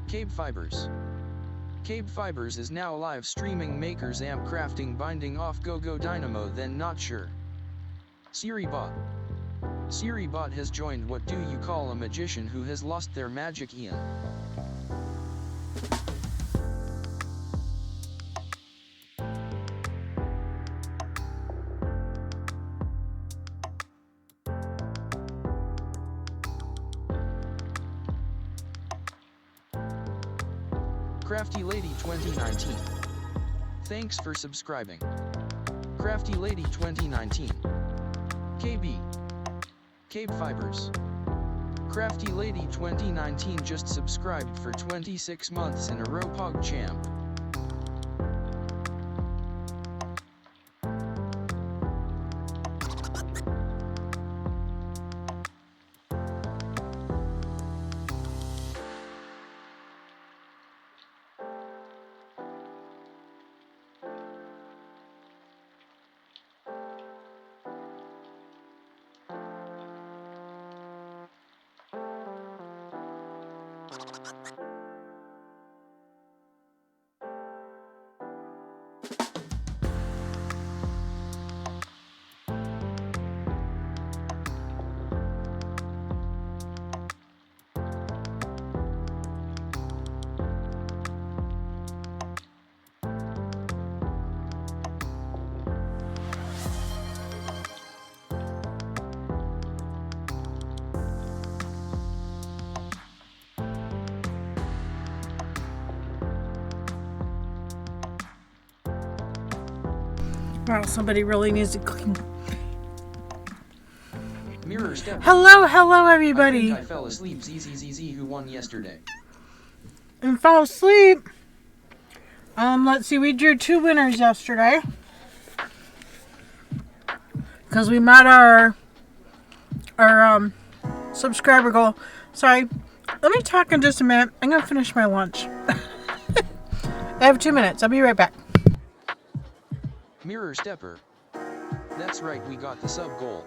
KBfibers. KBfibers is now live streaming makers amp crafting binding off go dynamo then not sure. SiriBot. SiriBot has joined what do you call a magician who has lost their magic Ian. Crafty Lady 2019. Thanks for subscribing. Crafty Lady 2019. KBfibers. Crafty Lady 2019 just subscribed for 26 months in a row. Pog champ. Wow, somebody really needs to clean. Mirror step. Hello, everybody. I fell asleep. ZZZZ who won yesterday. And fell asleep. Let's see. We drew 2 winners yesterday because we met our subscriber goal. Sorry. Let me talk in just a minute. I'm gonna finish my lunch. I have 2 minutes. I'll be right back. Mirror stepper. That's right, we got the sub goal.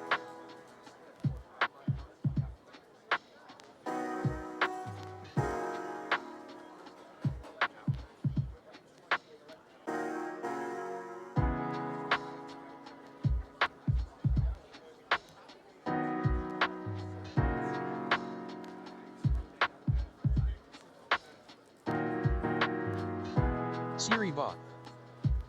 SiriBot.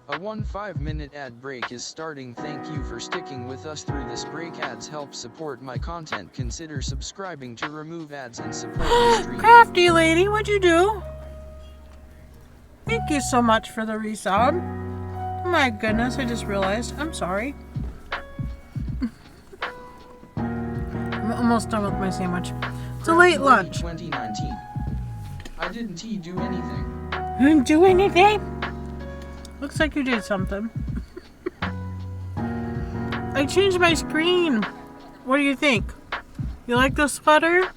A 5-minute ad break is starting. Thank you for sticking with us through this break. Ads help support my content. Consider subscribing to remove ads and support the stream. Crafty Lady, what'd you do? Thank you so much for the resub. My goodness, I just realized. I'm sorry. I'm almost done with my sandwich. It's a late lunch. 2019. I didn't do anything. Didn't do anything? Looks like you did something. I changed my screen. What do you think? You like the sweater?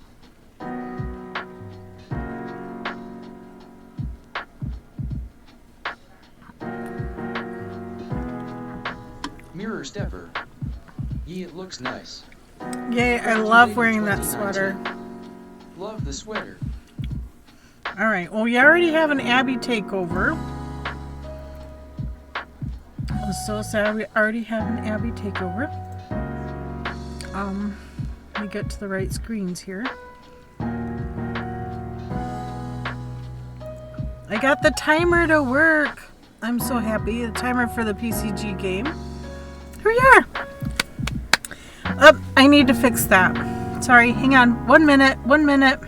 Mirror stepper. Yeah, it looks nice. Yay, I love wearing that sweater. Love the sweater. Alright, well, we already have an Abby takeover. I'm so sad we already have an Abby takeover. Let me get to the right screens here. I got the timer to work. I'm so happy. The timer for the PCG game. Here we are. Oh, I need to fix that. Sorry, hang on. 1 minute. 1 minute.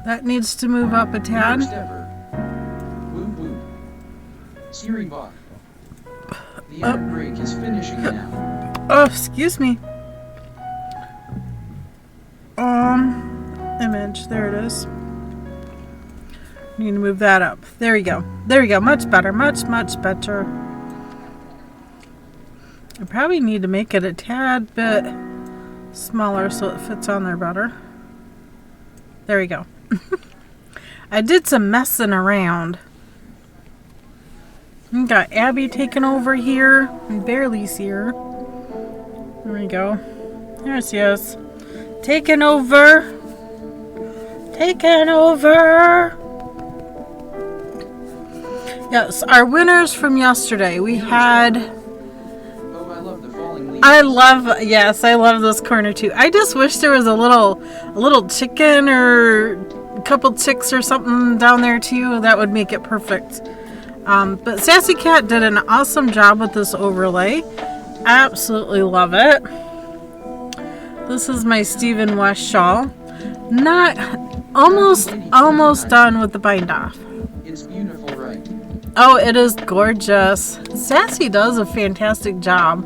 That needs to move up a tad. Woo woo. SiriBot. The ad break is finishing now. Oh, excuse me. Image. There it is. Need to move that up. There we go. There we go. Much better. Much better. I probably need to make it a tad bit smaller so it fits on there better. There we go. I did some messing around. We got Abby taking over here and Barely's here. There we go. There she is. Taking over. taken over. Yes, our winners from yesterday. We had... Oh, I love the falling leaves. I love this corner too. I just wish there was a little chicken or a couple chicks or something down there too. That would make it perfect. But Sassy Cat did an awesome job with this overlay. Absolutely love it. This is my Stephen West shawl. Not almost done with the bind off. It's beautiful, right? Oh, it is gorgeous. Sassy does a fantastic job.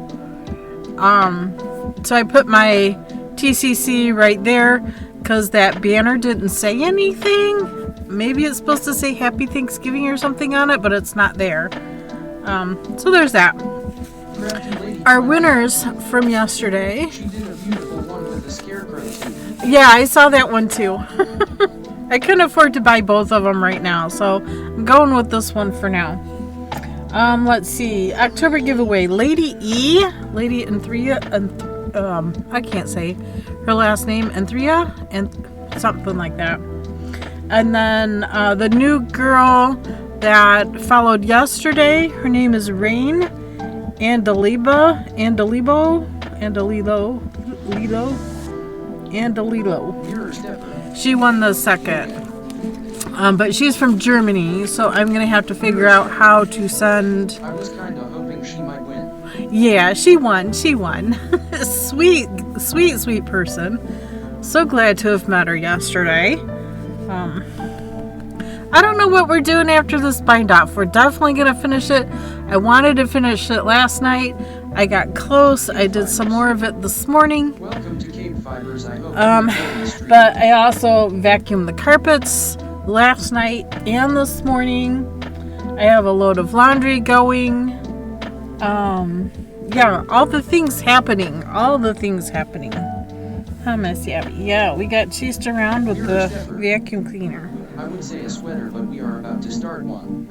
So I put my TCC right there because that banner didn't say anything. Maybe it's supposed to say Happy Thanksgiving or something on it, but it's not there. So there's that. Our winners from yesterday. She did a beautiful one with the scarecrow too. Yeah, I saw that one too. I couldn't afford to buy both of them right now, so I'm going with this one for now. Let's see. October giveaway. Lady Anthrea, and I can't say her last name. Anthrea, and something like that. And then the new girl that followed yesterday, her name is Rain Andalilo. She won the second. But she's from Germany, so I'm going to have to figure out how to send... I was kind of hoping she might win. Yeah, she won. Sweet person. So glad to have met her yesterday. I don't know what we're doing after this bind off. We're definitely going to finish it. I wanted to finish it last night. I got close. I did some more of it this morning. Welcome to KBfibers. I hope but I also vacuumed the carpets last night and this morning. I have a load of laundry going. Yeah, all the things happening. Huh, Miss Abby? Yeah, we got chased around with the vacuum cleaner. I would say a sweater, but we are about to start one.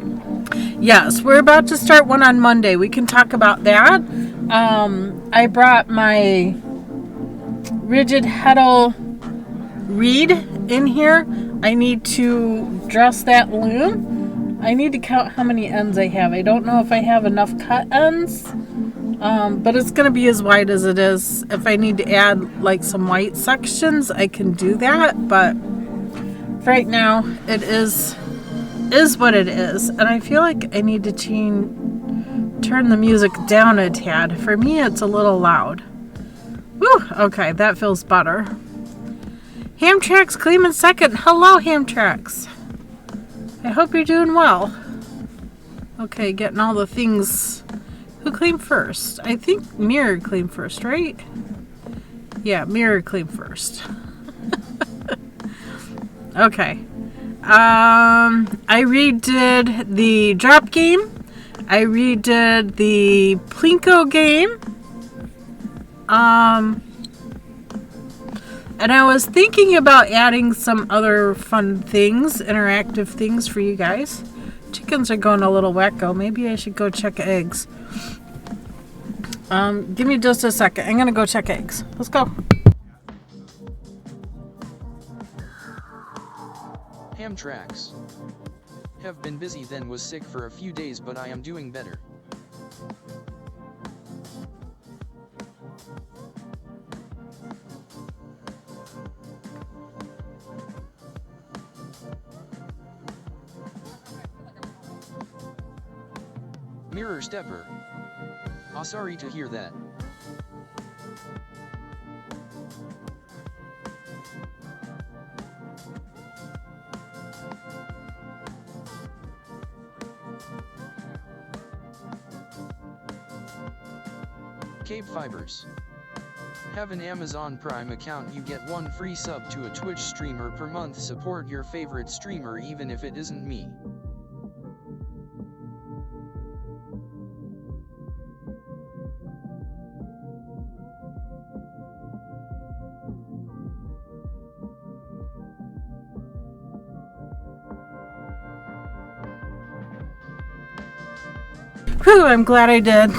Yes, we're about to start one on Monday. We can talk about that. I brought my rigid heddle reed in here. I need to dress that loom. I need to count how many ends I have. I don't know if I have enough cut ends, but it's going to be as wide as it is. If I need to add like some white sections, I can do that, but right now it is what it is. And I feel like I need to turn the music down a tad. For me, it's a little loud. Whew, okay, that feels better. Hamtrax claiming second. Hello, Hamtrax. I hope you're doing well. Okay, getting all the things. Who claimed first? I think Mirror claimed first, right? Yeah, Mirror claimed first. Okay. I redid the drop game. I redid the Plinko game. And I was thinking about adding some other fun things, interactive things for you guys. Chickens are going a little wacko. Maybe I should go check eggs. Give me just a second. I'm going to go check eggs. Let's go. Hamtrax. Have been busy, then was sick for a few days, but I am doing better. Mirror Stepper. Sorry to hear that. KBfibers. Have an Amazon Prime account, you get 1 free sub to a Twitch streamer per month. Support your favorite streamer even if it isn't me. Whew, I'm glad I did.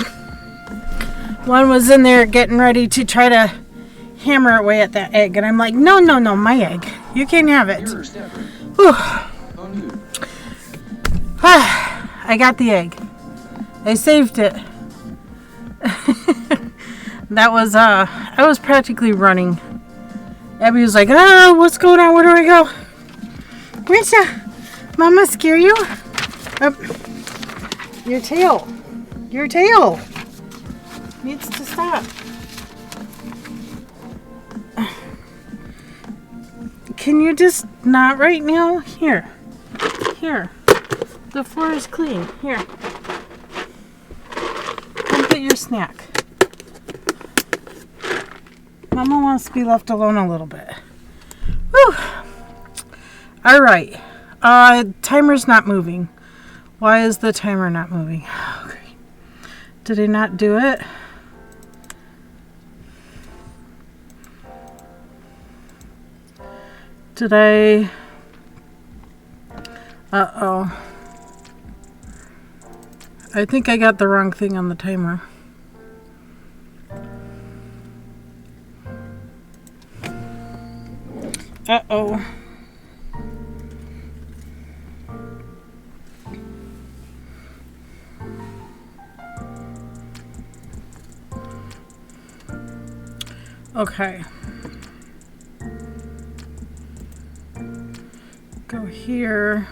One was in there getting ready to try to hammer away at that egg, and I'm like, no, my egg. You can have it. Mirror stepper. Whew. Oh, nude. I got the egg. I saved it. That was, I was practically running. Abby was like, oh, what's going on? Where do I go? Grisha, Mama scare you? Your tail. Your tail needs to stop. Can you just not right now? Here. Here. The floor is clean. Here. Come get your snack. Mama wants to be left alone a little bit. Whew. All right. Timer's not moving. Why is the timer not moving? Okay. Did I not do it? Did I? Uh-oh. I think I got the wrong thing on the timer. Uh-oh. Okay. Go here.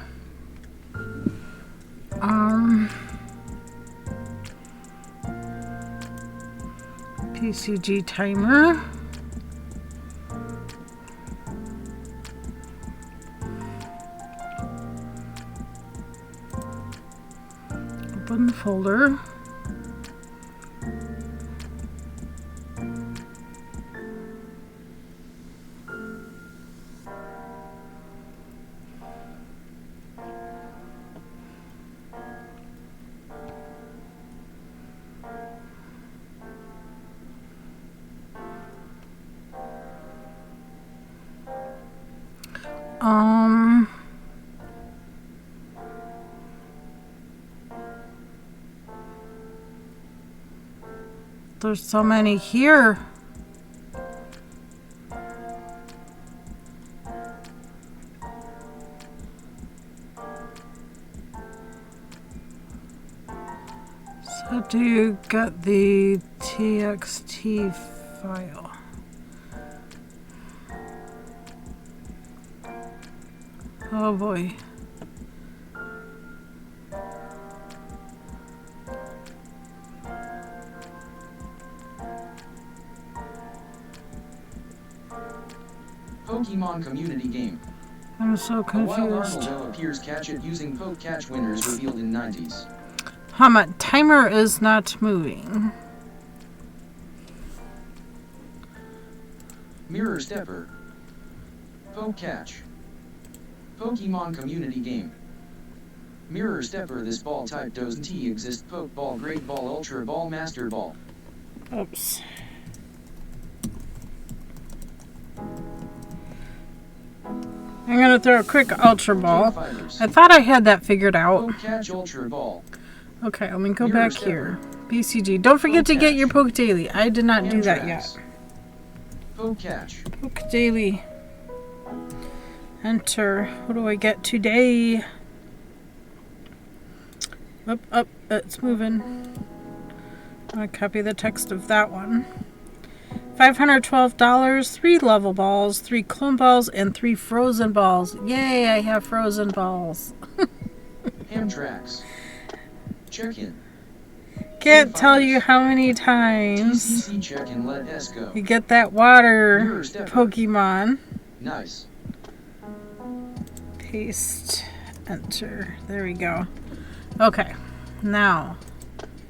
PCG timer. Open the folder. There's so many here. So do you get the TXT file? Oh boy. Pokemon community game. I'm so confused. A wild Armaldo appears, catch it using poke catch winners revealed in 90s. Hama, timer is not moving. Mirror stepper. Poke catch. Pokemon community game. Mirror stepper. This ball type doesn't exist. Poke ball, great ball, ultra ball, master ball. Oops. I'm gonna throw a quick ultra ball. KBfibers. I thought I had that figured out. Poke catch ultra ball. Okay, let me go Mirror back stepper. here. BCG. Don't forget to get your Poke Daily. I did not do that yet. Poke catch. Poke Daily. Enter. What do I get today? Up, it's moving. I'm gonna copy the text of that one. $512, 3 level balls, 3 clone balls, and 3 frozen balls. Yay, I have frozen balls. Amtrax. Check-in. Can't tell you how many times TCC check-in, let us go. you get that water Mirror stepper. Pokemon. Nice. Paste, enter. There we go. Okay, now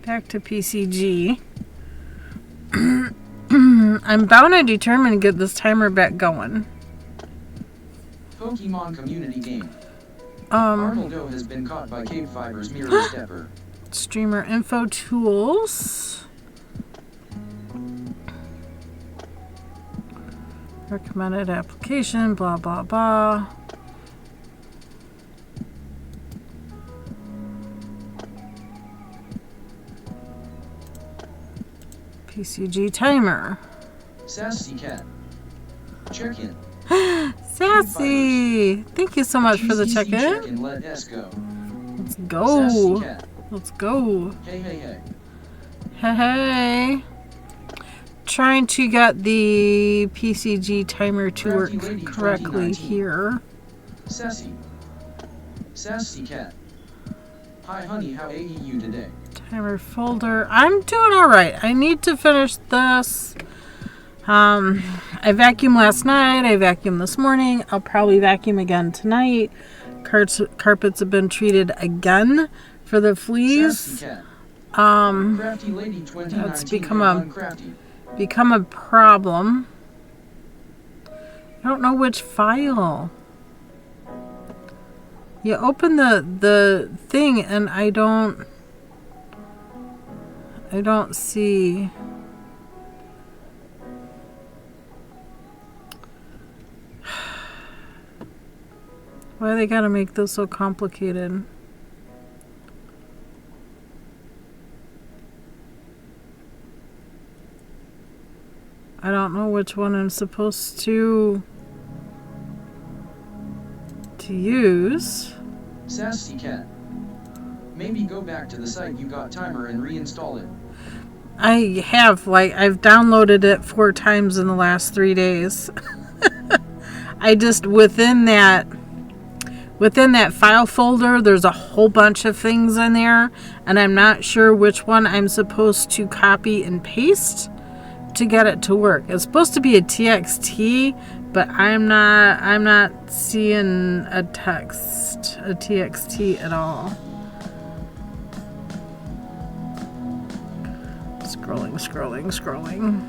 back to PCG. I'm bound and determined to get this timer back going. Pokemon community game. Armaldo has been caught by KBfibers Mirror Stepper. Streamer info tools. Recommended application, blah, blah, blah. PCG timer. Sassy cat. Check-in. Sassy! Thank you so much for the check-in. Let S go. Let's go. Sassy cat. Let's go. Hey, hey, hey. Hey, hey. Trying to get the PCG timer to work correctly here. Sassy. Sassy cat. Hi, honey, how are you today? Timer folder. I'm doing alright. I need to finish this. I vacuumed last night. I vacuumed this morning. I'll probably vacuum again tonight. Carpets have been treated again for the fleas. Crafty lady 2019 That's become a problem. I don't know which file. You open the thing and I don't see. Why they gotta make this so complicated? I don't know which one I'm supposed to use. Sassy cat. Maybe go back to the site you got timer and reinstall it. I have, I've downloaded it 4 times in the last 3 days. I just, within that file folder, there's a whole bunch of things in there, and I'm not sure which one I'm supposed to copy and paste to get it to work. It's supposed to be a TXT, but I'm not seeing a TXT at all. Scrolling.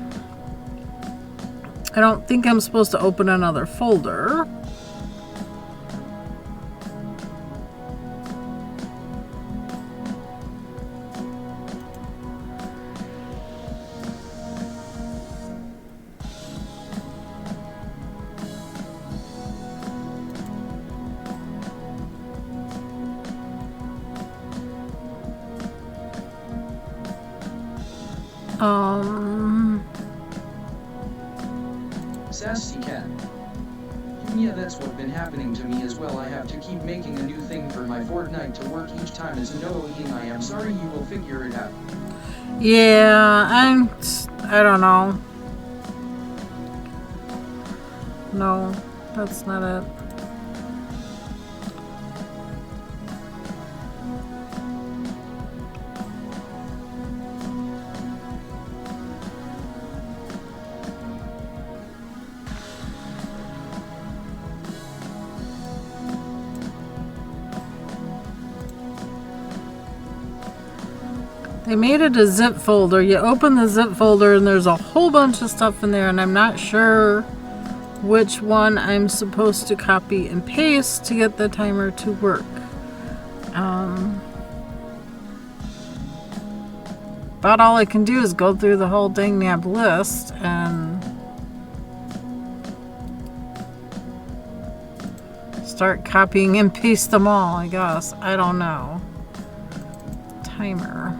I don't think I'm supposed to open another folder. Sassy cat. Yeah, that's what's been happening to me as well. I have to keep making a new thing for my Fortnite to work each time. It's annoying. I am sorry, you will figure it out. Yeah, I don't know. No, that's not it. They made it a zip folder. You open the zip folder and there's a whole bunch of stuff in there, and I'm not sure which one I'm supposed to copy and paste to get the timer to work. About all I can do is go through the whole dang nab list and start copying and paste them all, I guess. I don't know. Timer.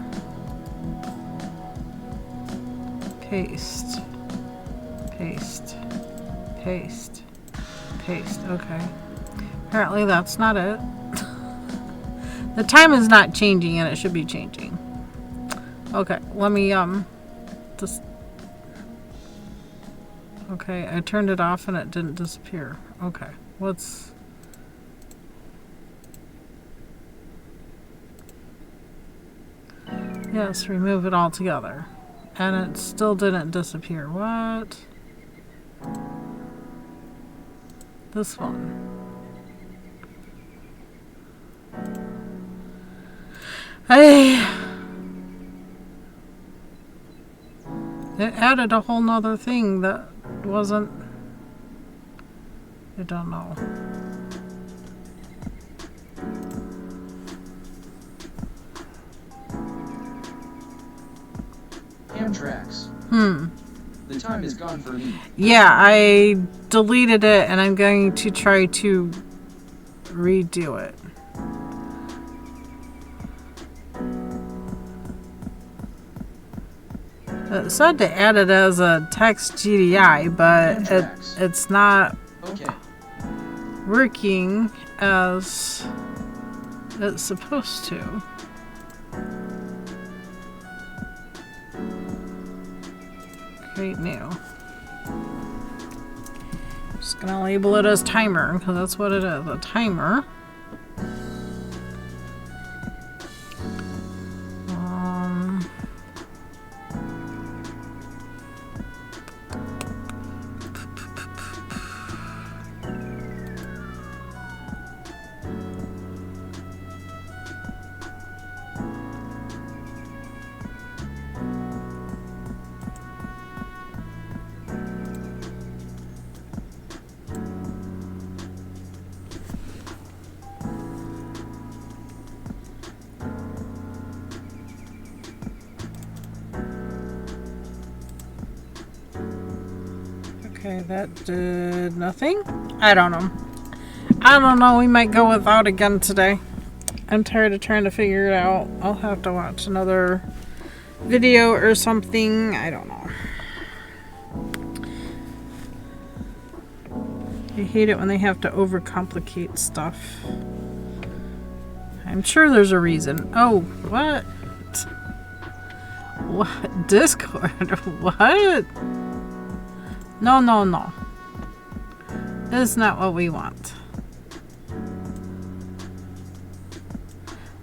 Paste. Okay. Apparently that's not it. The time is not changing and it should be changing. Okay, let me just. Okay, I turned it off and it didn't disappear. Okay, what's. Yes, remove it all together. And it still didn't disappear. What? This one. Hey! It added a whole nother thing that wasn't. I don't know. Tracks. The time is gone for me. Yeah, I deleted it and I'm going to try to redo it. It said to add it as a text GDI, but it's not. Okay. working as it's supposed to. Create new. Just gonna label it as timer because that's what it is, a timer. Okay, that did nothing. I don't know. We might go without again today. I'm tired of trying to figure it out. I'll have to watch another video or something. I don't know. I hate it when they have to overcomplicate stuff. I'm sure there's a reason. Oh, what? What? Discord? What? No. That's not what we want.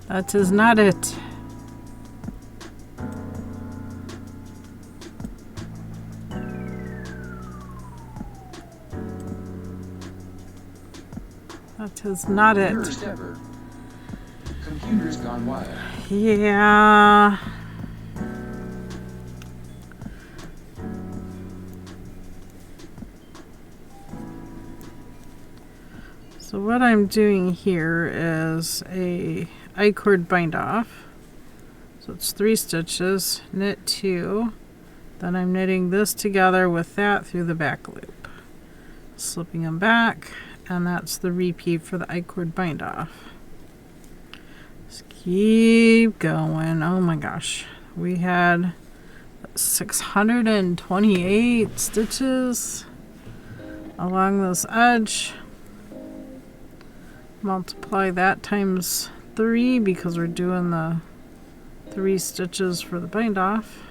That is not it. That is not it. First ever. Computer's gone wild. Yeah. So what I'm doing here is a I-cord bind off. So it's 3 stitches, knit 2, then I'm knitting this together with that through the back loop, slipping them back, and that's the repeat for the I-cord bind off. Just keep going. Oh my gosh, we had 628 stitches along this edge. Multiply that times 3 because we're doing the 3 stitches for the bind off.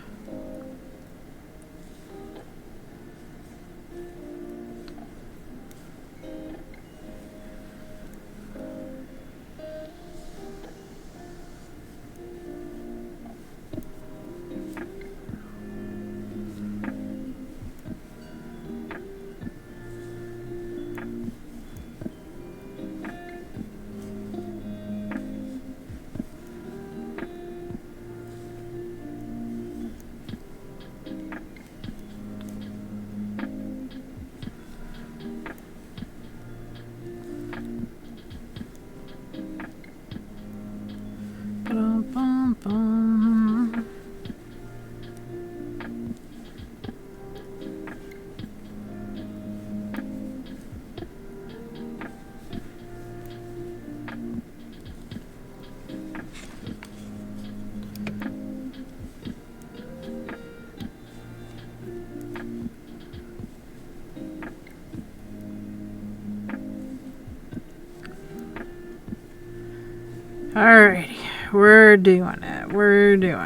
Alrighty, we're doing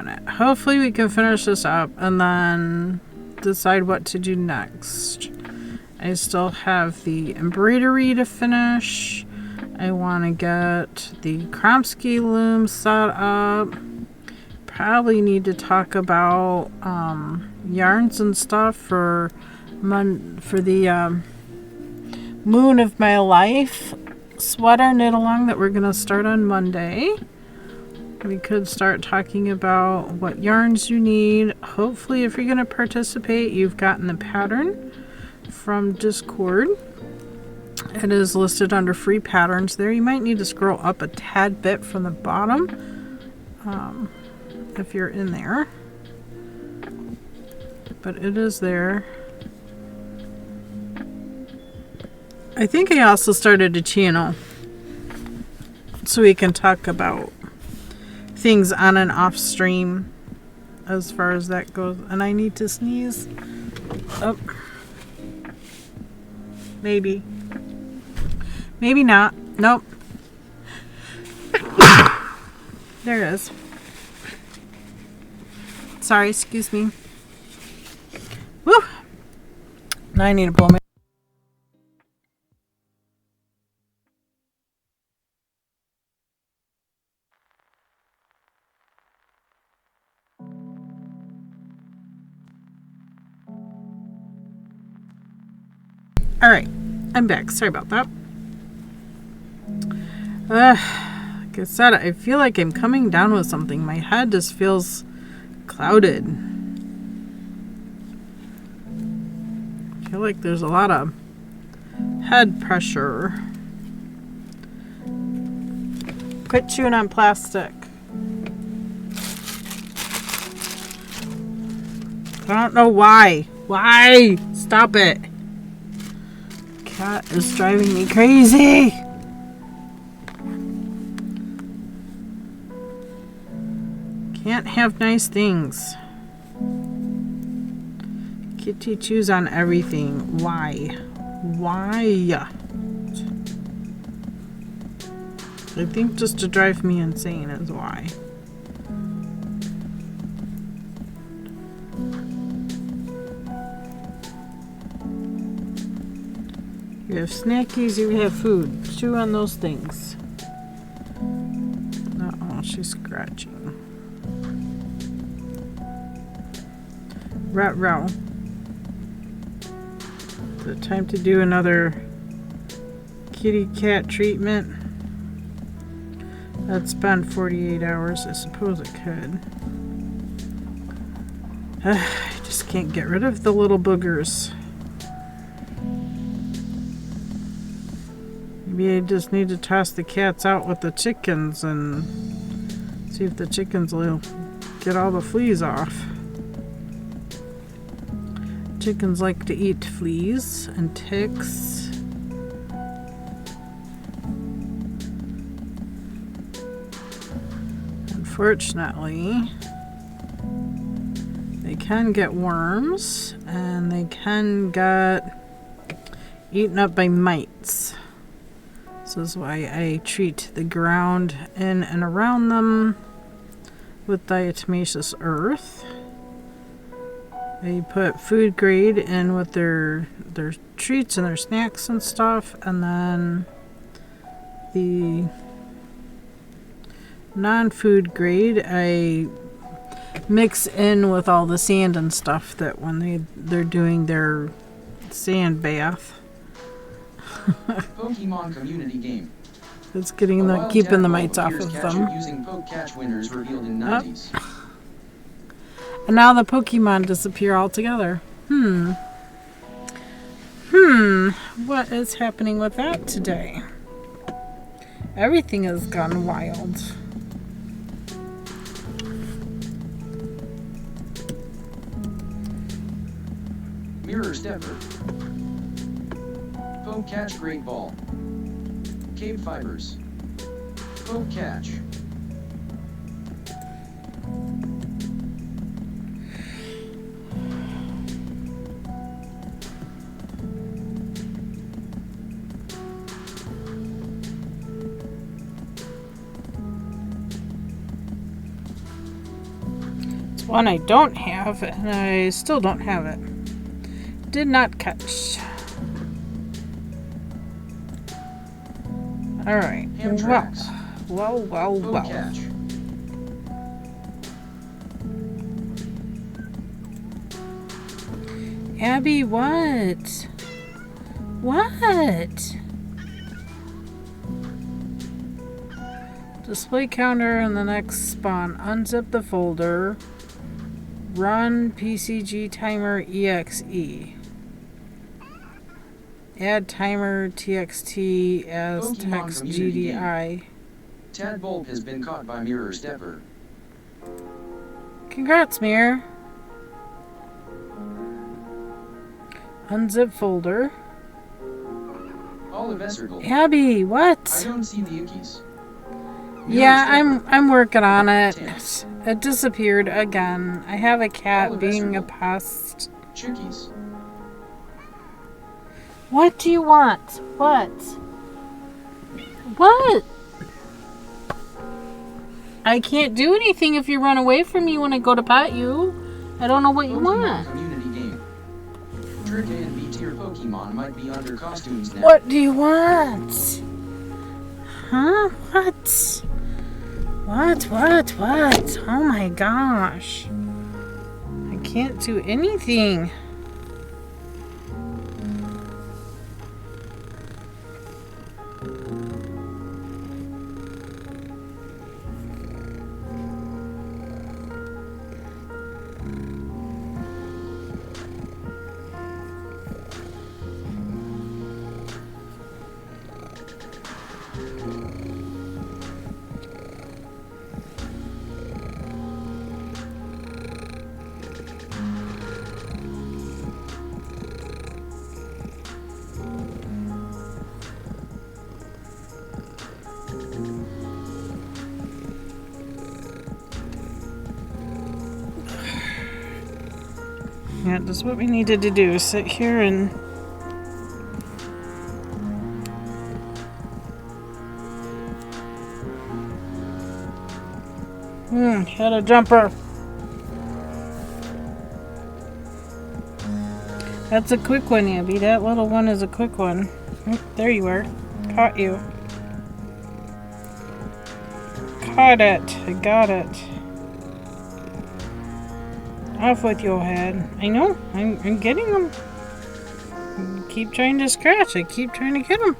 it. Hopefully we can finish this up and then decide what to do next. I still have the embroidery to finish. I want to get the Kromsky loom set up. Probably need to talk about yarns and stuff for the Moon of My Life sweater knit along that we're going to start on Monday. We could start talking about what yarns you need. Hopefully, if you're going to participate, you've gotten the pattern from Discord. It is listed under free patterns there. You might need to scroll up a tad bit from the bottom if you're in there. But it is there. I think I also started a channel so we can talk about things on and off stream as far as that goes. And I need to sneeze. Oh. Maybe. Maybe not. Nope. There it is. Sorry, excuse me. Woo! Now I need to blow my... Alright, I'm back. Sorry about that. Like I said, I feel like I'm coming down with something. My head just feels clouded. I feel like there's a lot of head pressure. Quit chewing on plastic. I don't know why. Why? Stop it. Cat is driving me crazy. Can't have nice things. Kitty chews on everything. Why? Why? I think just to drive me insane is why. You have snackies, you have food. Chew on those things. Uh-oh, she's scratching. Row. Is it time to do another kitty cat treatment? That's been 48 hours. I suppose it could. I just can't get rid of the little boogers. Maybe I just need to toss the cats out with the chickens and see if the chickens will get all the fleas off. Chickens like to eat fleas and ticks. Unfortunately, they can get worms and they can get eaten up by mites. This is why I treat the ground in and around them with diatomaceous earth. I put food grade in with their treats and their snacks and stuff, and then the non-food grade I mix in with all the sand and stuff that when they're doing their sand bath. Pokemon community game. It's getting keeping the mites off of them. Using poke catch winners revealed in 90s. And now the Pokemon disappear altogether. What is happening with that today? Everything has gone wild. Mirror Stepper. Poke catch Great Ball. KBfibers. Poke catch. It's one I don't have, and I still don't have it. Did not catch. Alright. Well. Catch. Abby, what? What? Display counter in the next spawn. Unzip the folder. Run PCG timer EXE. Add timer TXT as Pokemon text community GDI. Tadpole has been caught by Mirror Stepper. Congrats, Mirror. Unzip folder. Olive Essergle. Abby, what? I don't see the Yukis. Yeah, I'm working on it. It disappeared again. I have a cat being a pest. Chickies. What do you want? What? What? I can't do anything if you run away from me when I go to pat you. I don't know what you want. Community game. Trick A and B tier Pokemon might be under costumes now. What do you want? Huh? What? What? Oh my gosh. I can't do anything. Yeah, that's what we needed to do. Sit here and... had a jumper. That's a quick one, Abby. That little one is a quick one. There you are. Caught you. Caught it. I got it. Off with your head. I know. I'm getting them. Keep trying to scratch. I keep trying to get them.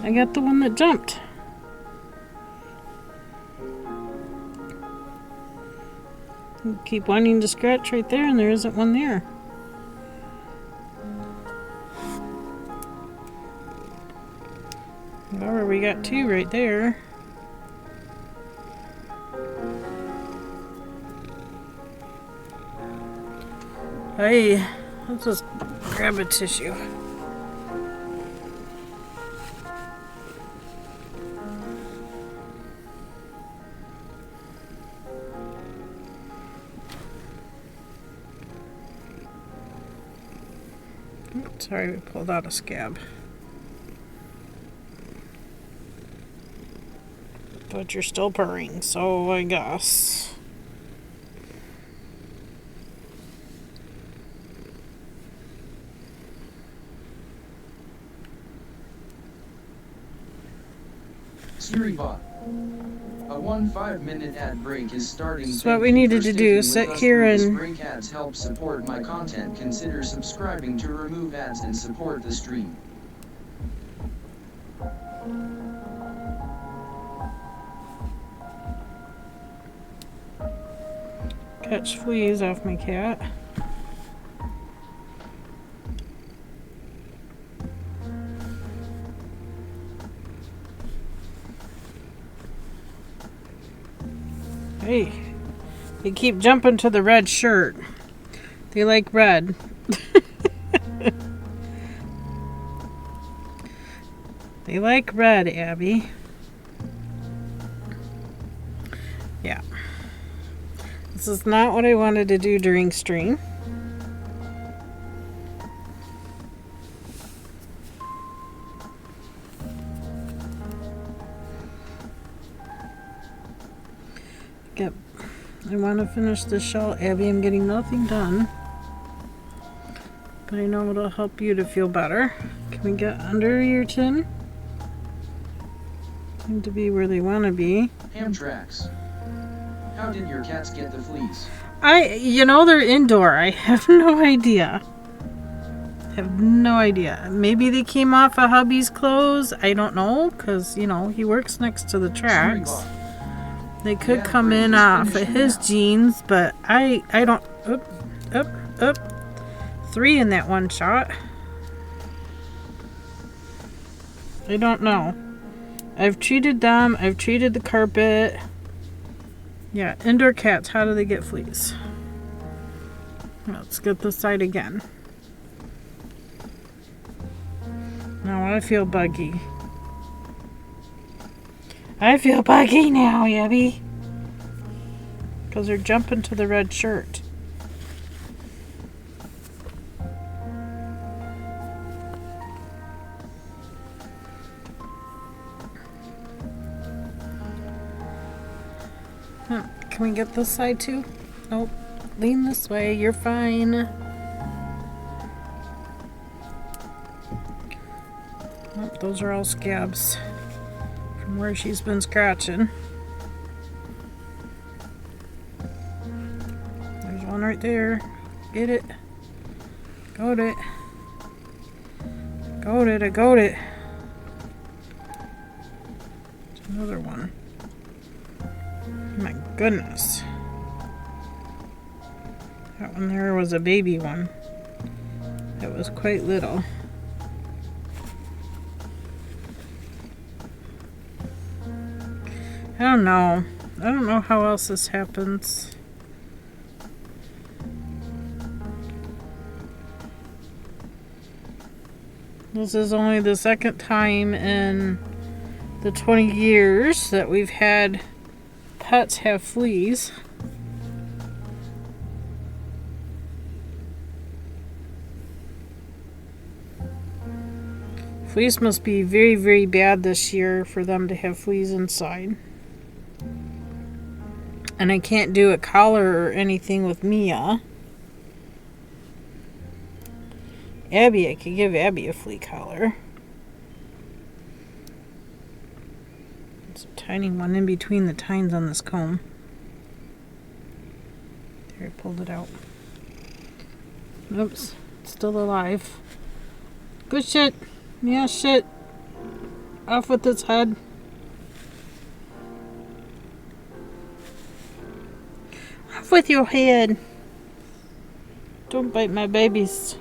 I got the one that jumped. Keep wanting to scratch right there, and there isn't one there. However, we got two right there. Hey, let's just grab a tissue. Sorry, we pulled out a scab. But you're still purring, so I guess. Siri bot. A 5-minute ad break is starting. That's what we needed to do. Sit here and... break ads help support my content. Consider subscribing to remove ads and support the stream. Catch fleas off my cat. Hey, they keep jumping to the red shirt. They like red. They like red, Abby. Yeah. This is not what I wanted to do during stream. Yep. I want to finish this shell, Abby. I'm getting nothing done. But I know it'll help you to feel better. Can we get under your chin? Seem to be where they want to be. Hamtracks. How did your cats get the fleas? You know, they're indoor. I have no idea. Maybe they came off of hubby's clothes. I don't know, because, you know, he works next to the tracks. They could come in off of his jeans, but I don't... Up. 3 in that one shot. I don't know. I've treated them. I've treated the carpet. Yeah, indoor cats. How do they get fleas? Let's get this side again. Now I feel buggy. I feel buggy now, Abby. Because they're jumping to the red shirt. Can we get this side too? Nope. Lean this way. You're fine. Oh, those are all scabs from where she's been scratching. There's one right there. Get it. Got it. Got it. I got it. There's another one. My goodness. That one there was a baby one. That was quite little. I don't know. I don't know how else this happens. This is only the second time in the 20 years that we've had pets have fleas. Fleas must be very, very bad this year for them to have fleas inside. And I can't do a collar or anything with Mia. Abby, I could give Abby a flea collar. There's a tiny one in between the tines on this comb. There, I pulled it out. Oops, it's still alive. Good shit. Yeah, shit. Off with its head. Off with your head. Don't bite my babies.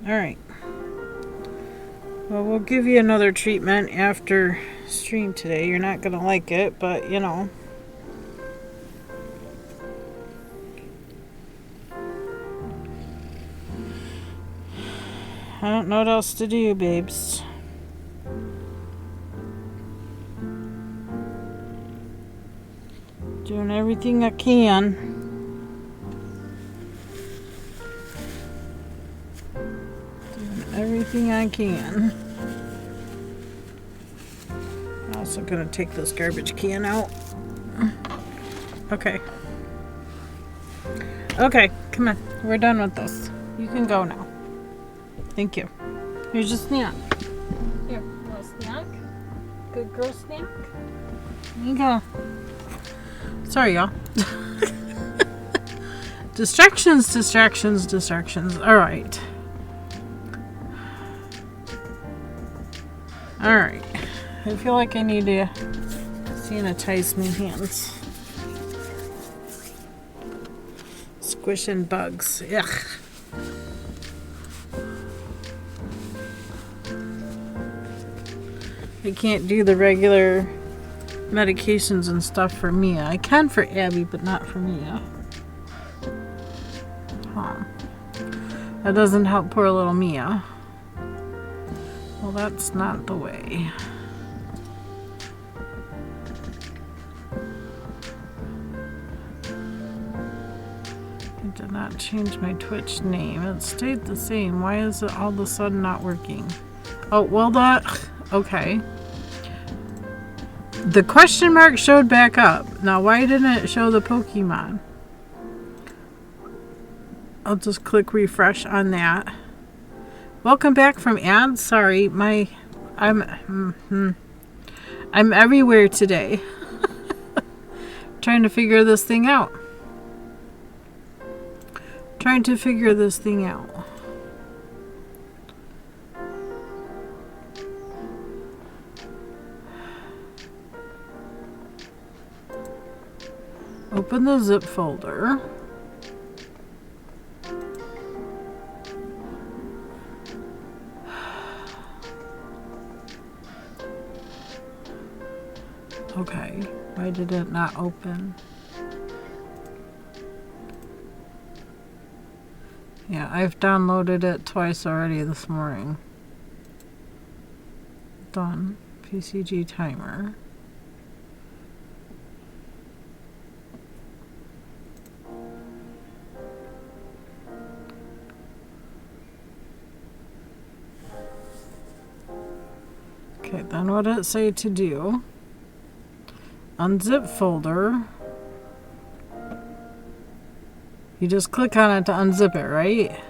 Alright. Well, we'll give you another treatment after stream today. You're not going to like it, but you know. I don't know what else to do, babes. Doing everything I can. Doing everything I can. I'm also going to take this garbage can out. Okay. Okay, come on. We're done with this. You can go now. Thank you. Here's your snack. Here, little snack. Good girl snack. There you go. Sorry, y'all. Distractions, distractions, distractions. Alright. Alright. I feel like I need to sanitize my hands. Squishing bugs. Ugh. I can't do the regular medications and stuff for Mia. I can for Abby, but not for Mia. Huh. That doesn't help poor little Mia. Well, that's not the way. I did not change my Twitch name. It stayed the same. Why is it all of a sudden not working? Oh, well, that... Okay. The question mark showed back up. Now, why didn't it show the Pokemon? I'll just click refresh on that. Welcome back from ads. Sorry, I'm everywhere today. Trying to figure this thing out. Trying to figure this thing out. Open the zip folder. Okay, why did it not open? Yeah, I've downloaded it twice already this morning. Done. PCG timer. Okay, then what did it say to do? Unzip folder. You just click on it to unzip it, right?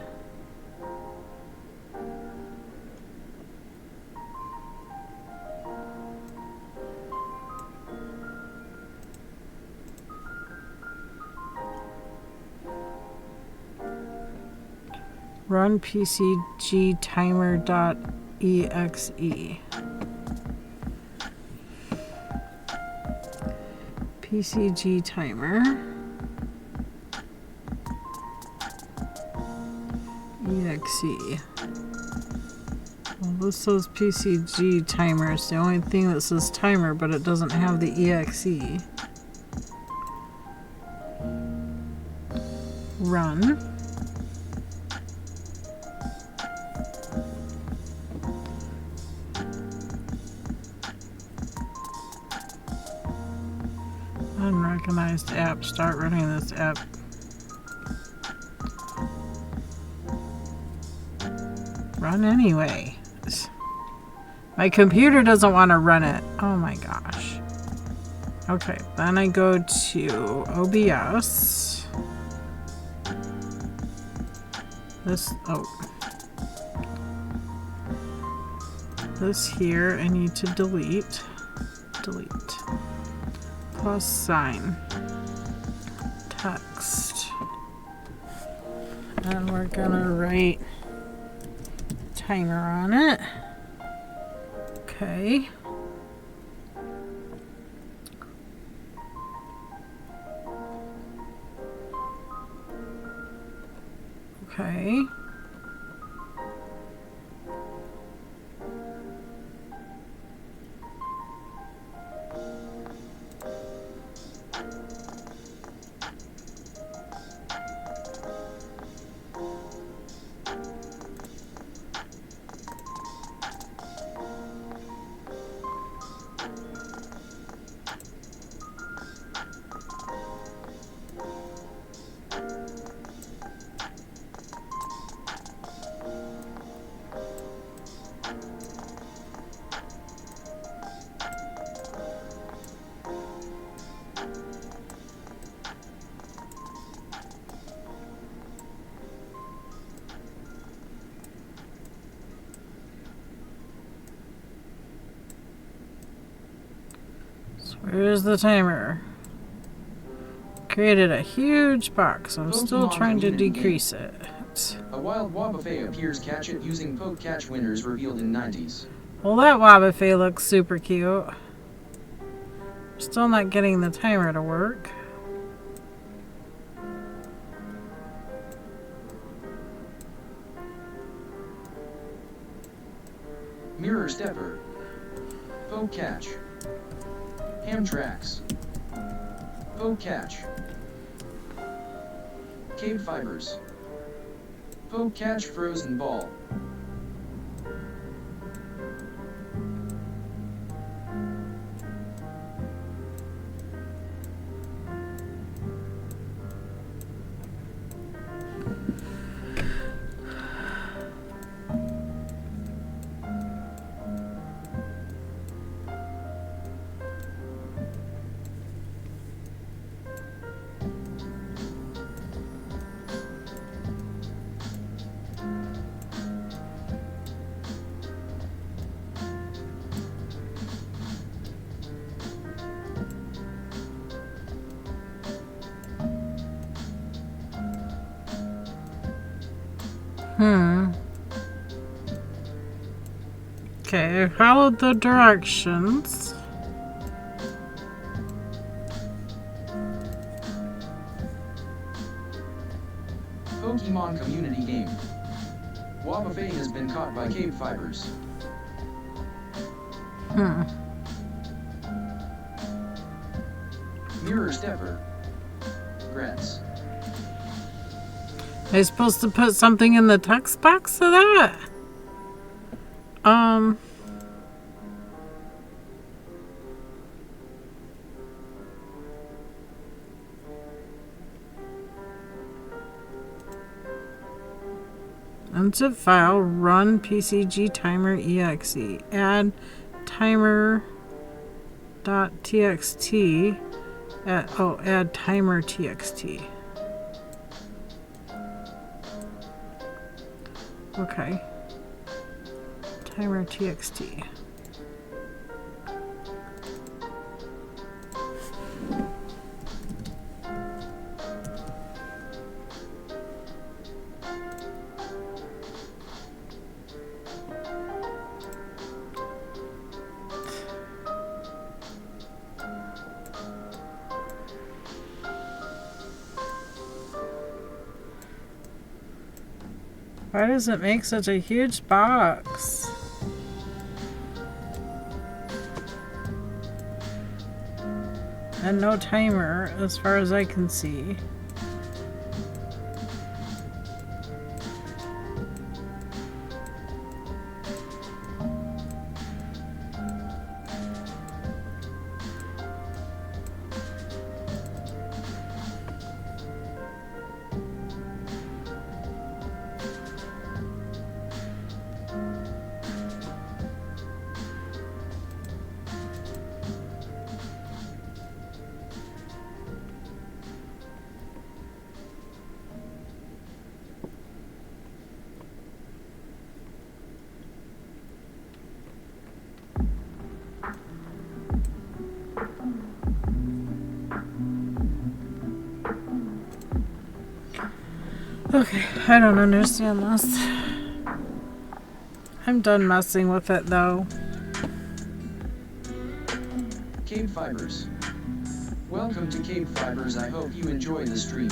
Run pcgtimer.exe. PCG timer. EXE. Well, this says PCG timer. It's the only thing that says timer, but it doesn't have the EXE. Run. Unrecognized app. Start running this app. Run anyway. My computer doesn't want to run it. Oh my gosh. Okay, then I go to OBS. This here I need to delete. Plus sign. Text. And we're gonna write timer on it. Okay. Okay. Where's the timer? Created a huge box. I'm still trying to decrease it. A wild Wobbuffet appears. Catch it using poke catch winners revealed in 90s. Well, that Wobbuffet looks super cute. Still not getting the timer to work. Mirror stepper. Poke catch. Ham tracks. Poke catch. KBfibers. Poke catch frozen ball. Okay, I followed the directions. Pokemon community game. Wobbuffet has been caught by KBfibers. Mirror stepper. Grets. Am I supposed to put something in the text box of that? Unzip file, run pcg timer exe, add timer.txt. Add timer txt. Okay. Timer txt. Why does it make such a huge box? And no timer, as far as I can see. Okay, I don't understand this. I'm done messing with it though. KBfibers. Welcome to KBfibers. I hope you enjoy the stream.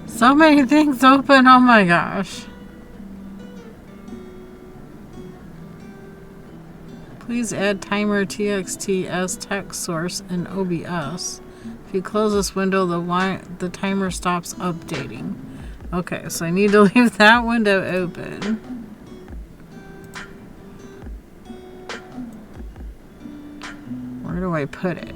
So many things open, oh my gosh. Please add timer txt as text source in OBS. If you close this window, the timer stops updating. Okay, so I need to leave that window open. Where do I put it?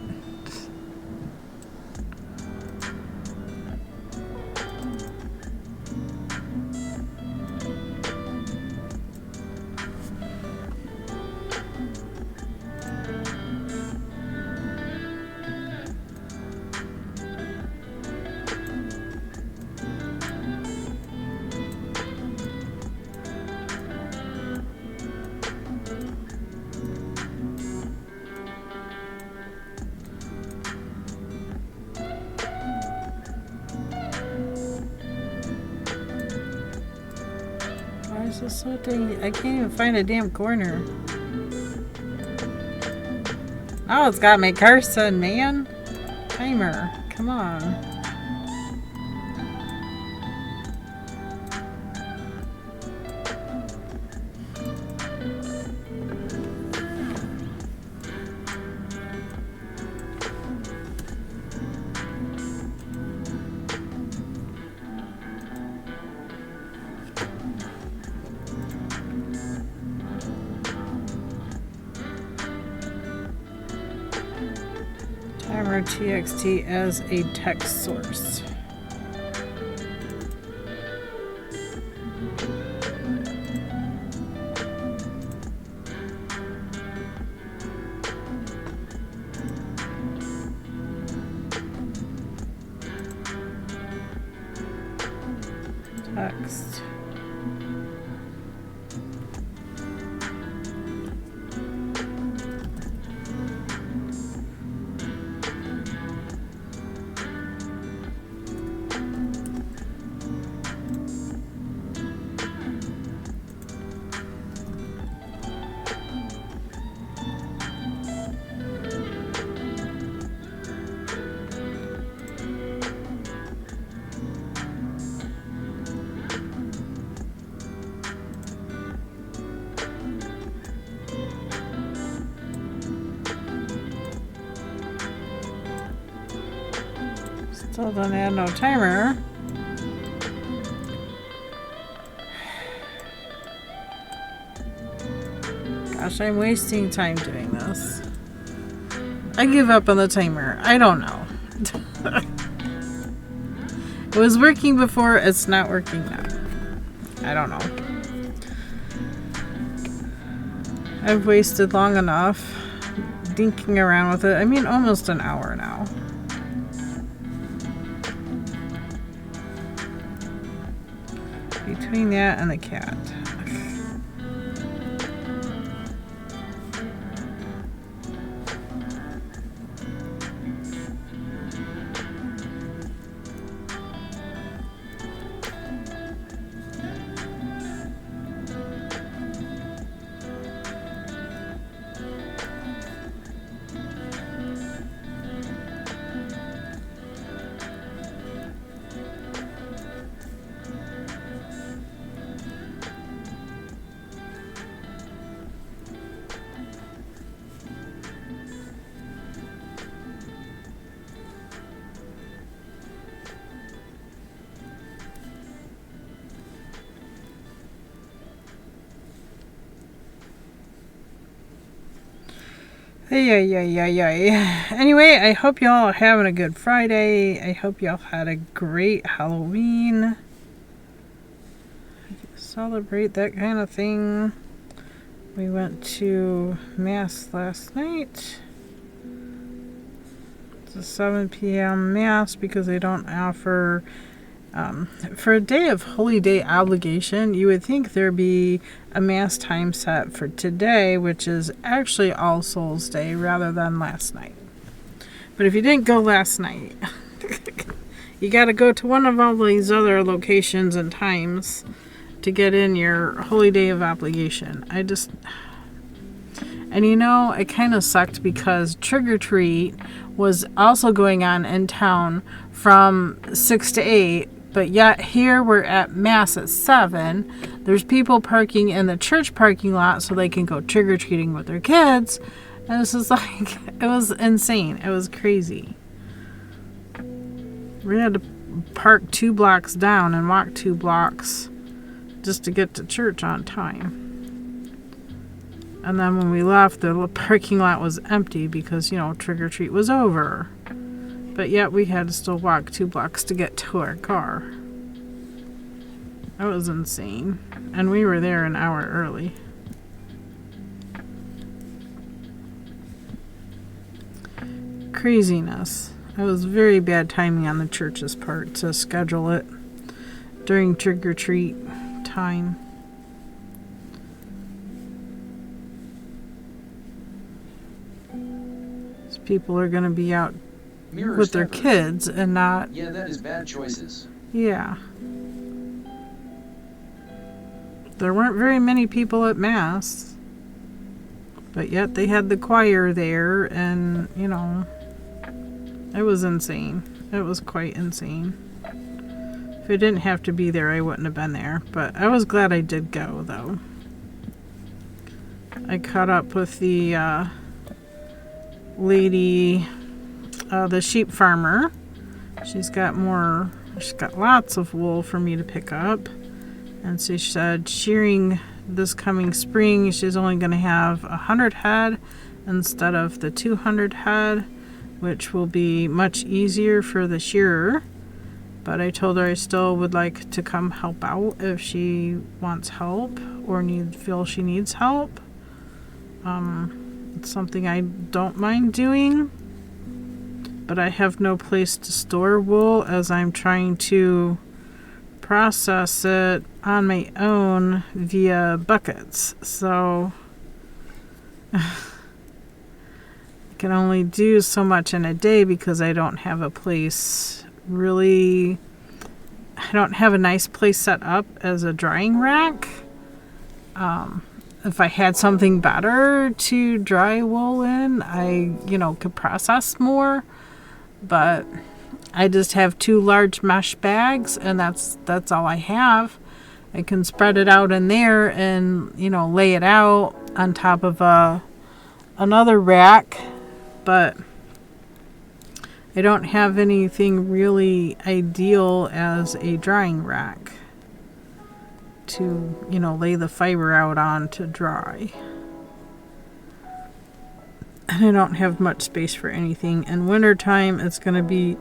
This is so dang. I can't even find a damn corner. Oh, it's got me cursing, man. Timer, come on. Timer txt as a text source. Still don't have no timer. Gosh, I'm wasting time doing this. I give up on the timer. I don't know. It was working before, it's not working now. I don't know. I've wasted long enough dinking around with it. I mean, almost an hour now. Between that and the cat. Anyway, I hope y'all are having a good Friday. I hope y'all had a great Halloween. Celebrate that kind of thing. We went to Mass last night. It's a 7 p.m. Mass because they don't offer... for a day of holy day obligation, you would think there'd be a Mass time set for today, which is actually All Souls Day rather than last night. But if you didn't go last night, you got to go to one of all these other locations and times to get in your holy day of obligation. And you know, it kind of sucked because Trick or Treat was also going on in town from 6 to 8. But yet here we're at Mass at 7. There's people parking in the church parking lot so they can go trick-or-treating with their kids. And this is like, it was insane. It was crazy. We had to park 2 blocks down and walk 2 blocks just to get to church on time. And then when we left, the parking lot was empty because, you know, trick-or-treat was over. But yet we had to still walk 2 blocks to get to our car. That was insane. And we were there an hour early. Craziness. It was very bad timing on the church's part to schedule it during trick-or-treat time. These people are going to be out with their kids and not... Yeah, that is bad choices. Yeah. There weren't very many people at Mass. But yet they had the choir there and, you know, it was insane. It was quite insane. If I didn't have to be there, I wouldn't have been there. But I was glad I did go, though. I caught up with the lady... the sheep farmer. She's got lots of wool for me to pick up. And so she said shearing this coming spring, she's only going to have 100 head instead of the 200 head, which will be much easier for the shearer. But I told her I still would like to come help out if she wants help or feel she needs help. It's something I don't mind doing. But I have no place to store wool as I'm trying to process it on my own via buckets. So I can only do so much in a day because I don't have a place really... I don't have a nice place set up as a drying rack. If I had something better to dry wool in, I, could process more. But I just have 2 large mesh bags, and that's all I have. I can spread it out in there and, lay it out on top of another rack. But I don't have anything really ideal as a drying rack to, lay the fiber out on to dry. And I don't have much space for anything. In wintertime, it's going to be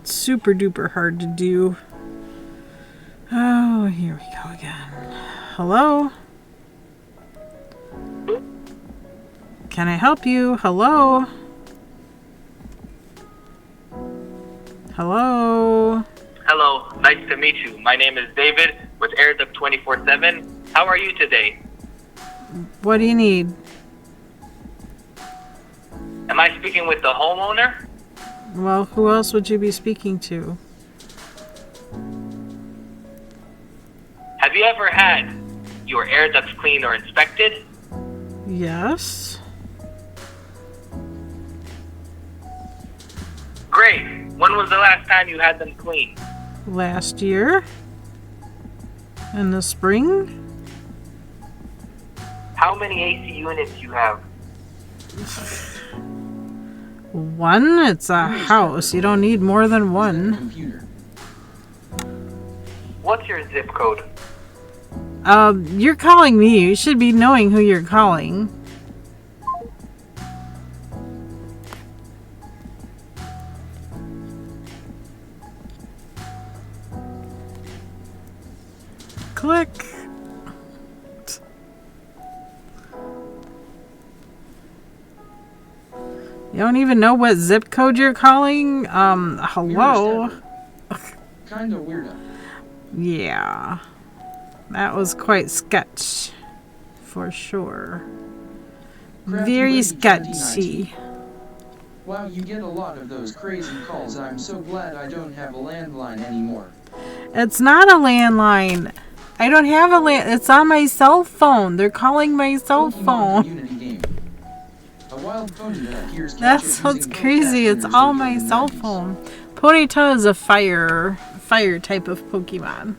super duper hard to do. Oh, here we go again. Hello? Can I help you? Hello? Hello? Hello, nice to meet you. My name is David with AirDuck 24/7. How are you today? What do you need? Am I speaking with the homeowner? Well, who else would you be speaking to? Have you ever had your air ducts cleaned or inspected? Yes. Great. When was the last time you had them cleaned? Last year? In the spring? How many AC units you have? One? It's a house. You don't need more than one. Computer. What's your zip code? You're calling me. You should be knowing who you're calling. Click. You don't even know what zip code you're calling? Hello? Kinda weirdo. Yeah. That was quite sketch. For sure. Crafty Very Lady sketchy. 2019. Wow, you get a lot of those crazy calls. I'm so glad I don't have a landline anymore. It's not a landline. I don't have a it's on my cell phone. They're calling my cell Pokemon phone. community game. A wild pony that hears That's catches what's using crazy. It's catchers all in my the cell 90s. phone. Ponyta is a fire type of Pokemon.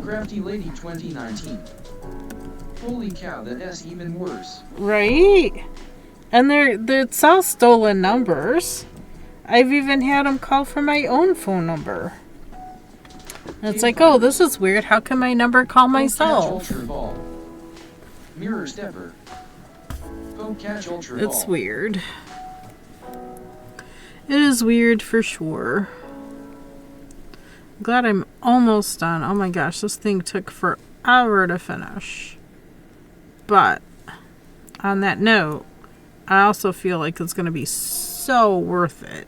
Crafty Lady 2019. Holy cow, that's even worse. Right? And it's all stolen numbers. I've even had them call from my own phone number. And it's like, oh, this is weird. How can my number call myself? Ultra Ball. Mirror Stepper. Catch Ultra Ball. It's weird. It is weird for sure. Glad I'm almost done. Oh my gosh, this thing took forever to finish. But on that note, I also feel like it's going to be so worth it.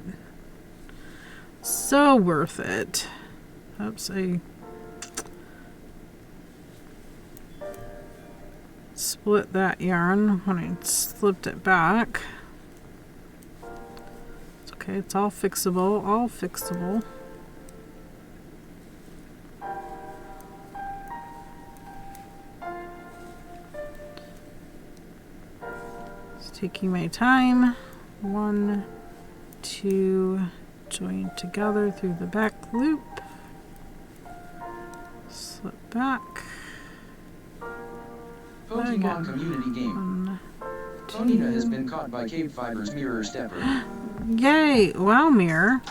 So worth it. Oops, I split that yarn when I slipped it back. It's okay, it's all fixable, all fixable. Just taking my time. 1, 2, join together through the back loop. Slip back. Pokemon community game. 1, 2. Tonita has been caught by KBfibers Mirror Stepper. Yay! Wow, Mirror.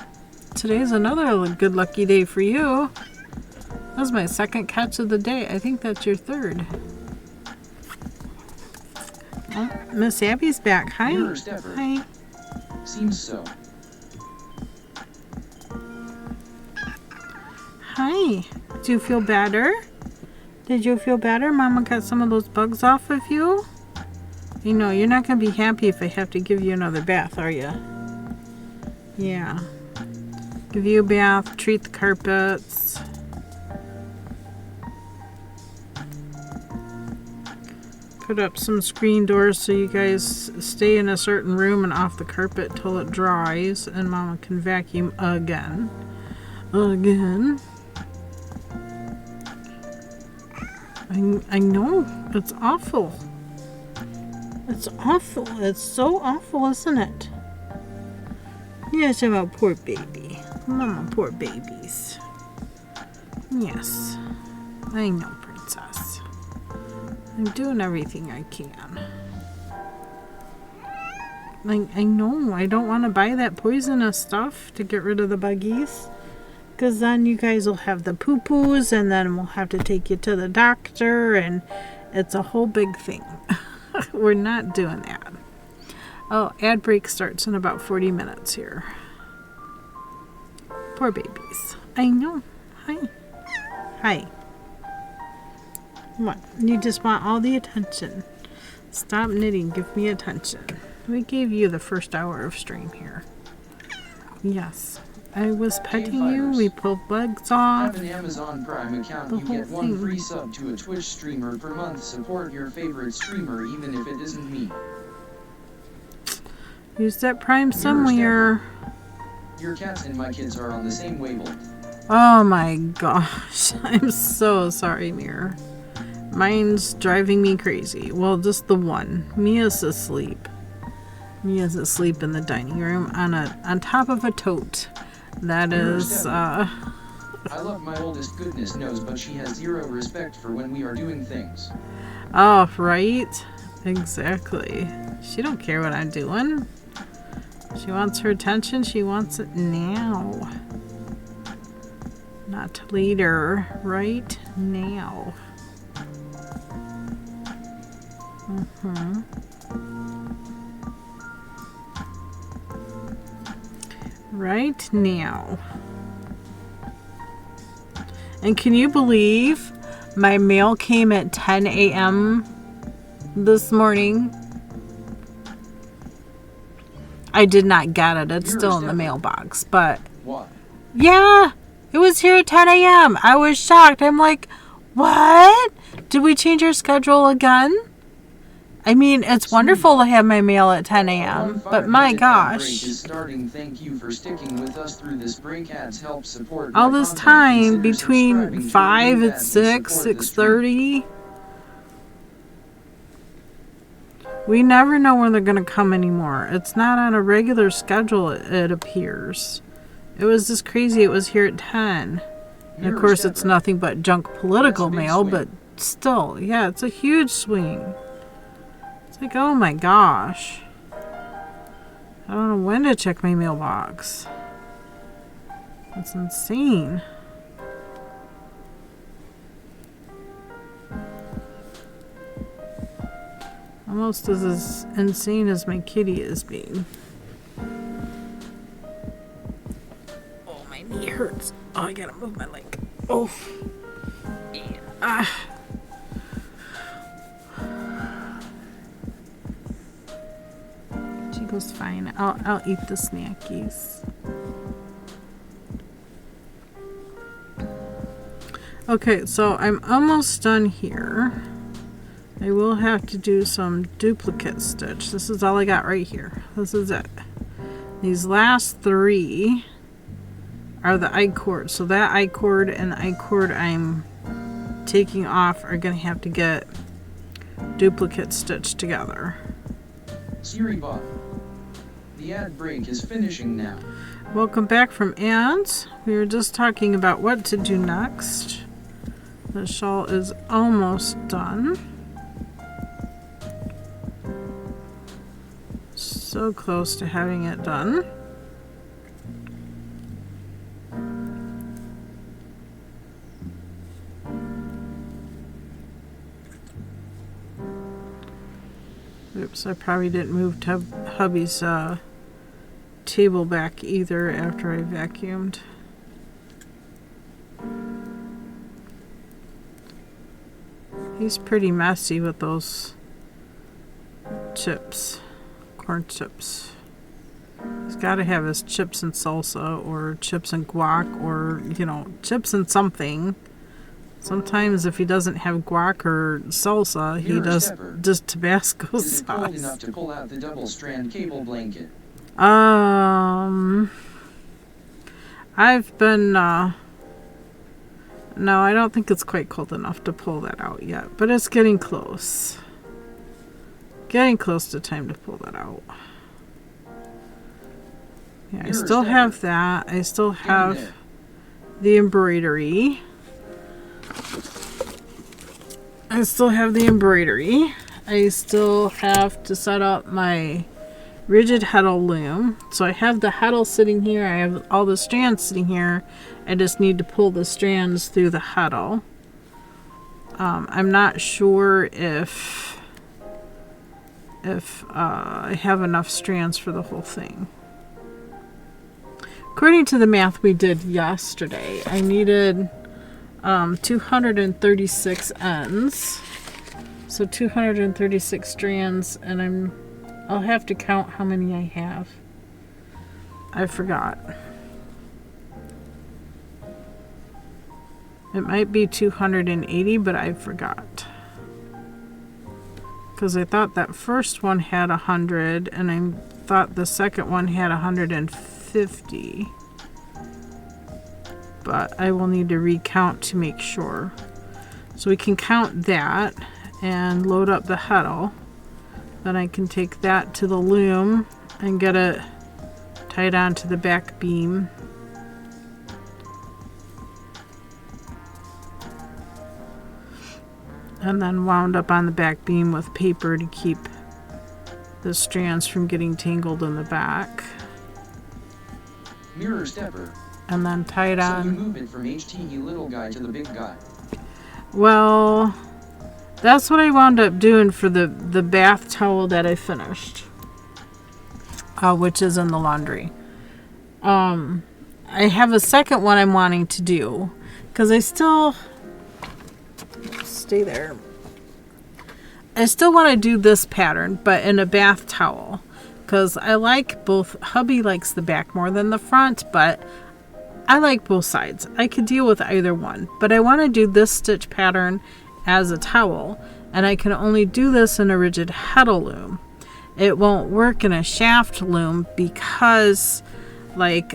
Today's another good lucky day for you. That was my second catch of the day. I think that's your third. Oh, Miss Abby's back. Hi. Mirror Stepper. Hi. Seems so. Hi. Do you feel better? Did you feel better? Mama got some of those bugs off of you? You know, you're not going to be happy if I have to give you another bath, are you? Yeah. Give you a bath, treat the carpets. Put up some screen doors so you guys stay in a certain room and off the carpet till it dries and Mama can vacuum again. Again. I know. It's awful. It's awful. It's so awful, isn't it? Yes, about poor baby. Mama, poor babies. Yes. I know, princess. I'm doing everything I can. I know. I don't want to buy that poisonous stuff to get rid of the buggies. Because then you guys will have the poo-poos, and then we'll have to take you to the doctor, and it's a whole big thing. We're not doing that. Oh, ad break starts in about 40 minutes here. Poor babies. I know. Hi. Hi. What? You just want all the attention. Stop knitting. Give me attention. We gave you the first hour of stream here. Yes. I was petting you. We pulled bugs off. Have an Amazon Prime account. The You whole get one thing. free sub to a Twitch streamer per month. Support your favorite streamer even if it isn't me. Use that Prime somewhere. Your cats and my kids are on the same wavelength. Oh my gosh. I'm so sorry, Mirror. Mine's driving me crazy. Well, just the one. Mia's asleep. Mia's asleep in the dining room on top of a tote. That is, I love my oldest goodness knows, but she has zero respect for when we are doing things. Oh, right? Exactly. She don't care what I'm doing. She wants her attention. She wants it now. Not later. Right now. Right now. And can you believe my mail came at 10 a.m. this morning? I did not get it. It's still in the mailbox, but What? yeah, it was here at 10 a.m. I was shocked. I'm like, what? Did we change our schedule again? I mean, it's wonderful to have my mail at 10 a.m., but my gosh. Break is starting. Thank you for sticking with us through this break. Ads help support All my this content. time Consider between subscribing to 5 remove and ads 6, support the stream. 6:30. We never know when they're going to come anymore. It's not on a regular schedule, it appears. It was just crazy. It was here at 10. And of course, it's nothing but junk political That's a big mail, swing. but still, yeah, it's a huge swing. It's like, oh my gosh. I don't know when to check my mailbox. That's insane. Almost as insane as my kitty is being. Oh, my knee hurts. Oh, I gotta move my leg. Oh. Ah. She goes fine. I'll eat the snackies. Okay, so I'm almost done here. I will have to do some duplicate stitch. This is all I got right here. This is it. These last 3 are the I-cord. So that I-cord and the I-cord I'm taking off are going to have to get duplicate stitched together. Siri bot. The ad break is finishing now. Welcome back from ads. We were just talking about what to do next. The shawl is almost done. So close to having it done. Oops, I probably didn't move hubby's table back either after I vacuumed. He's pretty messy with those chips, corn chips. He's got to have his chips and salsa or chips and guac or, you know, chips and something. Sometimes if he doesn't have guac or salsa, he does just Tabasco Is it cold enough sauce. to pull out the double strand cable blanket? I've been, no, I don't think it's quite cold enough to pull that out yet, but it's getting close. Getting close to time to pull that out. Yeah, I still have that. I still have the embroidery. I still have to set up my rigid heddle loom. So I have the heddle sitting here. I have all the strands sitting here. I just need to pull the strands through the heddle. I'm not sure if I have enough strands for the whole thing. According to the math we did yesterday, I needed 236 ends. So 236 strands, and I'll have to count how many I have. I forgot. It might be 280, but I forgot. Because I thought that first one had 100, and I thought the second one had 150. But I will need to recount to make sure. So we can count that and load up the heddle. Then I can take that to the loom and get it tied onto the back beam. And then wound up on the back beam with paper to keep the strands from getting tangled in the back. Mirror stepper. And then tied on. So you move it from HTE little guy to the big guy. Well, that's what I wound up doing for the bath towel that I finished. Which is in the laundry. I have a second one I'm wanting to do. Because I still... Stay there. I still want to do this pattern, but in a bath towel. Because I like both... Hubby likes the back more than the front, but... I like both sides. I could deal with either one. But I want to do this stitch pattern as a towel. And I can only do this in a rigid heddle loom. It won't work in a shaft loom because, like,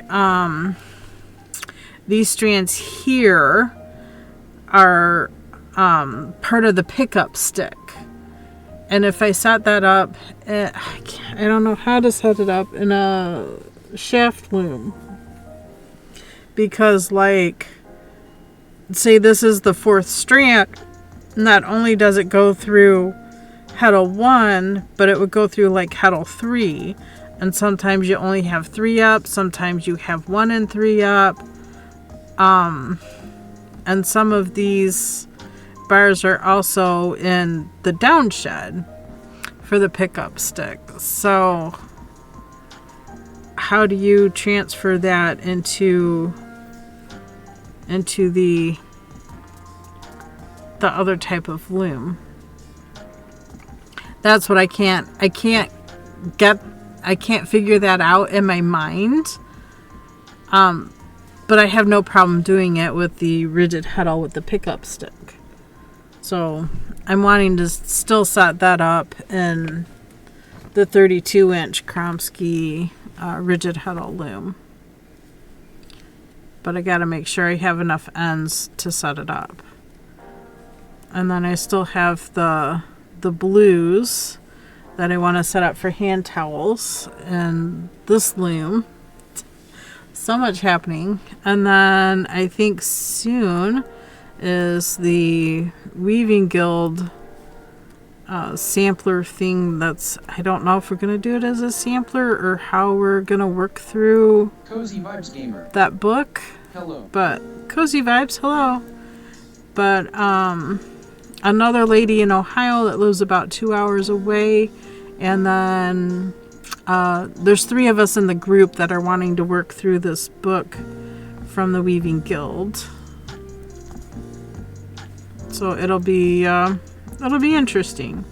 these strands here are part of the pickup stick. And if I set that up, I don't know how to set it up in a shaft loom. Because, like, say this is the fourth strand, not only does it go through heddle 1, but it would go through like heddle 3. And sometimes you only have 3 up, sometimes you have 1 and 3 up. And some of these bars are also in the downshed for the pickup stick. So how do you transfer that into the other type of loom? That's what I can't figure that out in my mind. But I have no problem doing it with the rigid heddle with the pickup stick. So I'm wanting to still set that up in the 32-inch Kromsky rigid heddle loom. But I gotta make sure I have enough ends to set it up. And then I still have the blues that I want to set up for hand towels and this loom. So much happening. And then I think soon is the Weaving Guild sampler thing. I don't know if we're going to do it as a sampler or how we're going to work through Cozy Vibes Gamer. that book. Hello. But Cozy Vibes, hello. But another lady in Ohio that lives about 2 hours away, and then there's 3 of us in the group that are wanting to work through this book from the Weaving Guild. So it'll be interesting.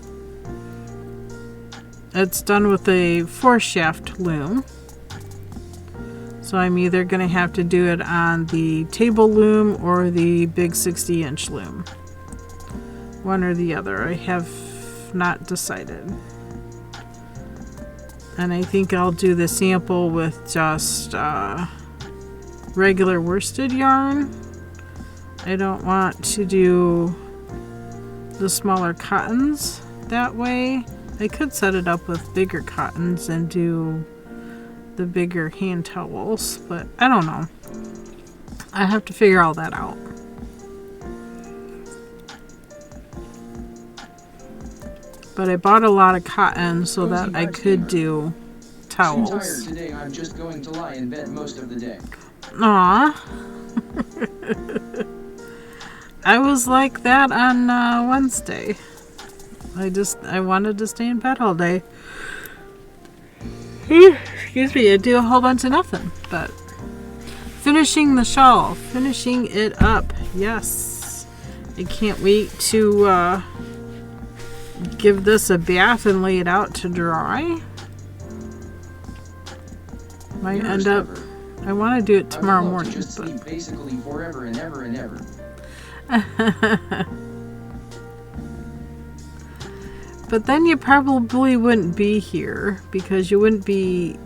It's done with a 4-shaft loom. So I'm either going to have to do it on the table loom or the big 60-inch loom. One or the other. I have not decided. And I think I'll do the sample with just regular worsted yarn. I don't want to do the smaller cottons that way. I could set it up with bigger cottons and do the bigger hand towels, but I don't know. I have to figure all that out. But I bought a lot of cotton so that I could do towels. Too tired today, I'm just going to lie in bed most of the day. Aw. I was like that on Wednesday. I wanted to stay in bed all day. Excuse me, I do a whole bunch of nothing, but finishing the shawl, finishing it up. Yes, I can't wait to give this a bath and lay it out to dry. Might end up. I want to do it tomorrow morning. Just sleep basically forever and ever and ever. But then you probably wouldn't be here because you wouldn't be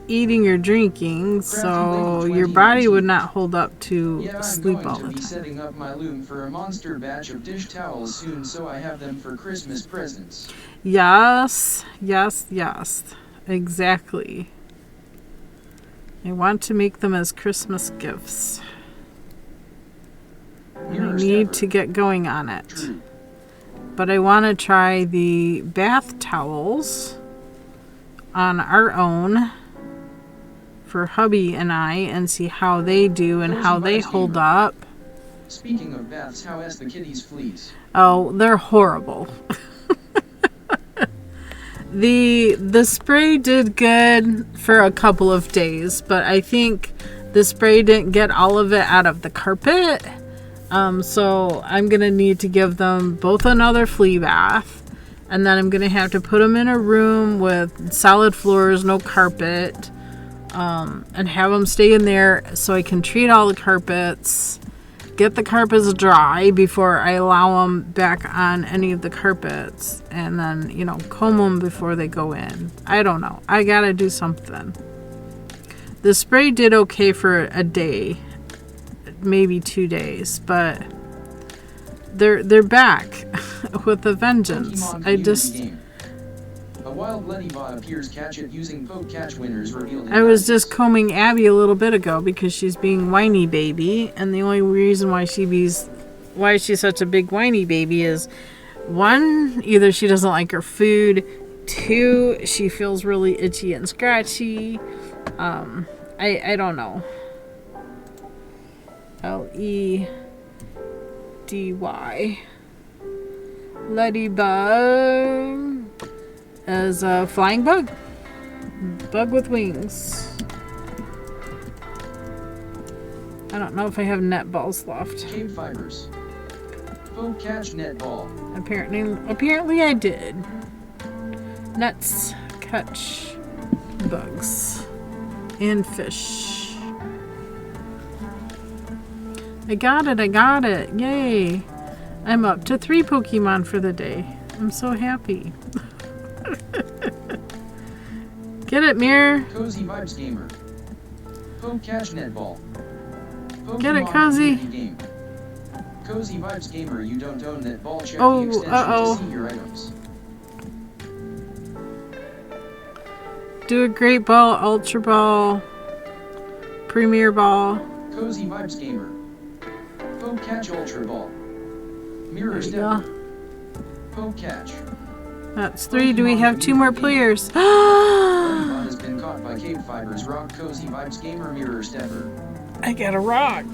eating or drinking, so your body would not hold up to sleep all the time. I'm going to be setting up my loom for a monster batch of dish towels soon, so I have them for Christmas presents. Yes, yes, yes, exactly. I want to make them as Christmas gifts. I need to get going on it. True. But I want to try the bath towels on our own for hubby and I and see how they do and how they hold up. Speaking of baths, how has the kitties' fleas? Oh, they're horrible. The spray did good for a couple of days, but I think the spray didn't get all of it out of the carpet. So I'm going to need to give them both another flea bath. And then I'm going to have to put them in a room with solid floors, no carpet. And have them stay in there so I can treat all the carpets. Get the carpets dry before I allow them back on any of the carpets. And then, comb them before they go in. I don't know. I got to do something. The spray did okay for a day. Maybe 2 days, but they're back with a vengeance. A wild Ladybot appears. Catch it using poke catch winners revealed. I was just combing Abby a little bit ago because she's being whiny baby, and the only reason why she's such a big whiny baby is 1, either she doesn't like her food, 2, she feels really itchy and scratchy. I don't know. Ledy. Ladybug as a flying bug. Bug with wings. I don't know if I have net balls left. KBfibers. Poke catch net ball. Apparently I did. Nets catch bugs and fish. I got it. Yay. I'm up to 3 Pokemon for the day. I'm so happy. Get it, Mirror. Cozy Vibes Gamer. Poke catch net ball. Get it, Cozy. Game. Cozy Vibes Gamer, you don't own that ball. Check Oh, the extension uh-oh. to see your items. Do a Great Ball, Ultra Ball, Premier Ball. Cozy Vibes Gamer. Poke catch Ultra Ball. Mirror step. Yeah. Poke catch. That's 3. Do we have 2 more players? Ladybot has been caught by KBfibers. Rock Cozy Vibes Gamer Mirror Stepper. I got a rock.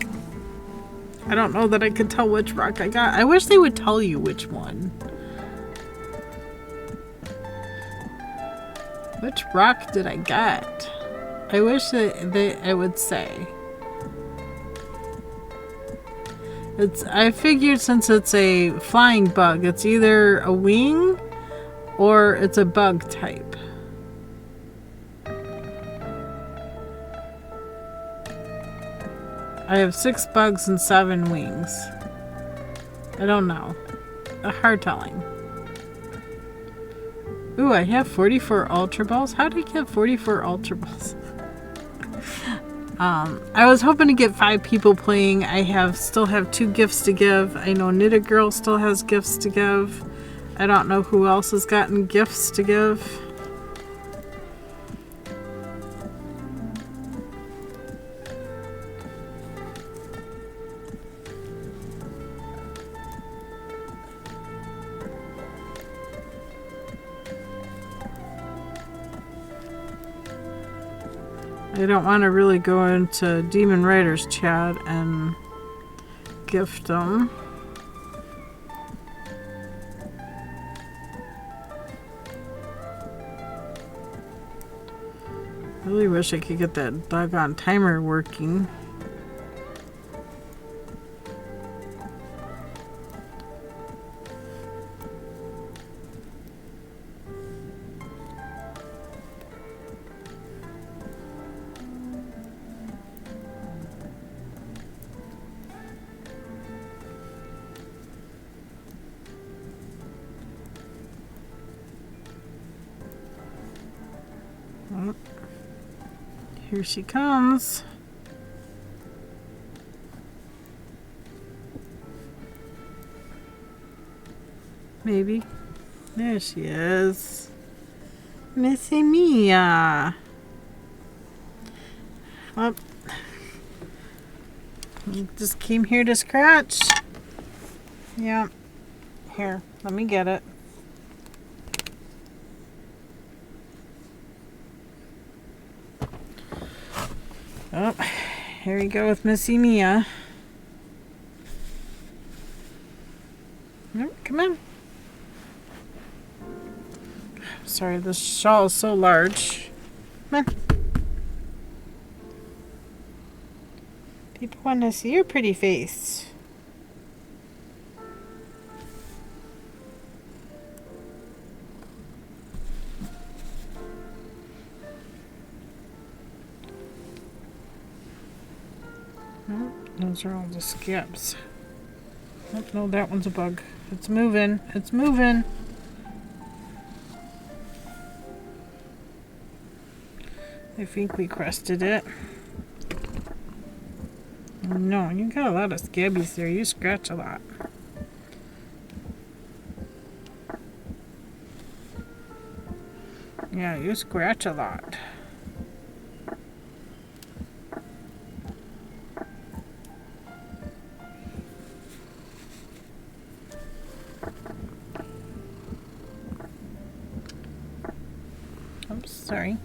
I don't know that I could tell which rock I got. I wish they would tell you which one. Which rock did I get? I wish I would say. I figured since it's a flying bug, it's either a wing or it's a bug type. I have 6 bugs and 7 wings. I don't know. A hard telling. Ooh, I have 44 Ultra Balls. How did I get 44 Ultra Balls? I was hoping to get 5 people playing. I still have 2 gifts to give. I know Knit Girl still has gifts to give. I don't know who else has gotten gifts to give. I don't want to really go into Demon Riders chat and gift them. Really wish I could get that doggone timer working. Oh, here she comes. Maybe. There she is. Missy Mia. Well, you just came here to scratch. Yeah. Here, let me get it. Oh, here we go with Missy Mia. Oh, come on. Sorry, this shawl is so large. Come on. People want to see your pretty face. Oh, those are all the scabs. Oh, no, that one's a bug. It's moving. It's moving. I think we crusted it. No, you got a lot of scabbies there. You scratch a lot. Yeah, you scratch a lot. Oops, sorry.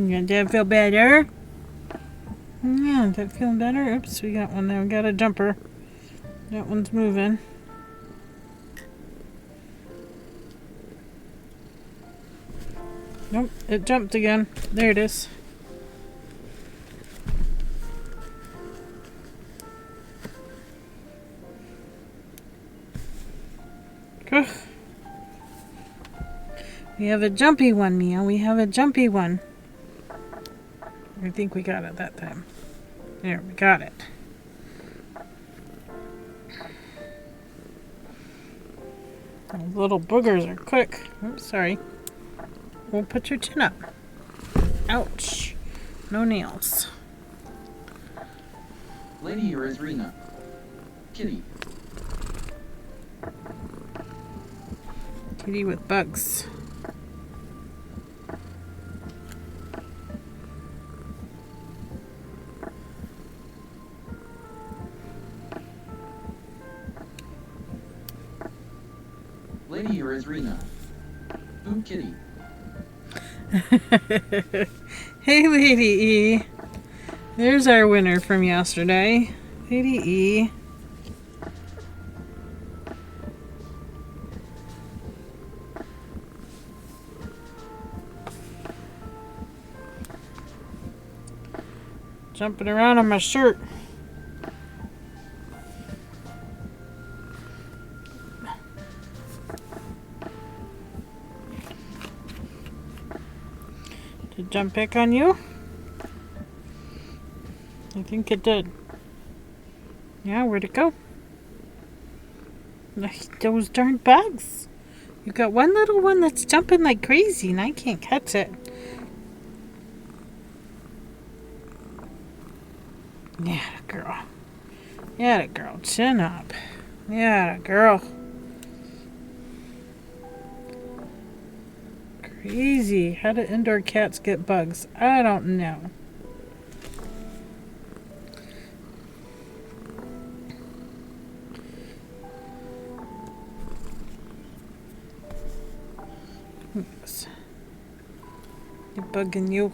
Does that feel better? Yeah, does that feel better? Oops, we got one now. We got a jumper. That one's moving. Nope, it jumped again. There it is. Ugh. We have a jumpy one, Mia. We have a jumpy one. I think we got it that time. There, we got it. Those little boogers are quick. Oops, sorry. We'll put your chin up. Ouch. No nails. Lady Erythrina. Kitty. Kitty with bugs. Lady Erythrina. Ooh, kitty. Hey, Lady E. There's our winner from yesterday. Lady E. Jumping around on my shirt. Did it jump back on you? I think it did. Yeah, where'd it go? Those darn bugs. You've got one little one that's jumping like crazy and I can't catch it. Yeah, girl. Yeah, girl. Chin up. Yeah, girl. Crazy. How do indoor cats get bugs? I don't know. Yes. You're bugging you.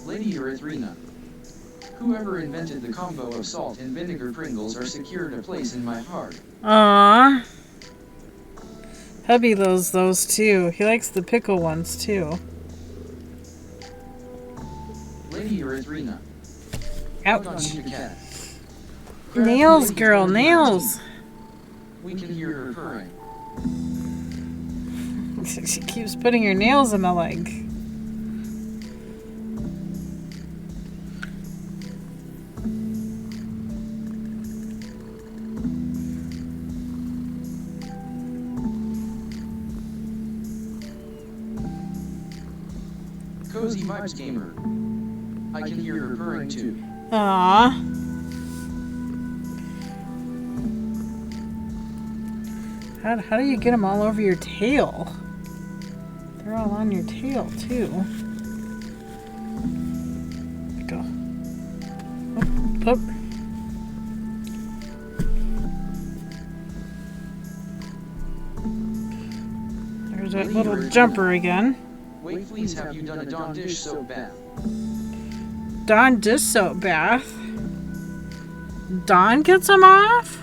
Lady Erythrina. Whoever invented the combo of salt and vinegar Pringles are secured a place in my heart. Aww. Hubby loves those too. He likes the pickle ones too. Lady Erythrina. Ouch. On you, cat. Nails, Lady girl, 2019. nails. We can hear her purring. She keeps putting her nails in my leg. Cozy Vibes Gamer. I can hear her purring too. Aww. How do you get them all over your tail? They're all on your tail too. Go. Up, up. There's that Lady little Erythrina. jumper again. Wait, please, have you done a Dawn dish soap bath? Dawn dish soap bath. Dawn gets them off?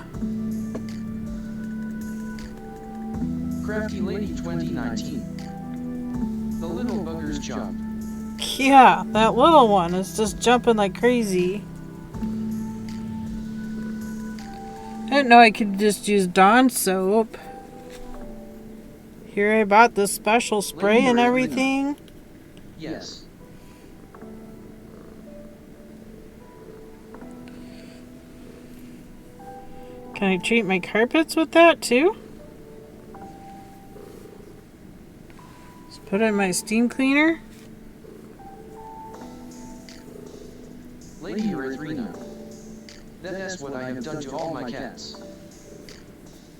Crafty Lady 2019. The little buggers jump. Yeah, that little one is just jumping like crazy. I didn't know I could just use Dawn soap. Here I bought this special spray Lady and Erythrina. everything. Yes. Can I treat my carpets with that too? Just put it in my steam cleaner. Lady Erythrina. That's what I have done to all my cats.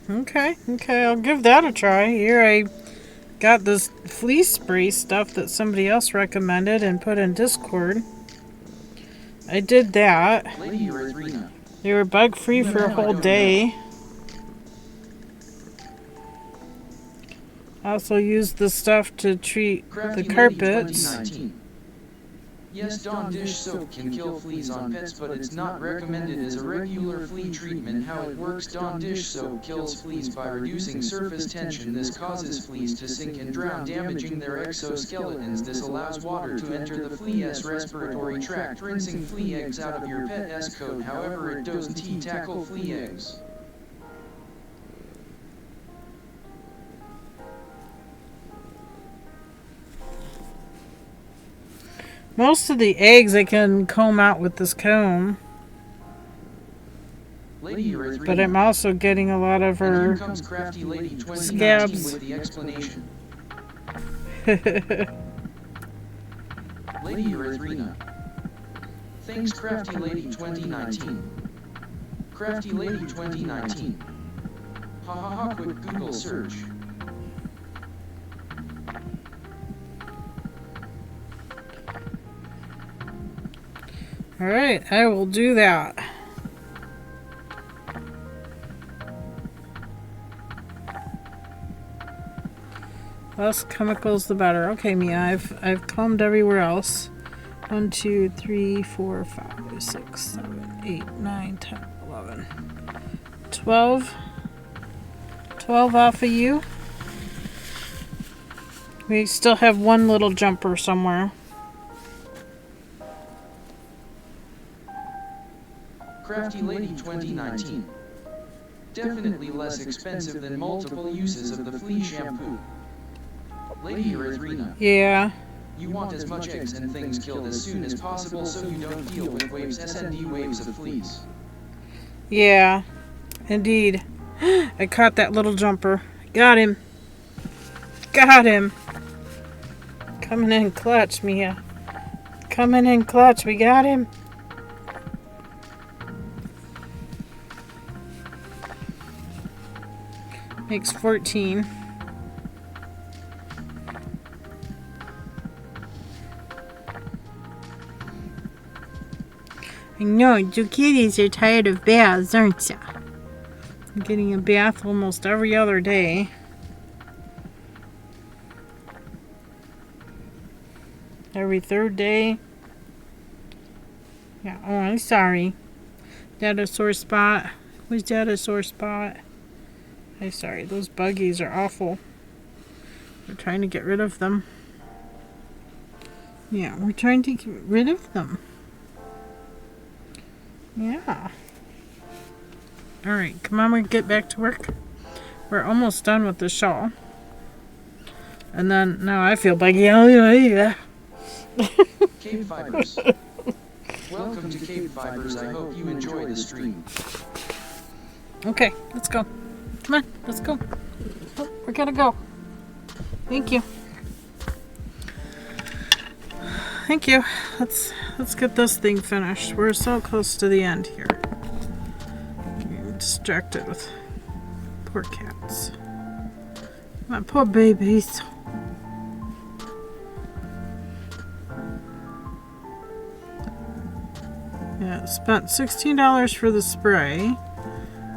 Okay, I'll give that a try. Here I got this fleece spray stuff that somebody else recommended and put in Discord. I did that. Lady Erythrina. They were bug free for a whole day. I also used the stuff to treat Crafty the Lady carpets. 2019. Yes, Dawn dish soap can kill fleas on pets, but it's not recommended as a regular flea treatment. How it works: Dawn dish soap kills fleas by reducing surface tension. This causes fleas to sink and drown, damaging their exoskeletons. This allows water to enter the flea's respiratory tract, rinsing flea eggs out of your pet's coat. However, it doesn't tackle flea eggs. Most of the eggs I can comb out with this comb, Lady Erythrina. but I'm also getting a lot of And here her comes Crafty Lady 2019 scabs. with the explanation. Lady Erythrina. Thanks, Crafty Lady 2019. Crafty Lady 2019. Ha ha ha, quick Google search. Alright, I will do that. Less chemicals, the better. Okay, Mia, I've combed everywhere else. 1, 2, 3, 4, 5, 6, 7, 8, 9, 10, 11, 12. 12 off of you. We still have one little jumper somewhere. Crafty Lady 2019. Definitely less expensive than multiple uses of the flea shampoo. Lady Erythrina. Yeah. You want as much eggs and things killed as soon as possible so you don't deal with waves of fleas. Yeah. Indeed. I caught that little jumper. Got him. Got him. Coming in clutch, Mia. Coming in clutch. We got him. Makes 14. I know, you kitties are tired of baths, aren't ya? I'm getting a bath almost every other day. Every third day. Yeah, oh, I'm sorry. That a sore spot? Was that a sore spot? I'm sorry, those buggies are awful. We're trying to get rid of them. Yeah, we're trying to get rid of them. Yeah. Alright, come on, we get back to work. We're almost done with the shawl. And then, now I feel buggy. KBfibers. Welcome to KBfibers. I hope you enjoy the stream. Okay, let's go. Come on, let's go. Oh, we're gonna go. Thank you. Thank you. Let's get this thing finished. We're so close to the end here. I'm distracted with poor cats. My poor babies. Yeah, spent $16 for the spray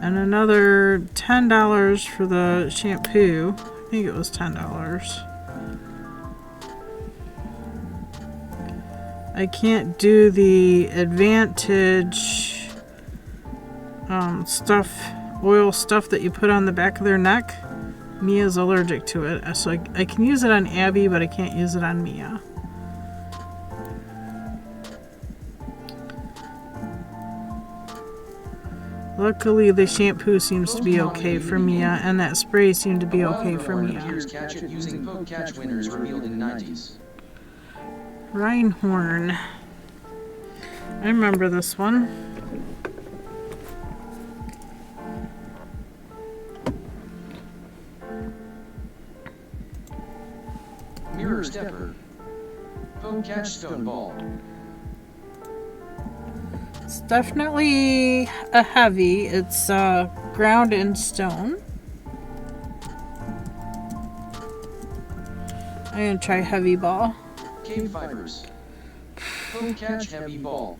and another $10 for the shampoo. I think it was $10. I can't do the Advantage oil stuff that you put on the back of their neck. Mia's allergic to it, so I can use it on Abby, but I can't use it on Mia. Luckily, the shampoo seems to be okay for Mia, and that spray seemed to be okay for Mia. Catch it using poke catch winners revealed in 90s. Reinhorn. I remember this one. Mirror stepper. Poke catch stone ball. It's definitely a heavy. It's ground in stone. I'm gonna try heavy ball. KBfibers. Poke catch heavy ball.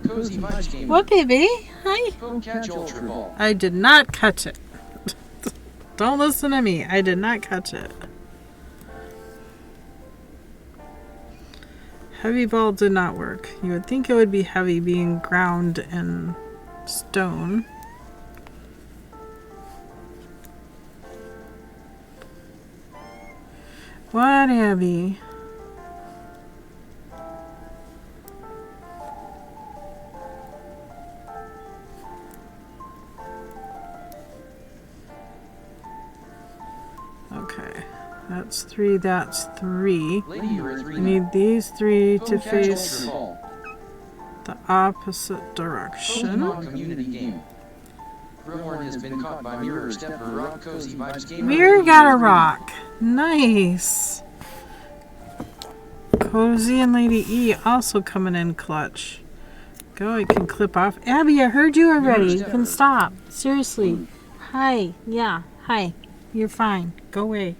Cozy Vibes game. What, baby? Hi. Poke catch ultra ball. I did not catch it. Don't listen to me. I did not catch it. Heavy ball did not work. You would think it would be heavy being ground in stone. What, Abby? Okay, that's 3, that's 3. We need these 3 to face the opposite direction. Community game. Reward has been caught by Mirror Stepper Rock Cozy Vibes game. Mirror got a rock. Nice. Cozy and Lady E also coming in clutch. Go, I can clip off. Abby, I heard you already. You can stop. Seriously. Hi. Yeah. Hi. You're fine. Go away.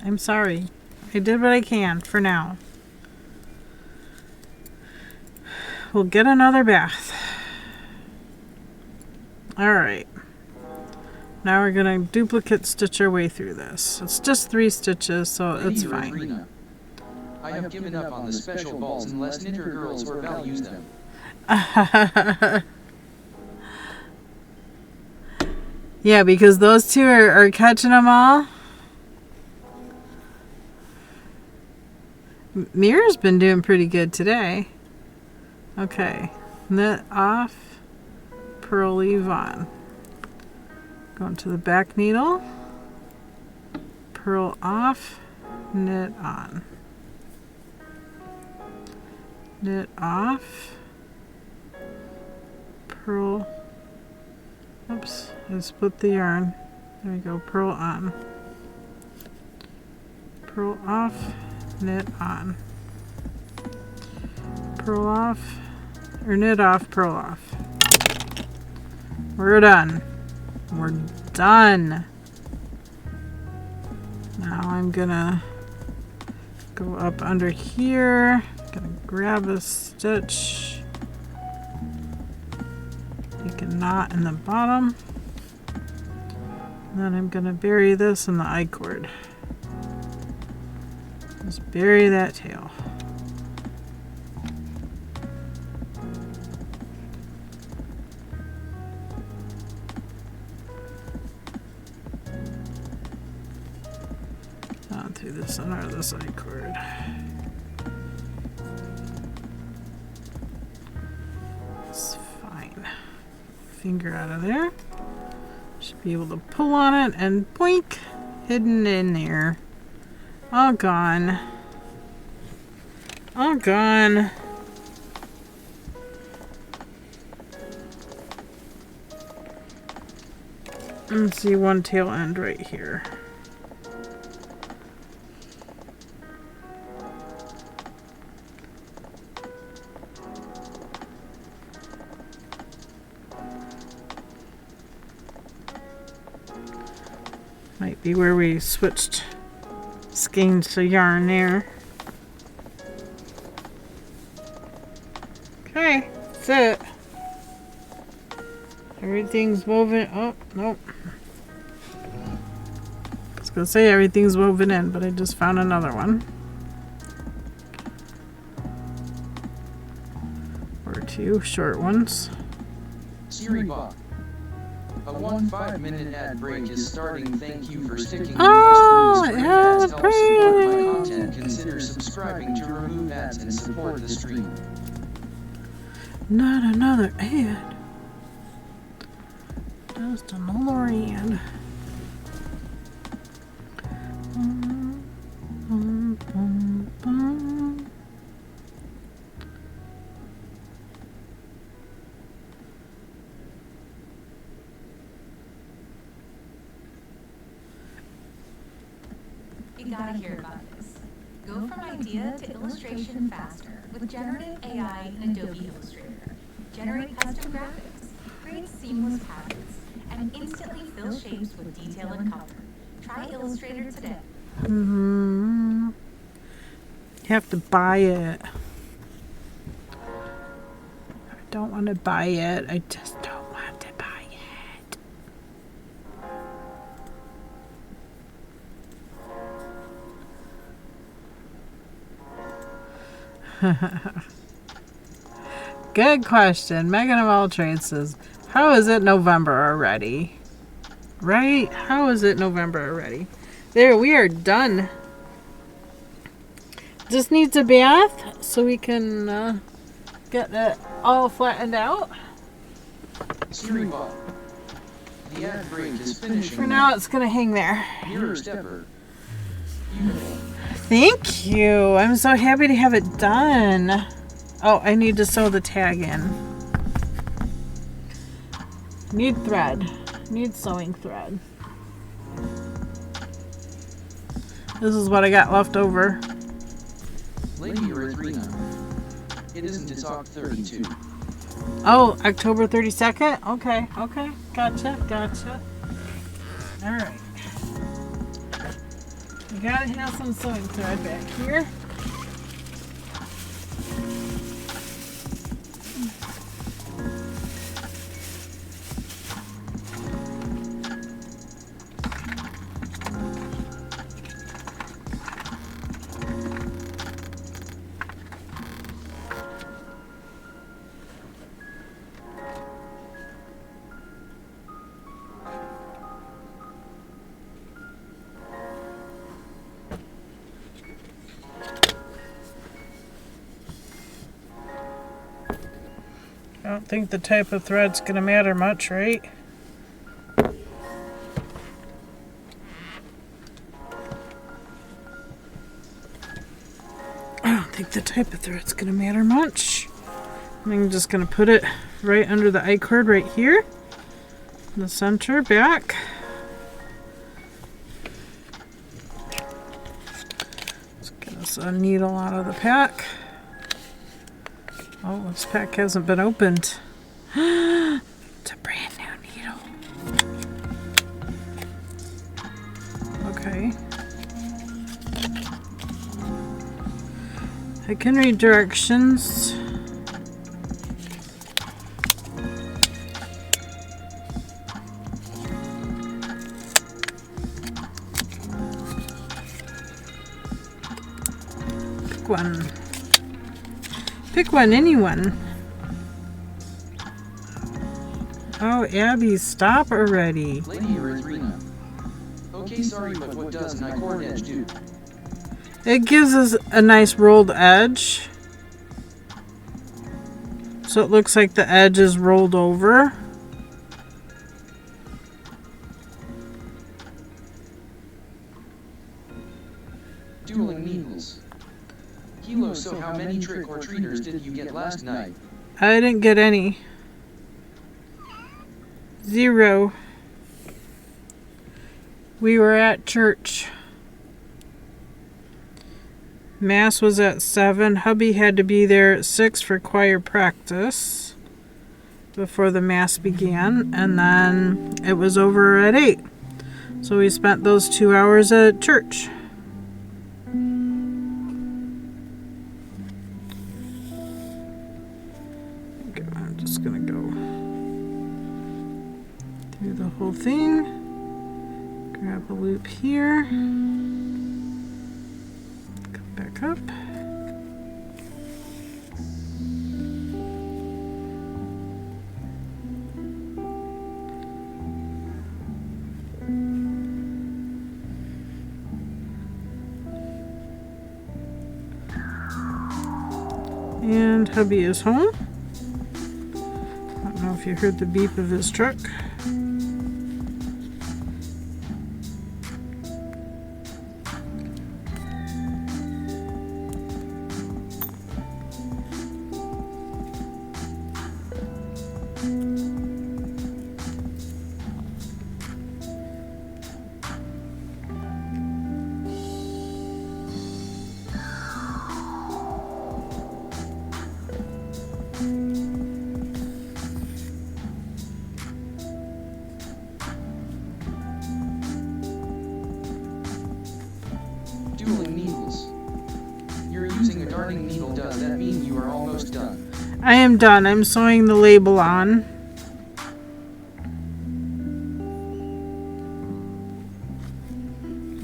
I'm sorry. I did what I can for now. We'll get another bath. Alright. Now we're going to duplicate stitch our way through this. It's just 3 stitches, so it's fine. I have given up on the special balls unless knitter girls or Val use them. Yeah, because those two are catching them all. Mirror's been doing pretty good today. Okay. Knit off. Purl leave on. Going to the back needle. Purl off. Knit on. Knit off. purl. Oops, I split the yarn. There we go, purl on. Purl off, knit on. Purl off, or knit off, purl off. We're done. We're done. Now I'm gonna go up under here. Gonna grab a stitch. Make a knot in the bottom. And then I'm gonna bury this in the I-cord. Just bury that tail. Down through the center of this I-cord. It's fine. Finger out of there. Should be able to pull on it and boink! Hidden in there. All gone. All gone. Let's see one tail end right here. Might be where we switched skeins to yarn there. Okay, that's it. Everything's woven. Oh, nope. I was gonna say everything's woven in, but I just found another one. Or two short ones. Siribot. A 5-minute ad break is starting. Thank you for sticking Oh, with us through this great ads. To help support my ad content, consider subscribing to remove ads and support the stream. Not another ad. Just another ad. You gotta hear about this. Go from idea to illustration faster with generative AI in Adobe Illustrator. Generate custom graphics, create seamless patterns, and instantly fill shapes with detail and color. Try Illustrator today. You have to buy it. I don't want to buy it. I just don't want to buy it. Good question. Megan of all trades says, how is it November already? Right? How is it November already? There, we are done. Just needs a bath so we can get it all flattened out. Siribot. The ad break is finishing. For now, it's going to hang there. Mirror stepper. Beautiful. Thank you. I'm so happy to have it done. Oh, I need to sew the tag in. Need thread. Need sewing thread. This is what I got left over. Lady Erythrina. It isn't it's Oct 32. Oh, October 32nd? Okay, okay. Gotcha. Alright. You gotta have some sewing thread back here. I don't think the type of thread's gonna matter much, right? I don't think the type of thread's gonna matter much. I'm just going to put it right under the I-cord right here. In the center, back. Let's get us a needle out of the pack. Oh, this pack hasn't been opened. It's a brand new needle. Okay. I can read directions. Pick one. Pick one, anyone. Oh, Abby, stop already. Lady Erythrina. Okay, sorry, but what does an I-cord edge do? It gives us a nice rolled edge. So it looks like the edge is rolled over. Dueling needles. Kilo, so how many trick-or-treaters did you get last night? I didn't get any. 0. We were at church. Mass was at 7. Hubby had to be there at 6 for choir practice before the Mass began. And then it was over at 8. So we spent those 2 hours at church. Okay, I'm just going to go through the whole thing. Grab a loop here. Back up. And hubby is home. I don't know if you heard the beep of his truck. Dueling needles. You're using a darning needle. Does that mean you are almost done? I am done. I'm sewing the label on.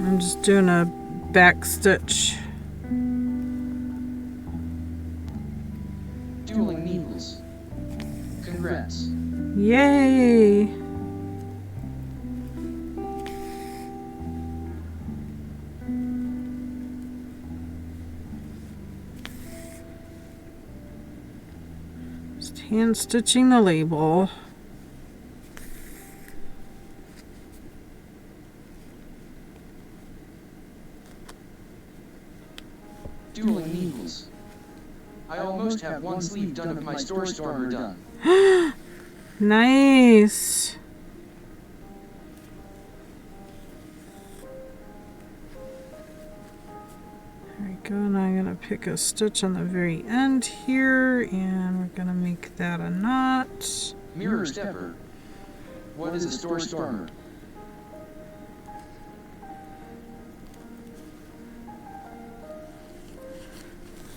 I'm just doing a back stitch. Dueling needles. Congrats. Yay! Just hand stitching the label. Dueling needles. I almost have one sleeve done of my store stormer done. Nice. There we go. Now I'm going to pick a stitch on the very end here, and we're going to make that a knot. Mirror stepper. What is a store stormer?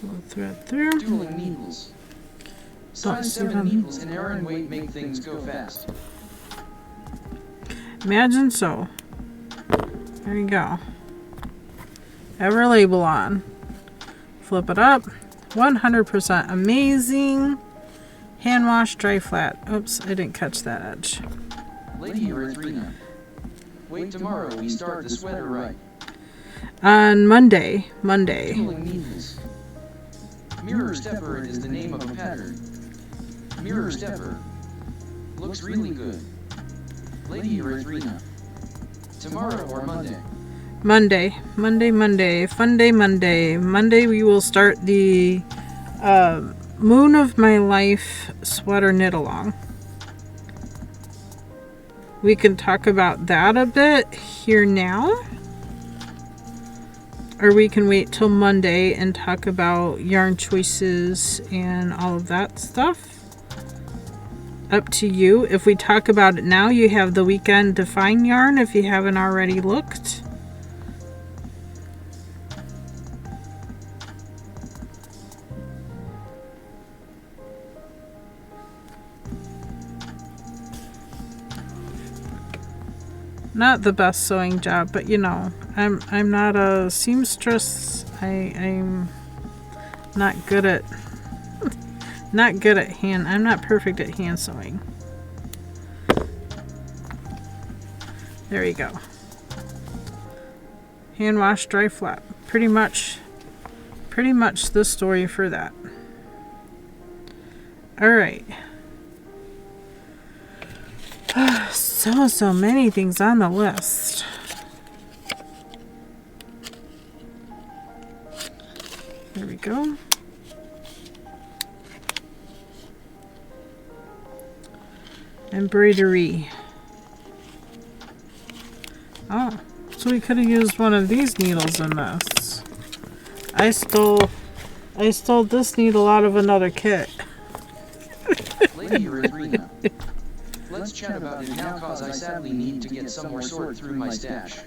We'll thread through. Dueling needles. Don't Size sit 7 on- needles and Aaron weight make things go fast. Imagine so. There you go. Have our label on. Flip it up. 100% amazing. Hand wash, dry flat. Oops, I didn't catch that edge. Lady Erythrina. Wait, tomorrow we start the sweater right. On Monday. Monday. Dueling needles. Mirror stepper is the name of a pattern. Mirror stepper. Looks really good. Lady Erythrina. Tomorrow or Monday? Monday. Monday, Monday. Fun day, Monday. Monday we will start the Moon of My Life sweater knit along. We can talk about that a bit here now. Or we can wait till Monday and talk about yarn choices and all of that stuff. Up to you. If we talk about it now, you have the weekend to find yarn if you haven't already looked. Not the best sewing job, but you know, I'm not a seamstress. I'm not good at hand. I'm not perfect at hand sewing. There you go. Hand wash, dry flap. Pretty much the story for that. All right. So many things on the list. There we go. Embroidery. Oh, so we could have used one of these needles in this. I stole this needle out of another kit. Lady Erythrina. Let's chat about it now cause I sadly need to get somewhere sort through my stash.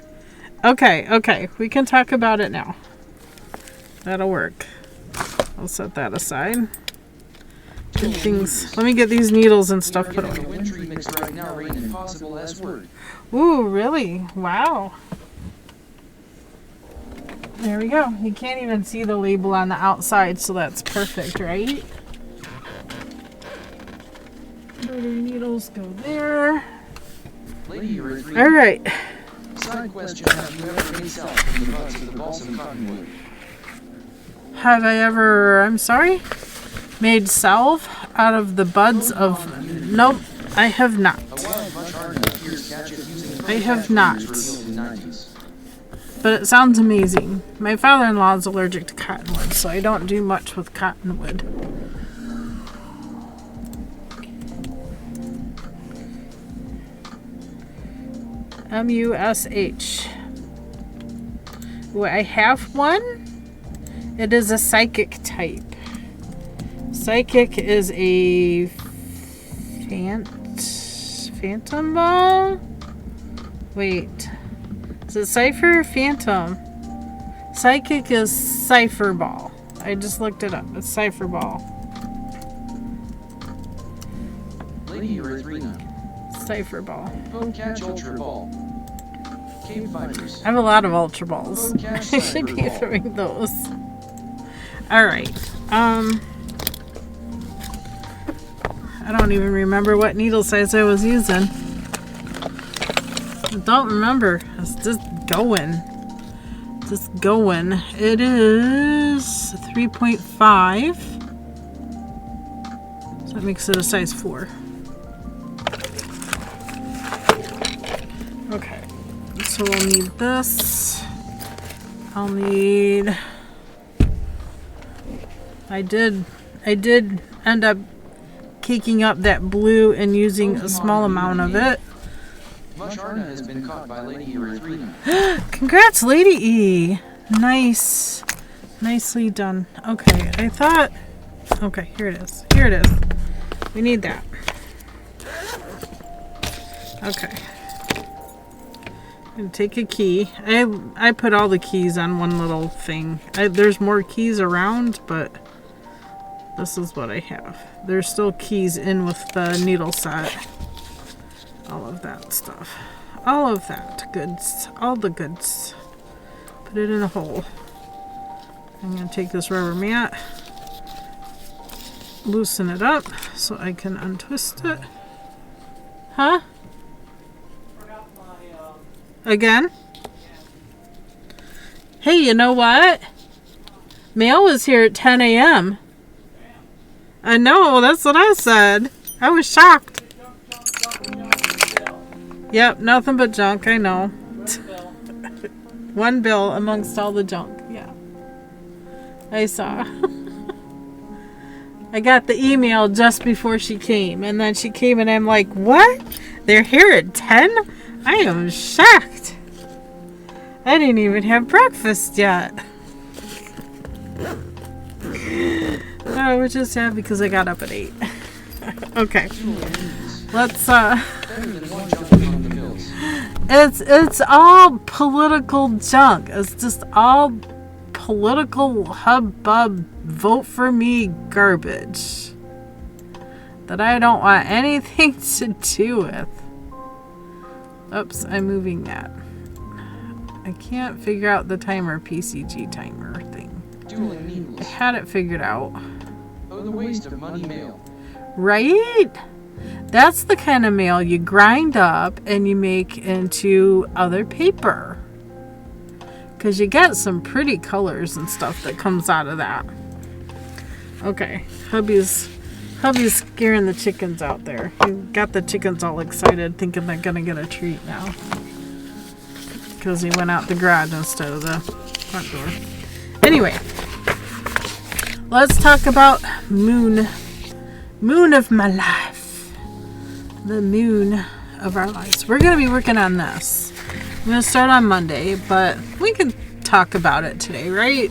Okay. We can talk about it now. That'll work. I'll set that aside. Get things. Let me get these needles and stuff put away. Wintry mixed right now, rain impossible S word. Ooh, really? Wow. There we go. You can't even see the label on the outside, so that's perfect, right? Embroidery needles go there. Lady Erythrina. All right. Side question: have you ever made salve from the buds of the balsam cottonwood? Have I ever? I'm sorry. Made salve out of the buds of? Nope, I have not. I have not. But it sounds amazing. My father-in-law is allergic to cottonwood, so I don't do much with cottonwood. MUSH. Ooh, I have one. It is a psychic type. Psychic is a phantom ball? Wait. Is it Cipher? Phantom. Psychic is Cipher ball. I just looked it up. It's Cipher ball. Lady Erythrina. Cipher ball. Catch Ultra Ball. KBfibers. I have a lot of Ultra balls. I should be throwing those. Alright. I don't even remember what needle size I was using. I don't remember. It's just going. It is 3.5. So that makes it a size 4. Okay. So we'll need this. I'll need... I did end up caking up that blue and using a small amount of it. Musharna has been caught by Lady Erythrina. Congrats, Lady E! Nice. Nicely done. Okay, I thought... Okay, here it is. We need that. Okay. I'm gonna take a key. I put all the keys on one little thing. There's more keys around, but this is what I have. There's still keys in with the needle set. All of that stuff. All of that goods. All the goods. Put it in a hole. I'm gonna take this rubber mat, loosen it up so I can untwist it. Huh? Again? Hey, you know what? Mail was here at 10 a.m. I know, that's what I said. I was shocked. Yep, nothing but junk, I know. One bill amongst all the junk, yeah. I saw. I got the email just before she came, and then she came and I'm like, what? They're here at 10? I am shocked. I didn't even have breakfast yet. I was just sad because I got up at 8. Okay. Let's it's all political junk. It's just all political hubbub, vote for me garbage that I don't want anything to do with. Oops, I'm moving that. I can't figure out the timer PCG timer thing. I had it figured out. Oh, the waste of money mail. Right? That's the kind of mail you grind up and you make into other paper. Because you get some pretty colors and stuff that comes out of that. Okay, hubby's scaring the chickens out there. He got the chickens all excited thinking they're going to get a treat now. Because he went out the garage instead of the front door. Anyway, let's talk about moon of my life. The moon of our lives. We're going to be working on this. I'm going to start on Monday, but we can talk about it today, right?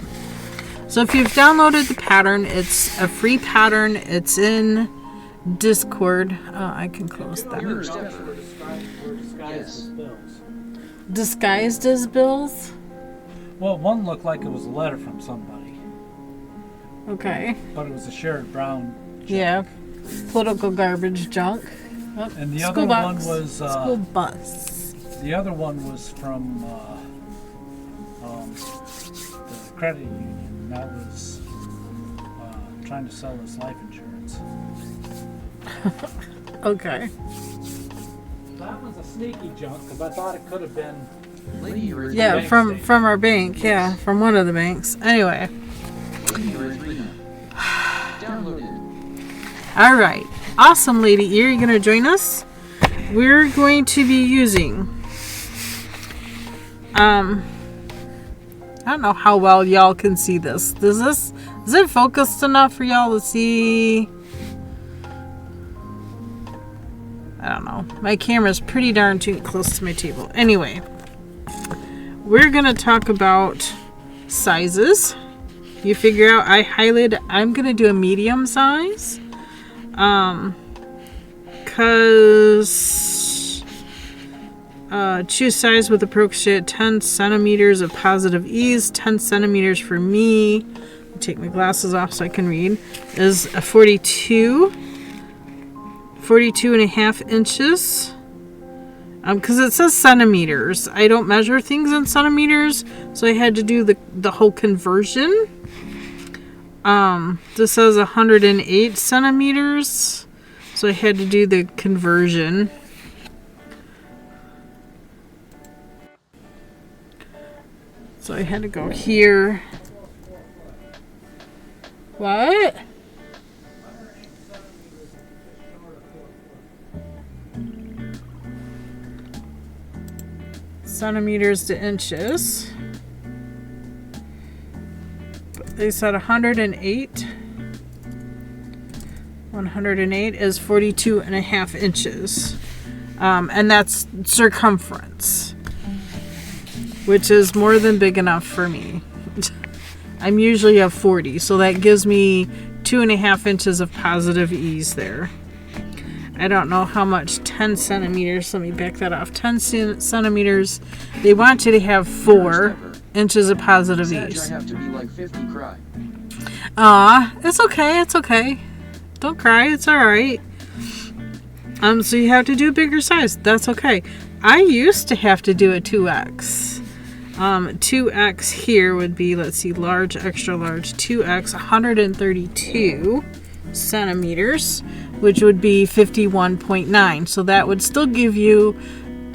So if you've downloaded the pattern, it's a free pattern. It's in Discord. I can close that. Yes. Disguised as bills? Well, one looked like it was a letter from somebody, Okay. but it was a Sherrod Brown. Yeah. Political garbage junk. Oh, And the school other one bus. was School bus. the other one was from the credit union. That was trying to sell us life insurance. Okay. That was a sneaky junk because I thought it could have been. Lady Erythrina. Yeah, Bank from statement. our bank. Yeah, from one of the banks. Anyway. Lady Erythrina. Downloaded. All right. Awesome, Lady Ear. You gonna join us? We're going to be using. I don't know how well y'all can see this. Is it focused enough for y'all to see? I don't know. My camera's pretty darn too close to my table. Anyway, we're gonna talk about sizes. You figure out I highlighted. I'm gonna do a medium size. Cause choose size with a crochet at 10 centimeters of positive ease. 10 centimeters for me. Take my glasses off so I can read. Is a 42 and a half inches. Because it says centimeters. I don't measure things in centimeters, so I had to do the whole conversion. This says 108 centimeters, so I had to do the conversion. So I had to go here. What? Centimeters to inches. They said 108. 108 is 42 and a half inches. And that's circumference, which is more than big enough for me. I'm usually a 40, so that gives me 2.5 inches of positive ease there. I don't know how much 10 centimeters, let me back that off. 10 centimeters, they want you to have 4 inches of positive ease. I have to be like 50 cry. It's okay, it's okay. Don't cry, it's alright. So you have to do a bigger size, that's okay. I used to have to do a 2X. 2X here would be, let's see, large, extra large, 2X, 132 centimeters, which would be 51.9. So that would still give you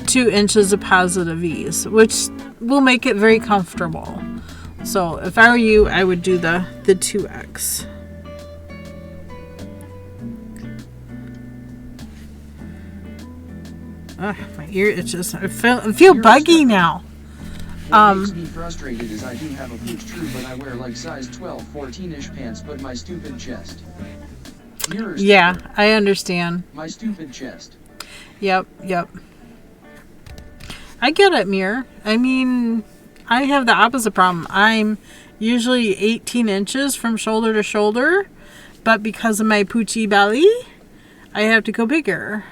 2 inches of positive ease, which will make it very comfortable. So if I were you, I would do the 2X. My ear itches. I feel buggy now. What makes me frustrated is I do have a pooch true, but I wear like size 12, 14-ish pants, but my stupid chest. Mirror Yeah, stepper. I understand. My stupid chest. Yep. I get it, Mir. I mean, I have the opposite problem. I'm usually 18 inches from shoulder to shoulder, but because of my poochy belly, I have to go bigger.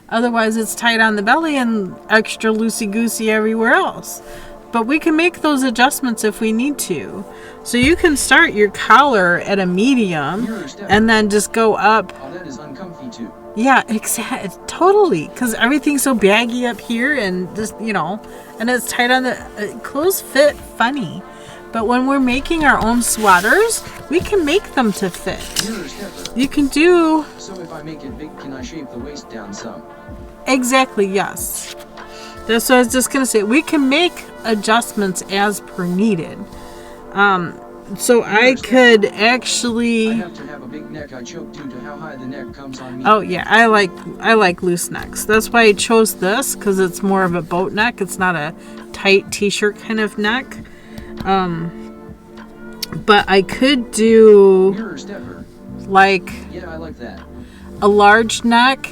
Otherwise, it's tight on the belly and extra loosey-goosey everywhere else. But we can make those adjustments if we need to. So you can start your collar at a medium Mirror stepper. and then just go up. Oh, that is uncomfy too. Yeah, exactly. Totally. Because everything's so baggy up here and just, and it's tight on the clothes fit funny. But when we're making our own sweaters, we can make them to fit. Mirror stepper. You can do So if I make it big, can I shape the waist down some? exactly, yes. That's what I was just going to say. We can make adjustments as per needed. So I could I actually... have to have a big neck. I choke due to how high the neck comes on me. Oh yeah, I like loose necks. That's why I chose this, because it's more of a boat neck. It's not a tight t-shirt kind of neck. But I could do Mirror stepper. like Yeah, I like that. a large neck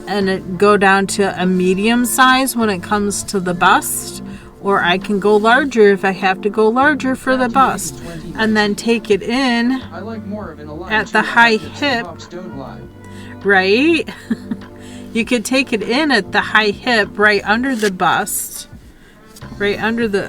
and it go down to a medium size when it comes to the bust. Or I can go larger if I have to go larger for the bust. And then take it in, I like more of an aligned At the two high hips and hip. pops don't lie. right? You could take it in at the high hip, right under the bust. Right under the...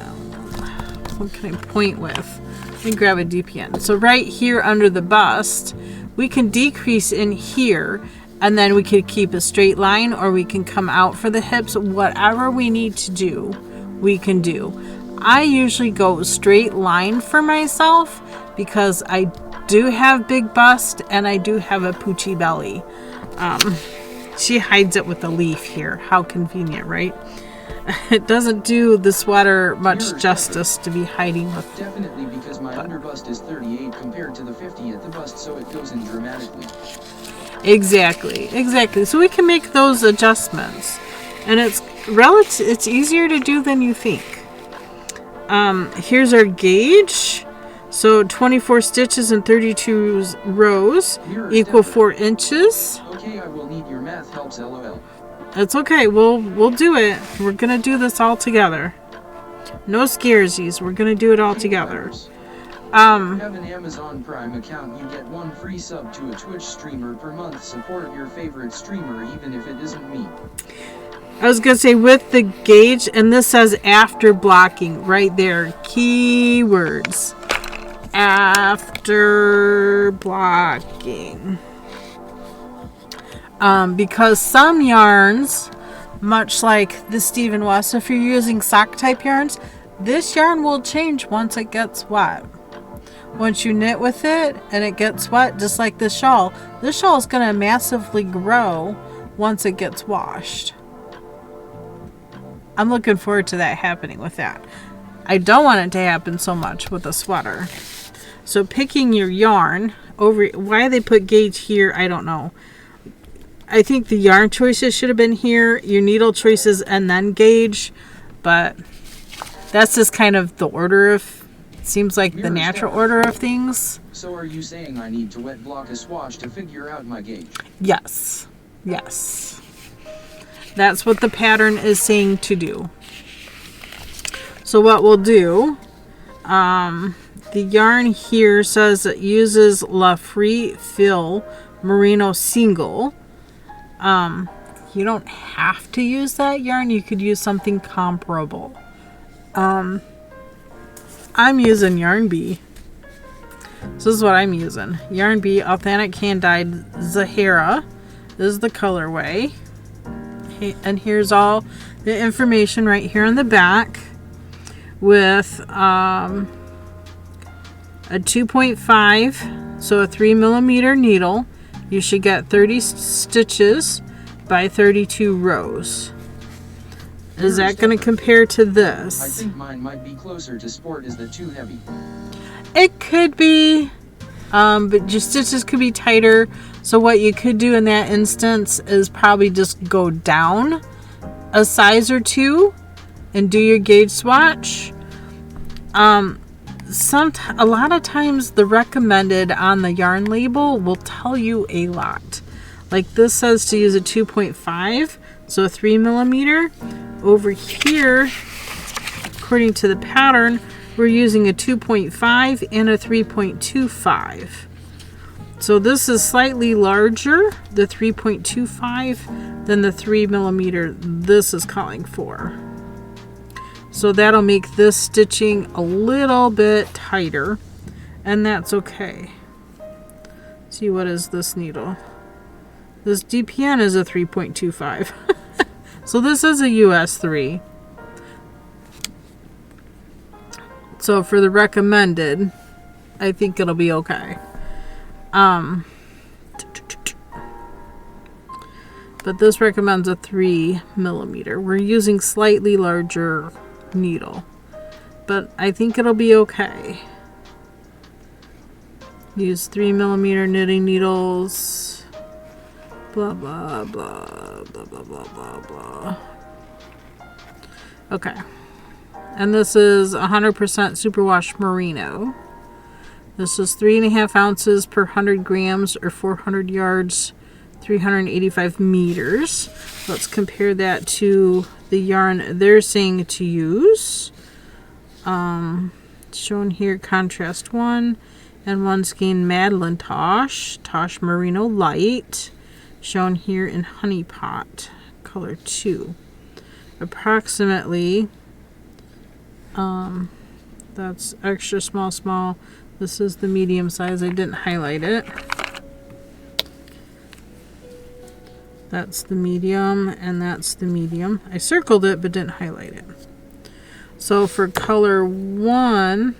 What can I point with? Let me grab a DPN. So right here under the bust, we can decrease in here. And then we could keep a straight line, or we can come out for the hips. Whatever we need to do, we can do. I usually go straight line for myself because I do have big bust and I do have a poochy belly. She hides it with a leaf here. How convenient, right? It doesn't do the sweater much justice to be hiding with. Definitely, because my underbust is 38 compared to the 50 at the bust, so it goes in dramatically. Exactly. So we can make those adjustments, and it's easier to do than you think. Here's our gauge. So 24 stitches and 32 rows equal 4 inches. Okay, I will need your math helps, lol. It's okay. We'll do it. We're gonna do this all together. No scaresies. We're gonna do it all together. Have an Amazon Prime account, you get one free sub to a Twitch streamer per month. Support your favorite streamer even if it isn't me. I was gonna say with the gauge, and this says after blocking right there. Keywords. After blocking. Because some yarns, much like the Stephen West, if you're using sock type yarns, this yarn will change once it gets wet. Once you knit with it and it gets wet, just like this shawl is going to massively grow once it gets washed. I'm looking forward to that happening with that. I don't want it to happen so much with a sweater. So picking your yarn, why they put gauge here, I don't know. I think the yarn choices should have been here, your needle choices, and then gauge. But that's just kind of the order of, seems like the natural order of things. So are you saying I need to wet block a swatch to figure out my gauge? Yes. That's what the pattern is saying to do. So what we'll do, the yarn here says it uses La Free Fill Merino Single. You don't have to use that yarn. You could use something comparable. I'm using Yarn Bee. So this is what I'm using. Yarn Bee Authentic Hand Dyed Zahara. This is the colorway. And here's all the information right here on the back with a 2.5, so a 3mm needle. You should get 30 stitches by 32 rows. Is that going to compare to this? I think mine might be closer to sport. Is that too heavy? It could be, but your stitches could be tighter. So what you could do in that instance is probably just go down a size or two and do your gauge swatch. a lot of times the recommended on the yarn label will tell you a lot. Like this says to use a 2.5, so a 3 millimeter. Over here, according to the pattern, we're using a 2.5 and a 3.25. So this is slightly larger, the 3.25, than the 3 millimeter this is calling for. So that'll make this stitching a little bit tighter, and that's okay. See, what is this needle? This DPN is a 3.25. So this is a US 3. So for the recommended, I think it'll be okay. But this recommends a 3 millimeter. We're using slightly larger needle, but I think it'll be okay. Use 3 millimeter knitting needles. Blah blah blah blah blah blah blah blah. Okay, and this is 100% superwash merino. This is 3.5 ounces per 100 grams or 400 yards, 385 meters. Let's compare that to the yarn they're saying to use. Shown here, contrast 1 and 1 skein Madeline Tosh Merino Light. Shown here in Honey Pot, color 2. Approximately, that's extra small. This is the medium size. I didn't highlight it. That's the medium, and that's the medium. I circled it, but didn't highlight it. So for color 1,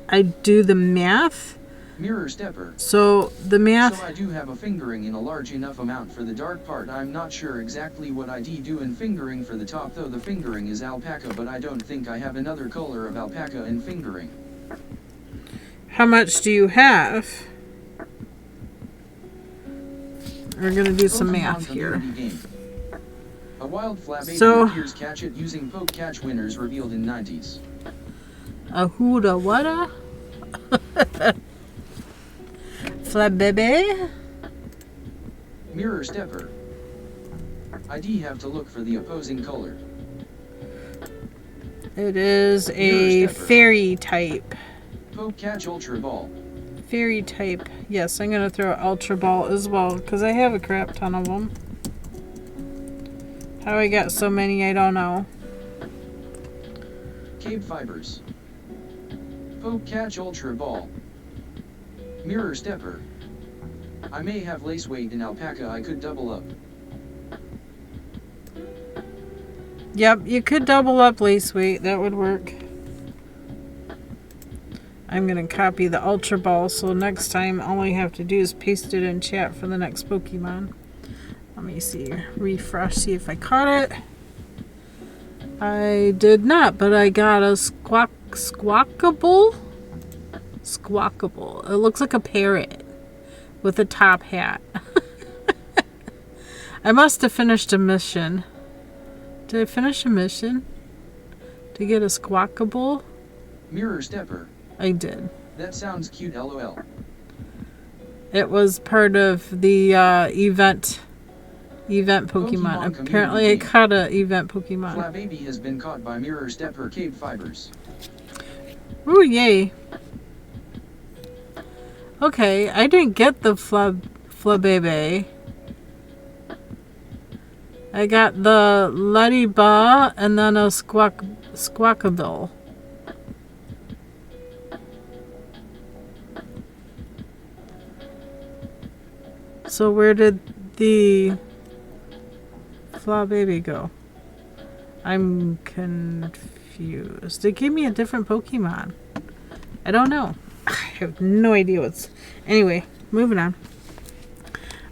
I do the math. Mirror stepper. So the math. So I do have a fingering in a large enough amount for the dark part. I'm not sure exactly what I do in fingering for the top, though the fingering is alpaca, but I don't think I have another color of alpaca in fingering. How much do you have? We're gonna do some math here. A wild flap baby appears, catch it using poke catch winners revealed in 90s. A huda wada? Flap baby? Mirror stepper. I have to look for the opposing color. It is a fairy type. Poke catch ultra ball. Fairy type. Yes, I'm going to throw ultra ball as well because I have a crap ton of them. How I got so many, I don't know. KBfibers. Poke catch ultra ball. Mirror stepper. I may have lace weight in alpaca. I could double up. Yep, you could double up lace weight. That would work. I'm going to copy the Ultra Ball, so next time all I have to do is paste it in chat for the next Pokemon. Let me see. Refresh, see if I caught it. I did not, but I got a squawkable. Squawkable. It looks like a parrot with a top hat. I must have finished a mission. Did I finish a mission to get a squawkable? Mirror stepper. I did. That sounds cute, lol. It was part of the event Pokemon. Apparently I caught an event Pokemon. Flap baby has been caught by Mirror stepper KBfibers. Ooh, yay. Okay, I didn't get the Flabebe. I got the Ladybug and then a Squawkabill. So where did the Flabebe go? I'm confused. It gave me a different Pokemon. I don't know. I have no idea what's... Anyway, moving on.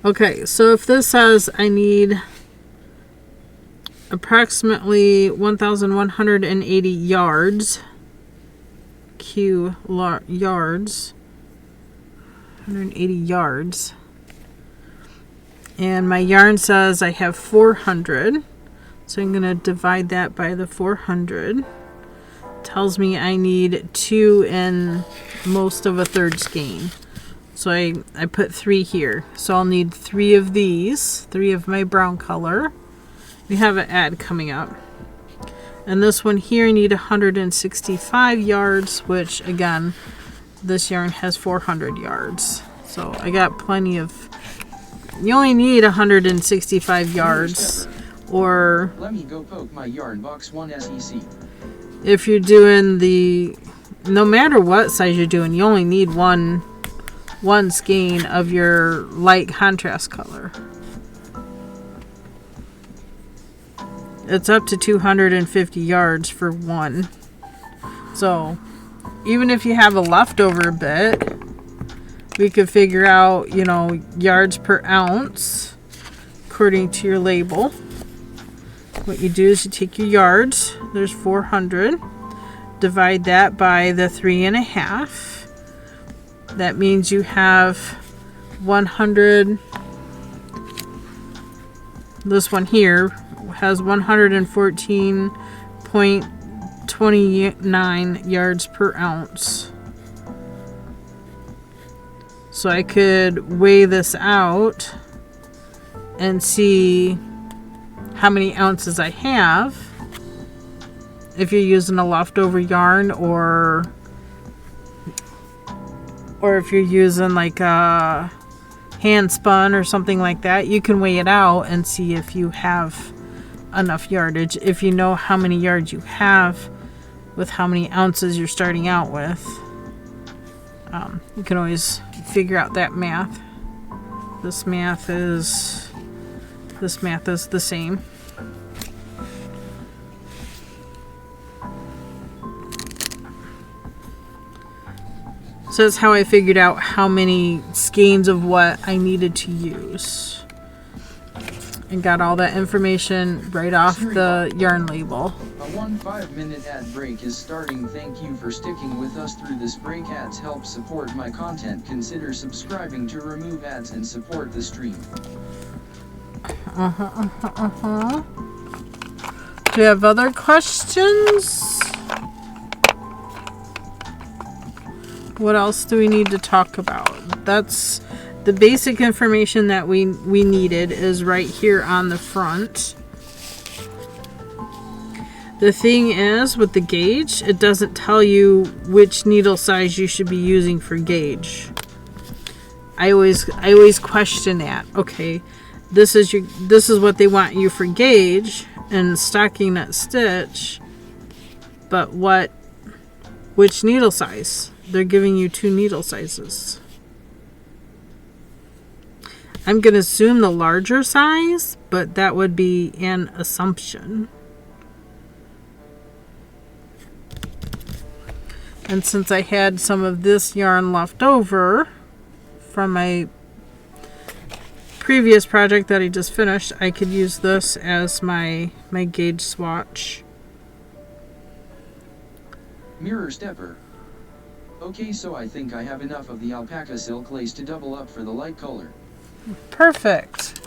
Okay, so if this says I need approximately 1,180 yards, yards, 180 yards, and my yarn says I have 400, so I'm going to divide that by the 400 tells me I need 2 and most of a third skein. So I put 3 here. So I'll need 3 of these, 3 of my brown color. We have an ad coming up. And this one here I need 165 yards, which again, this yarn has 400 yards. So I got plenty of, you only need 165 yards. Or let me go poke my yarn box 1 SEC. If you're doing no matter what size you're doing, you only need one skein of your light contrast color. It's up to 250 yards for one. So even if you have a leftover bit, we could figure out, yards per ounce according to your label. What you do is you take your yards, there's 400, divide that by the 3.5. That means you have 100. This one here has 114.29 yards per ounce. So I could weigh this out and see how many ounces I have if you're using a leftover yarn, or if you're using like a hand spun or something like that. You can weigh it out and see if you have enough yardage, if you know how many yards you have with how many ounces you're starting out with. You can always figure out that math. This math is the same. So that's how I figured out how many skeins of what I needed to use. And got all that information right off the yarn label. A 5-minute ad break is starting. Thank you for sticking with us through this break. Ads help support my content. Consider subscribing to remove ads and support the stream. Do you have other questions? What else do we need to talk about? That's the basic information that we needed is right here on the front. The thing is, with the gauge, it doesn't tell you which needle size you should be using for gauge. I always question that. Okay, this is what they want you for gauge and stockinette stitch, but which needle size? They're giving you 2 needle sizes. I'm going to assume the larger size, but that would be an assumption. And since I had some of this yarn left over from my previous project that I just finished, I could use this as my gauge swatch. Mirror stepper. Okay, so I think I have enough of the alpaca silk lace to double up for the light color. Perfect.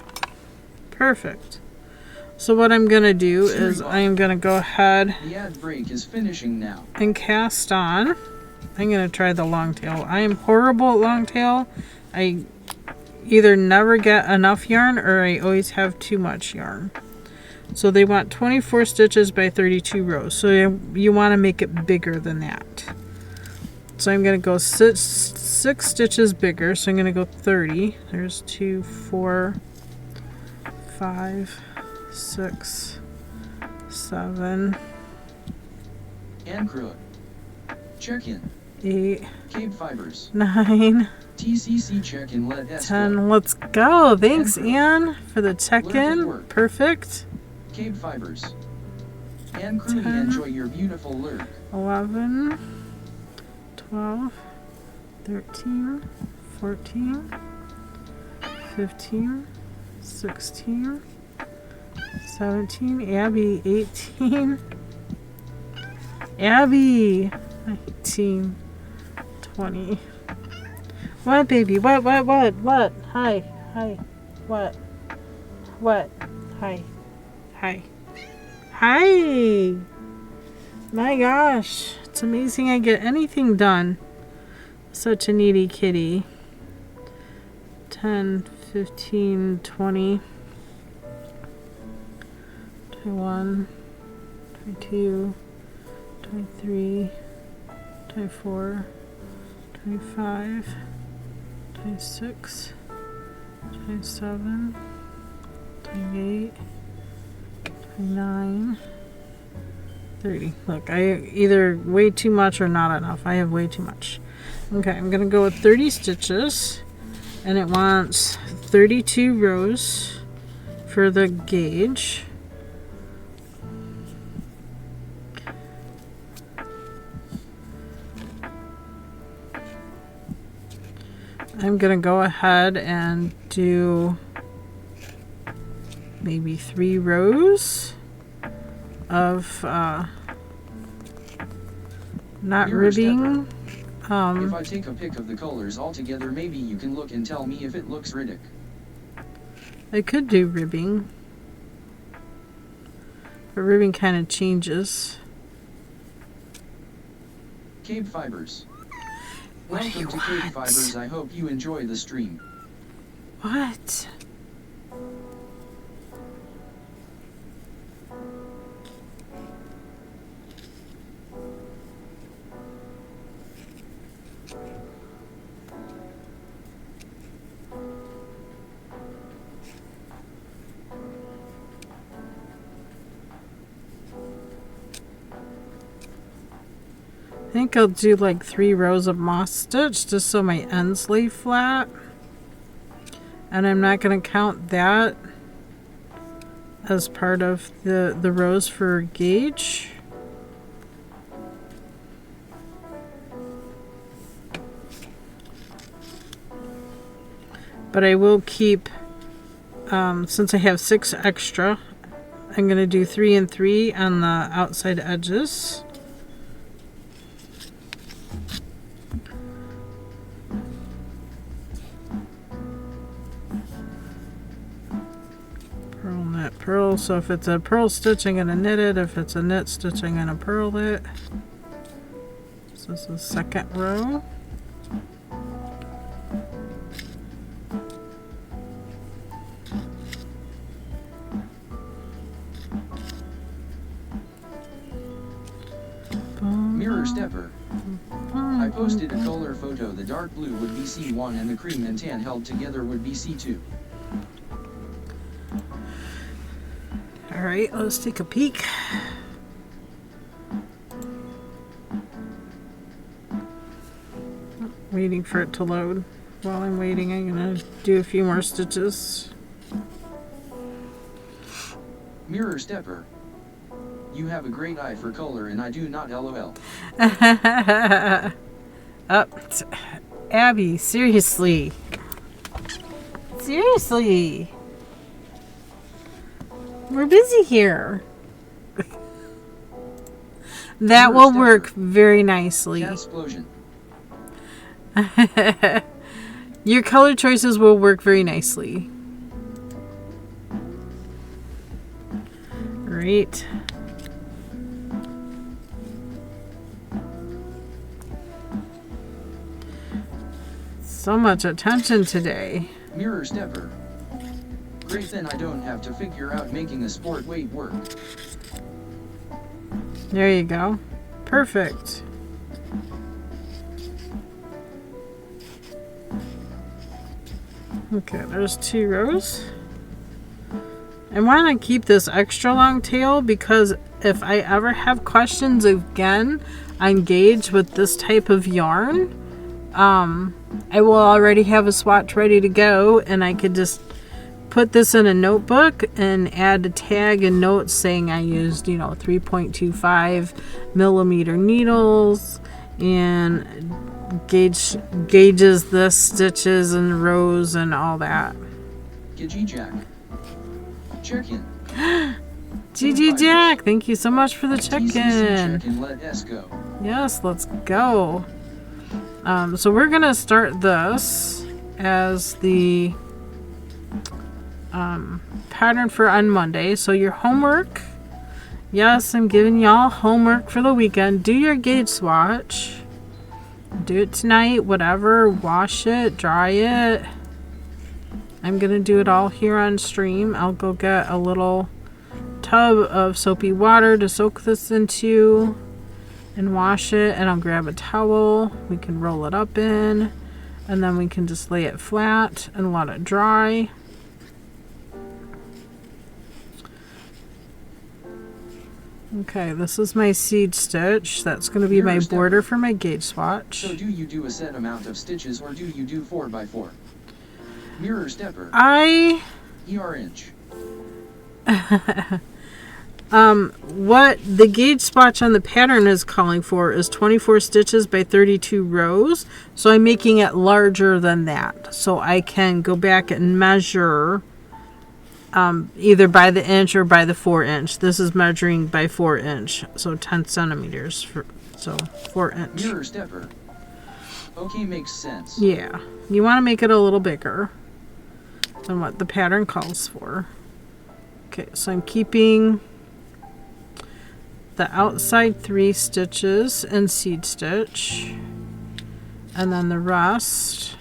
So what I'm going to do is I am going to go ahead. The ad break is finishing now. And cast on. I'm going to try the long tail. I am horrible at long tail. I either never get enough yarn or I always have too much yarn. So they want 24 stitches by 32 rows. So you want to make it bigger than that. So I'm going to go 6 stitches bigger. So I'm going to go 30. There's 2, 4, 5, 6, 7. And crook. Check-in. 8. KBfibers. 9. TCC check-in. Let us 10. go. Let's go. Thanks, Anne, for the check-in. Perfect. KBfibers. And crew, 10. enjoy your beautiful lurk. 11. 12, 13, 14, 15, 16, 17, Abby, 18, Abby, 19, 20. What, baby? What? Hi. What? Hi. My gosh, it's amazing I get anything done. Such a needy kitty. 10, 15, 20, 21, 22, 23, 24, 25, 26, 27, 28, 29, 30. Look, I either way too much or not enough. I have way too much. Okay, I'm going to go with 30 stitches. And it wants 32 rows for the gauge. I'm going to go ahead and do maybe 3 rows of not ribbing. If I take a pic of the colors all together, maybe you can look and tell me if it looks ridic. I could do ribbing, but ribbing kind of changes. KBfibers. Welcome to KBfibers. I hope you enjoy the stream. What? I think I'll do like 3 rows of moss stitch just so my ends lay flat. And I'm not going to count that as part of the rows for gauge. But I will keep, since I have 6 extra, I'm going to do 3 and 3 on the outside edges. Purl, knit, purl. So if it's a purl stitch, I'm going to knit it. If it's a knit stitch, I'm going to purl it. So this is the second row. Mirror stepper. I posted a color photo. The dark blue would be C1 and the cream and tan held together would be C2. Alright, let's take a peek. Waiting for it to load. While I'm waiting, I'm going to do a few more stitches. Mirror stepper. You have a great eye for color and I do not, LOL. Abby, seriously. Seriously. We're busy here. That will work very nicely. Cat explosion. Your color choices will work very nicely. Great. So much attention today. Mirror stepper. Great, then I don't have to figure out making a sport weight work. There you go. Perfect. Okay, there's 2 rows. I want to keep this extra long tail because if I ever have questions again on gauge with this type of yarn, I will already have a swatch ready to go and I could just put this in a notebook and add a tag and notes saying I used, 3.25 millimeter needles and gauges the stitches and rows and all that. Gigi Jack. Check in. GG Jack, thank you so much for the check-in. Check-in, let us go. Yes, let's go. So we're gonna start this as the pattern for on Monday. So your homework Yes, I'm giving y'all homework for the weekend. Do your gauge swatch. Do it tonight, whatever. Wash it, dry it. I'm going to do it all here on stream. I'll go get a little tub of soapy water to soak this into and wash it, and I'll grab a towel we can roll it up in, and then we can just lay it flat and let it dry. Okay, this is my seed stitch. That's going to be my border for my gauge swatch. So do you do a set amount of stitches or do you do 4x4? Mirror stepper. ER inch. What the gauge swatch on the pattern is calling for is 24 stitches by 32 rows. So I'm making it larger than that. So I can go back and measure either by the inch or by the 4 inch. This is measuring by 4 inch. So 10 centimeters. So 4 inch. Mirror stepper. Okay, makes sense. Yeah. You want to make it a little bigger than what the pattern calls for. Okay, so I'm keeping the outside 3 stitches in seed stitch, and then the rest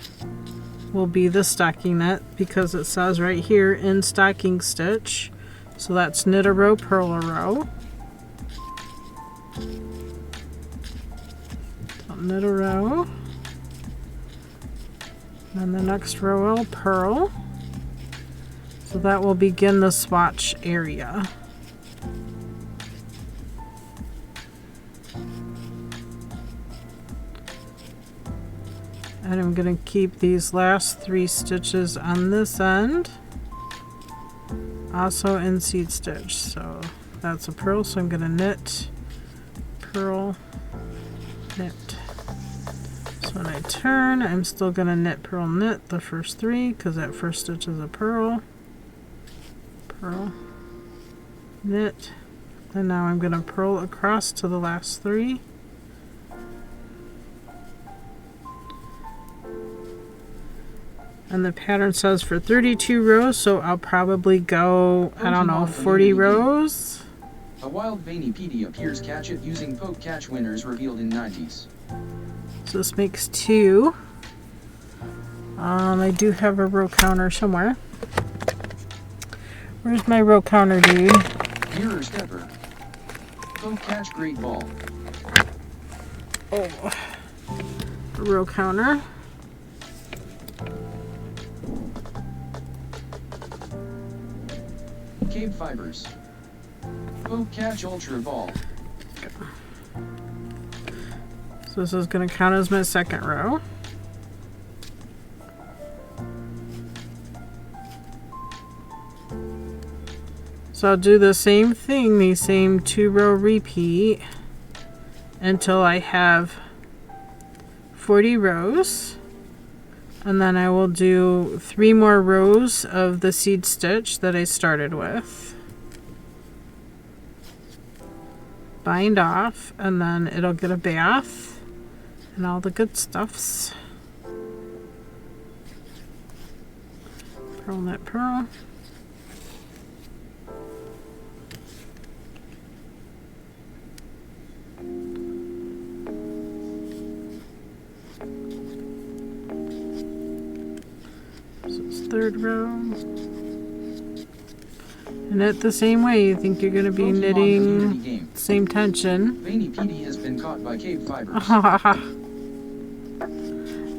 will be the stockinette because it says right here in stocking stitch. So that's knit a row, purl a row. So knit a row, and the next row I'll purl. So that will begin the swatch area. And I'm going to keep these last 3 stitches on this end also in seed stitch. So that's a purl, so I'm going to knit, purl, knit. So when I turn, I'm still going to knit, purl, knit the first 3 because that first stitch is a purl. Purl, knit, and now I'm going to purl across to the last 3. And the pattern says for 32 rows, so I'll probably go, I don't know, 40 rows. A wild veiny appears catch it using poke catch winners revealed in 90s. So this makes 2. I do have a row counter somewhere. Where's my row counter, dude? Mirror stepper. Poke catch great ball. Oh, row counter. KBfibers. Poke catch ultra ball. So this is going to count as my second row. So I'll do the same thing, the same 2-row repeat until I have 40 rows. And then I will do 3 more rows of the seed stitch that I started with. Bind off, and then it'll get a bath and all the good stuffs. Purl, knit, purl. Third row, and knit the same way. You think you're going to be knitting same tension. Veiny PD has been caught by KBfibers.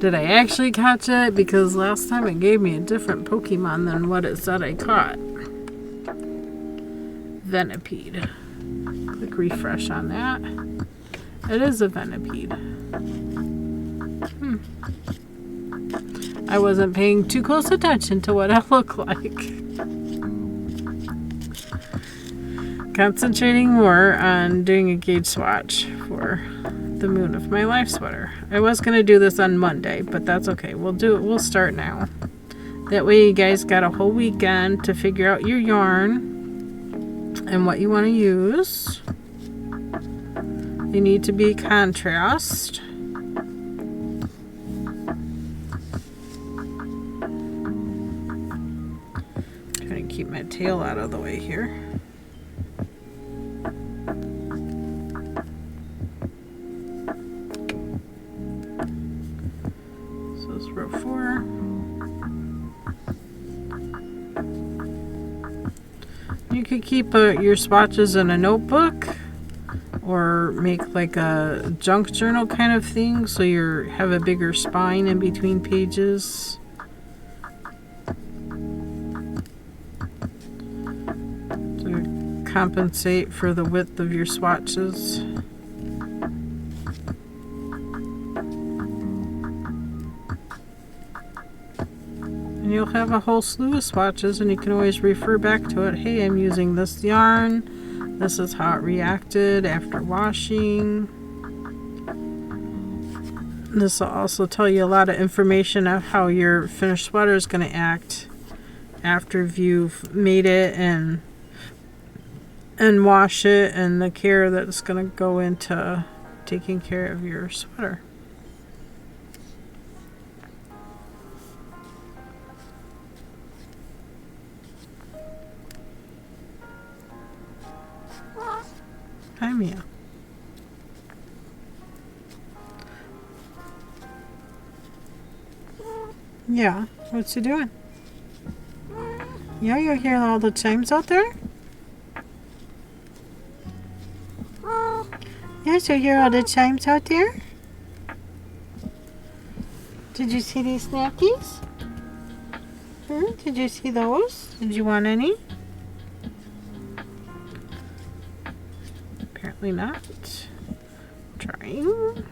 Did I actually catch it? Because last time it gave me a different Pokemon than what it said I caught. Venipede. Click refresh on that. It is a Venipede. I wasn't paying too close attention to what it looked like. Concentrating more on doing a gauge swatch for the Moon of My Life sweater. I was going to do this on Monday, but that's okay. We'll do it. We'll start now. That way you guys got a whole weekend to figure out your yarn and what you want to use. They need to be contrast. Keep my tail out of the way here. You could keep your swatches in a notebook or make like a junk journal kind of thing so you have a bigger spine in between pages. To compensate for the width of your swatches. And you'll have a whole slew of swatches and you can always refer back to it. Hey, I'm using this yarn. This is how it reacted after washing. This will also tell you a lot of information of how your finished sweater is going to act after you've made it and wash it, and the care that's going to go into taking care of your sweater. Hi, Mia. Yeah, what's he doing? Yeah, you hear all the chimes out there? Yes, you hear all the chimes out there? Did you see these snackies? Did you see those? Did you want any? Apparently not. Trying.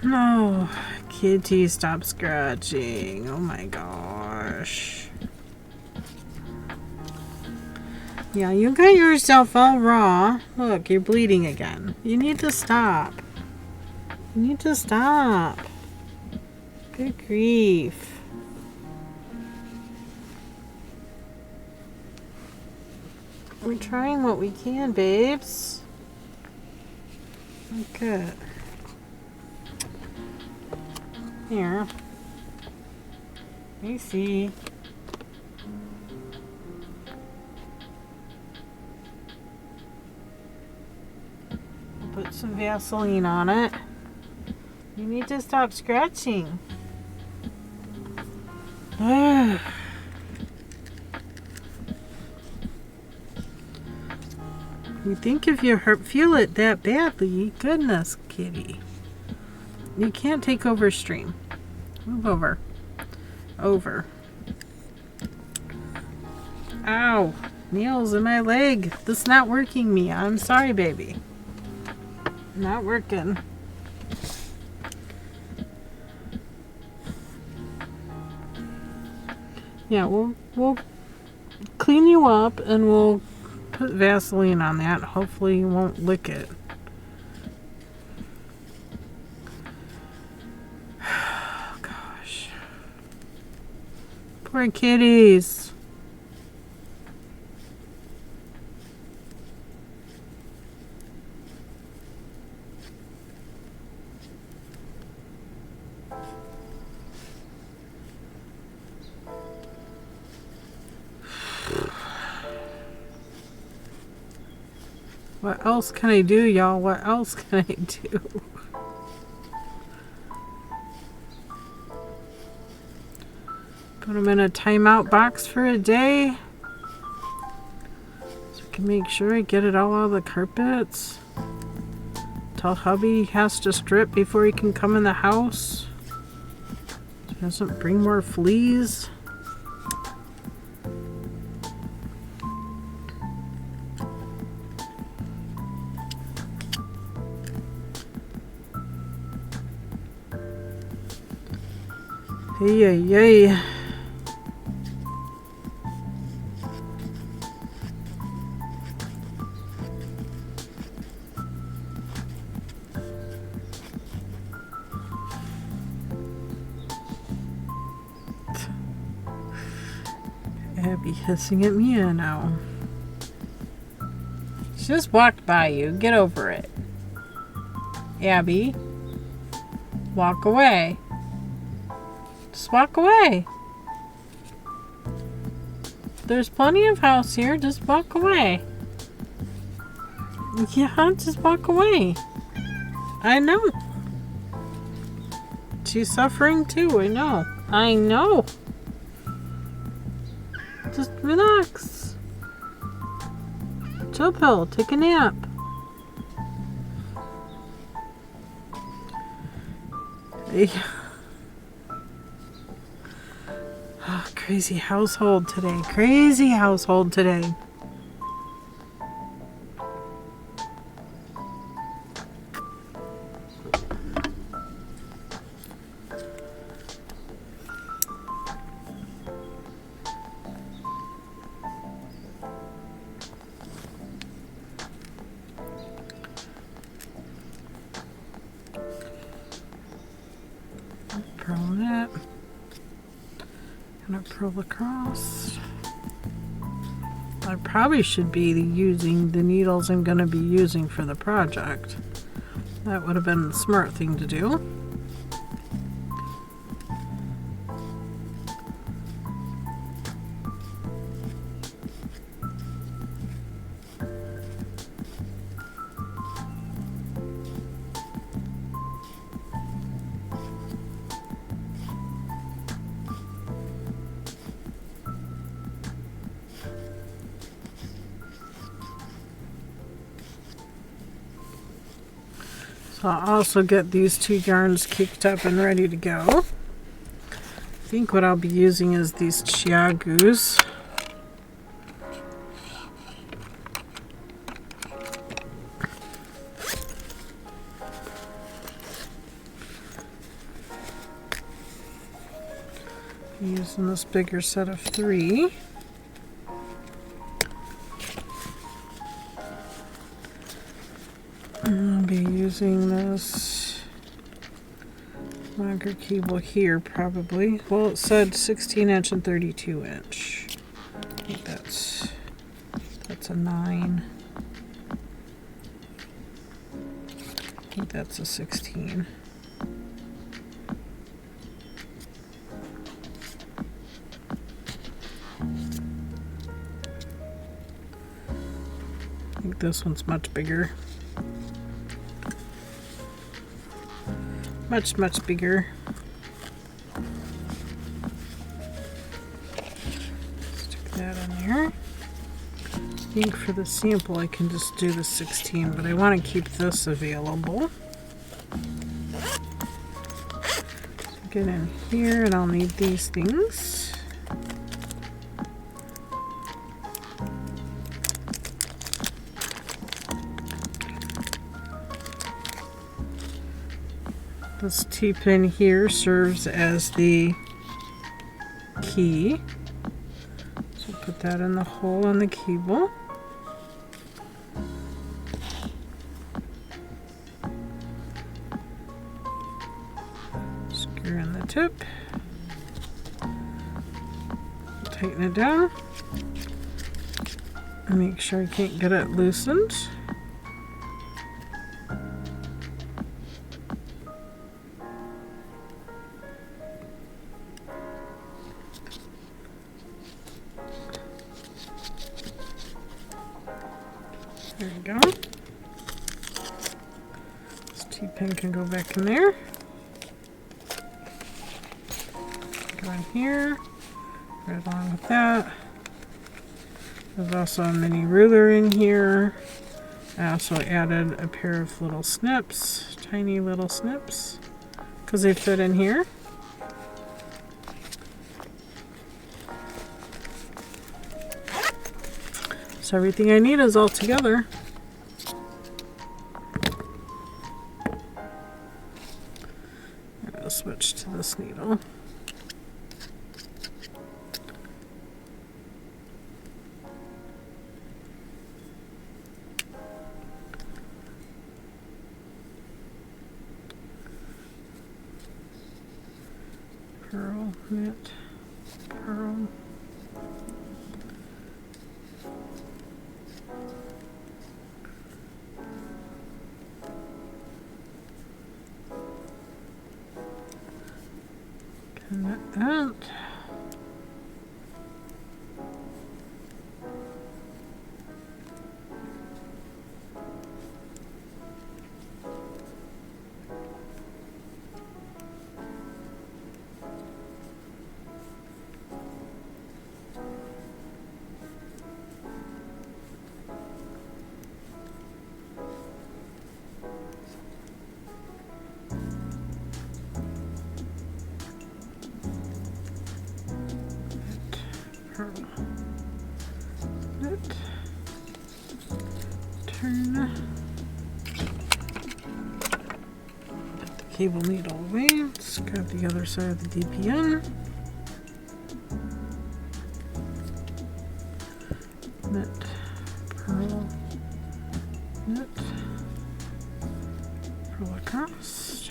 No, kitty, stop scratching. Oh my gosh. Yeah, you got yourself all raw. Look, you're bleeding again. You need to stop. You need to stop. Good grief. We're trying what we can, babes. Good. Here. You see. Put some Vaseline on it. You need to stop scratching. Ugh. You think if you feel it that badly, goodness, kitty. You can't take over stream. Move over. Over. Ow. Nails in my leg. This is not working, Mia. I'm sorry, baby. Not working. Yeah, we'll clean you up and we'll put Vaseline on that. Hopefully you won't lick it. Oh, gosh. Poor kitties. What else can I do, y'all? What else can I do? Put them in a timeout box for a day. So I can make sure I get it all out of the carpets. Tell hubby he has to strip before he can come in the house. So he doesn't bring more fleas. Yay, yay. Abby hissing at Mia now. She just walked by you. Get over it. Abby. Walk away. Just walk away. There's plenty of house here. Just walk away. Yeah, just walk away. I know. She's suffering too, I know. I know. Just relax. Chill pill, take a nap. Hey. Oh, crazy household today. Crazy household today. Purl that. Gonna purl across. I probably should be using the needles I'm gonna be using for the project. That would have been the smart thing to do. So I'll also get these two yarns caked up and ready to go. I think what I'll be using is these chiagus. Using this bigger set of 3. And I'll be using this longer cable here probably. Well, it said 16 inch and 32 inch. I think that's a 9. I think that's a 16. I think this one's much bigger. Much bigger. Stick that in there. I think for the sample I can just do the 16, but I want to keep this available. So get in here and I'll need these things. This T-pin here serves as the key. So put that in the hole on the cable. Screw in the tip. Tighten it down. And make sure I can't get it loosened. There we go. This T-pin can go back in there. Go in here, right along with that. There's also a mini ruler in here. I also added a pair of little snips, tiny little snips, because they fit in here. So everything I need is all together. I'll switch to this needle. Purl, knit, purl. Connect that. Pearl. Knit. Turn. Put the cable needle away. Let's grab the other side of the DPN. Knit. Pearl. Knit. Pearl across.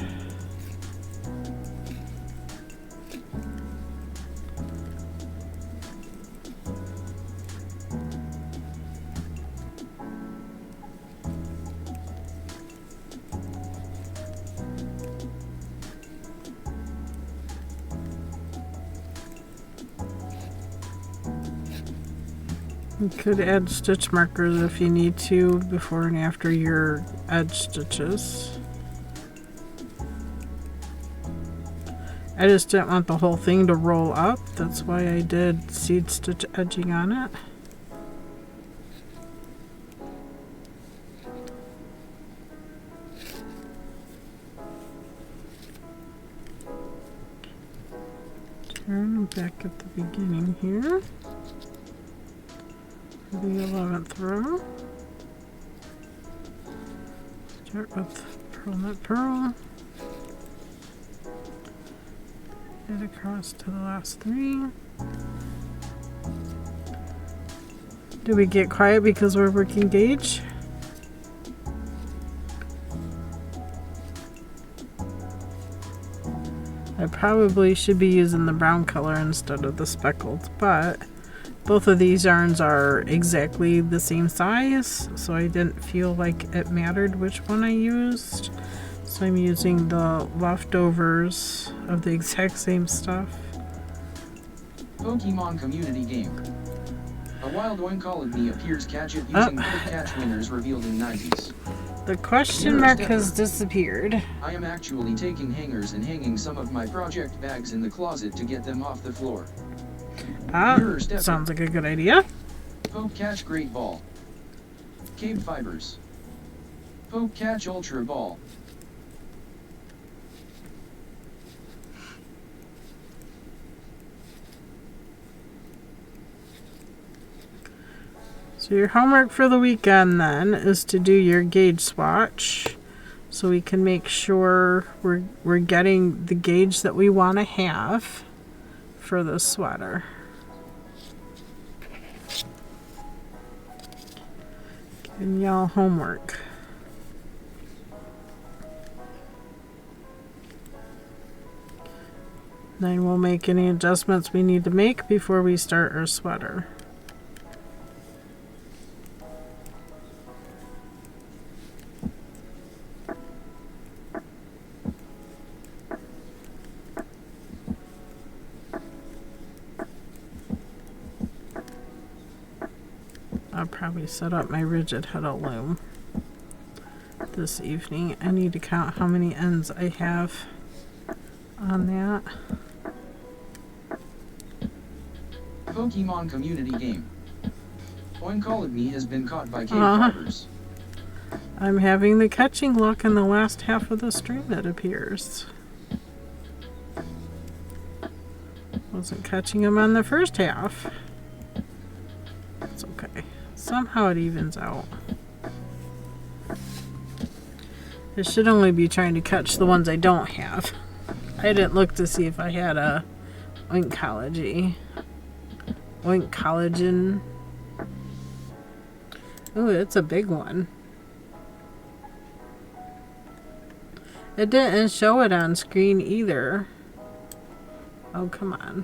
You could add stitch markers if you need to before and after your edge stitches. I just didn't want the whole thing to roll up. That's why I did seed stitch edging on it. Turn back at the beginning here. The 11th row. Start with pearl, knit, pearl. Knit across to the last 3. Do we get quiet because we're working gauge? I probably should be using the brown color instead of the speckled, but both of these yarns are exactly the same size, so I didn't feel like it mattered which one I used. So I'm using the leftovers of the exact same stuff. Pokemon community game. A wild Oinkology appears. Catch it using both catch winners revealed in 90s. The question mark has disappeared. I am actually taking hangers and hanging some of my project bags in the closet to get them off the floor. Sounds like a good idea. Poke Catch Great Ball. KBfibers. Poke Catch Ultra Ball. So your homework for the weekend then is to do your gauge swatch so we can make sure we're getting the gauge that we want to have for the sweater. Giving y'all homework. Then we'll make any adjustments we need to make before we start our sweater. I'll probably set up my rigid heddle loom this evening. I need to count how many ends I have on that. Pokemon community game. Oinkology has been caught by KBfibers. I'm having the catching luck in the last half of the stream, it appears. Wasn't catching them on the first half. It's okay. Somehow it evens out. I should only be trying to catch the ones I don't have. I didn't look to see if I had a Oinkology. Oinkologen. Oh, it's a big one. It didn't show it on screen either. Oh, come on.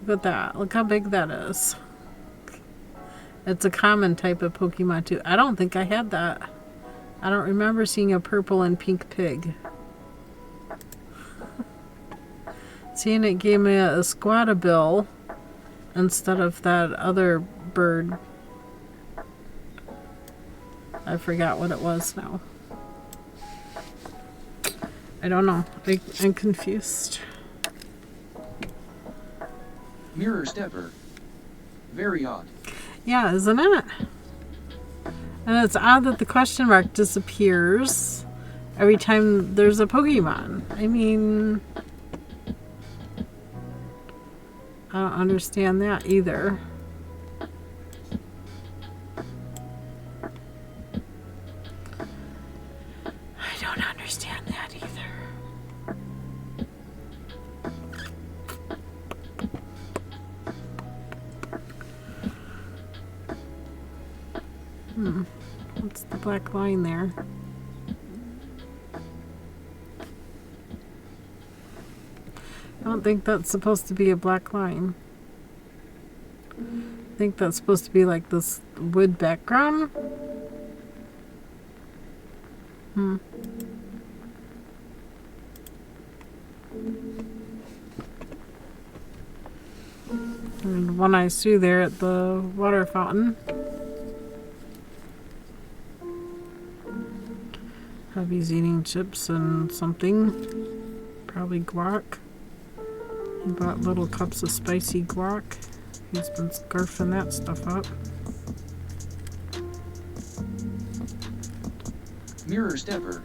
Look at that. Look how big that is. It's a common type of Pokemon too. I don't think I had that. I don't remember seeing a purple and pink pig. Seeing it gave me a Squatabill instead of that other bird. I forgot what it was now. I don't know. I'm confused. Mirror Stepper. Very odd. Yeah, isn't it? And it's odd that the question mark disappears every time there's a Pokemon. I mean, I don't understand that either. I don't understand that either. What's the black line there? I don't think that's supposed to be a black line. I think that's supposed to be like this wood background. And one I see there at the water fountain. Hubby's eating chips and something. Probably guac. He bought little cups of spicy guac. He's been scarfing that stuff up. Mirror stepper.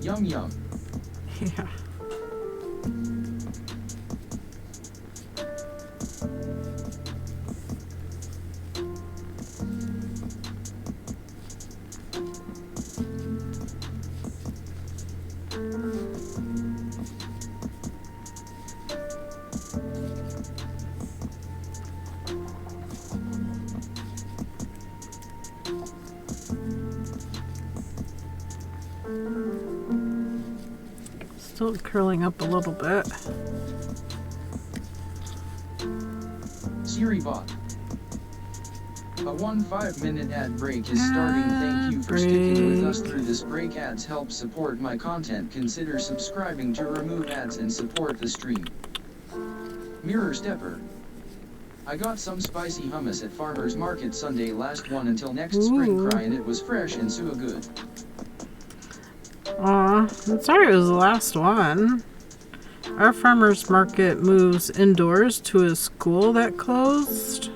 Yum yum. Yeah. Still curling up a little bit. Siri bot. A 5-minute ad break is starting. Thank you for sticking with us through this break. Ads help support my content. Consider subscribing to remove ads and support the stream. Mirror stepper. I got some spicy hummus at Farmer's Market Sunday. Last one until next spring cry, and it was fresh and so good. Aw, I'm sorry it was the last one. Our farmer's market moves indoors to a school that closed.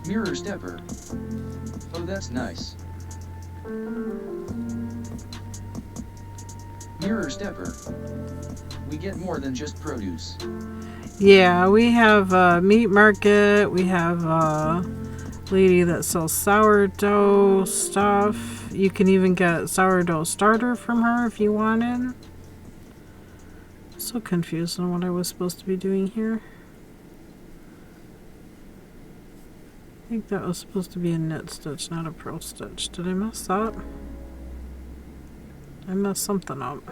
Mirror stepper. Oh, that's nice. Mirror stepper. We get more than just produce. Yeah, we have a meat market. We have a lady that sells sourdough stuff. You can even get sourdough starter from her if you wanted. So confused on what I was supposed to be doing here. I think that was supposed to be a knit stitch, not a purl stitch. Did I mess up? I messed something up.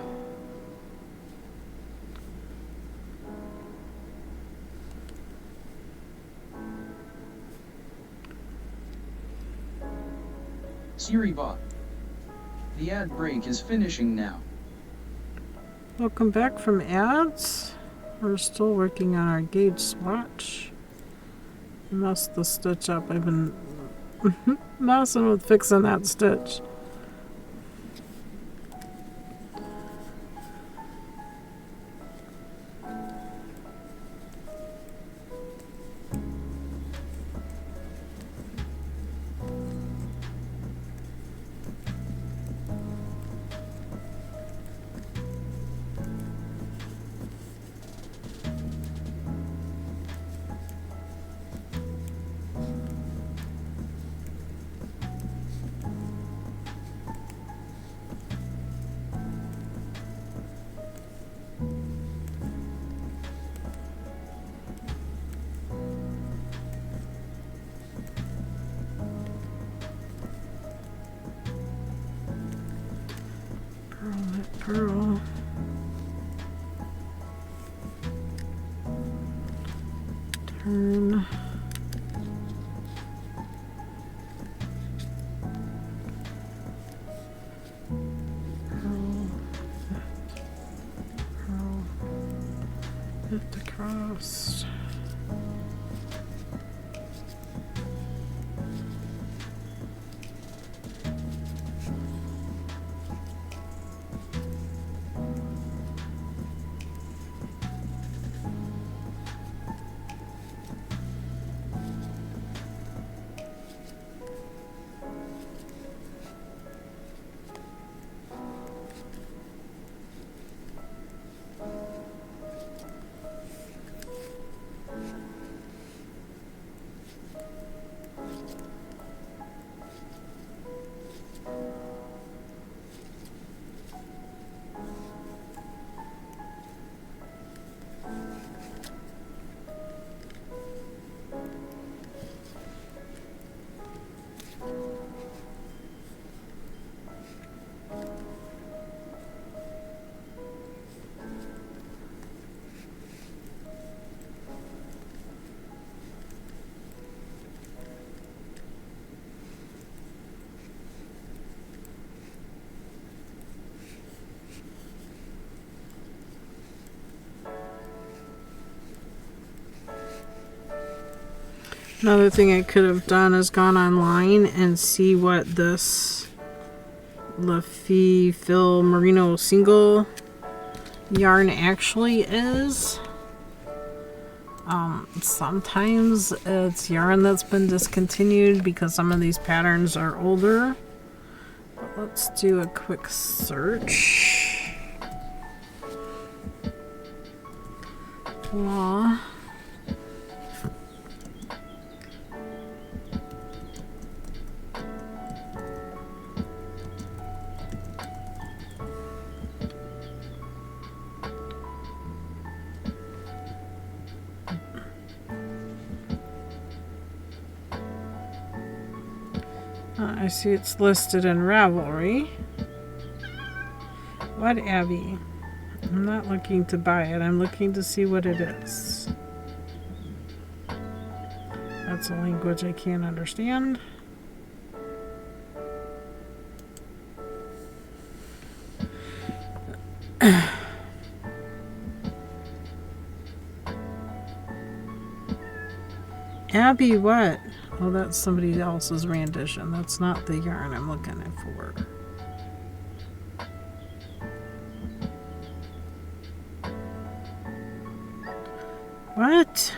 Siri bot. The ad break is finishing now. Welcome back from ads. We're still working on our gauge swatch. I messed the stitch up. I've been messing with fixing that stitch. Purl. Turn. Purl. Hit across. Another thing I could have done is gone online and see what this Laffy Fill Merino single yarn actually is. Sometimes it's yarn that's been discontinued because some of these patterns are older. But let's do a quick search. Law. I see it's listed in Ravelry. What, Abby? I'm not looking to buy it. I'm looking to see what it is. That's a language I can't understand. Abby, what? Oh, that's somebody else's rendition. That's not the yarn I'm looking for. What?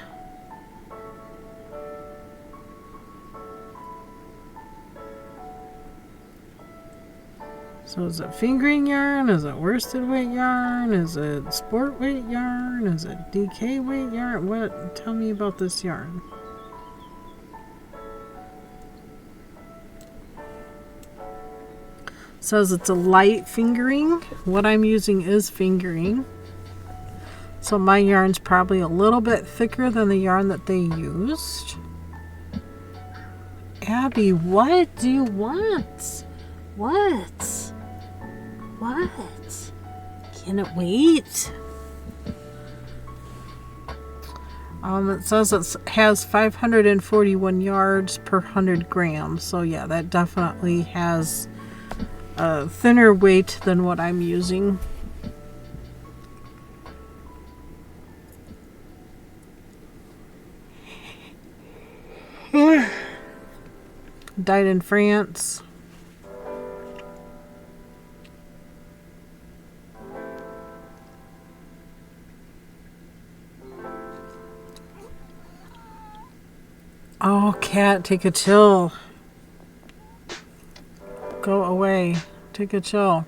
So is it fingering yarn? Is it worsted weight yarn? Is it sport weight yarn? Is it DK weight yarn? What? Tell me about this yarn. Says it's a light fingering. What I'm using is fingering. So my yarn's probably a little bit thicker than the yarn that they used. Abby, what do you want? What? What? Can it wait? It says it has 541 yards per 100 grams. So yeah, that definitely has a thinner weight than what I'm using. Dyed in France. Oh, cat, take a chill. Go away. Take a chill.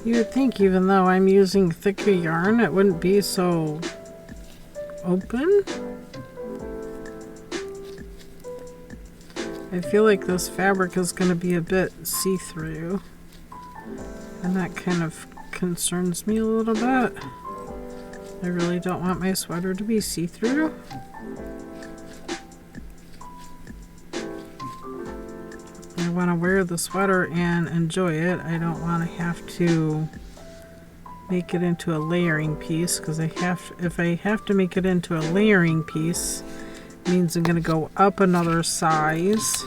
You would think even though I'm using thicker yarn, it wouldn't be so open. I feel like this fabric is going to be a bit see-through, and that kind of concerns me a little bit. I really don't want my sweater to be see-through. I want to wear the sweater and enjoy it. I don't want to have to make it into a layering piece, because if I have to make it into a layering piece, it means I'm going to go up another size.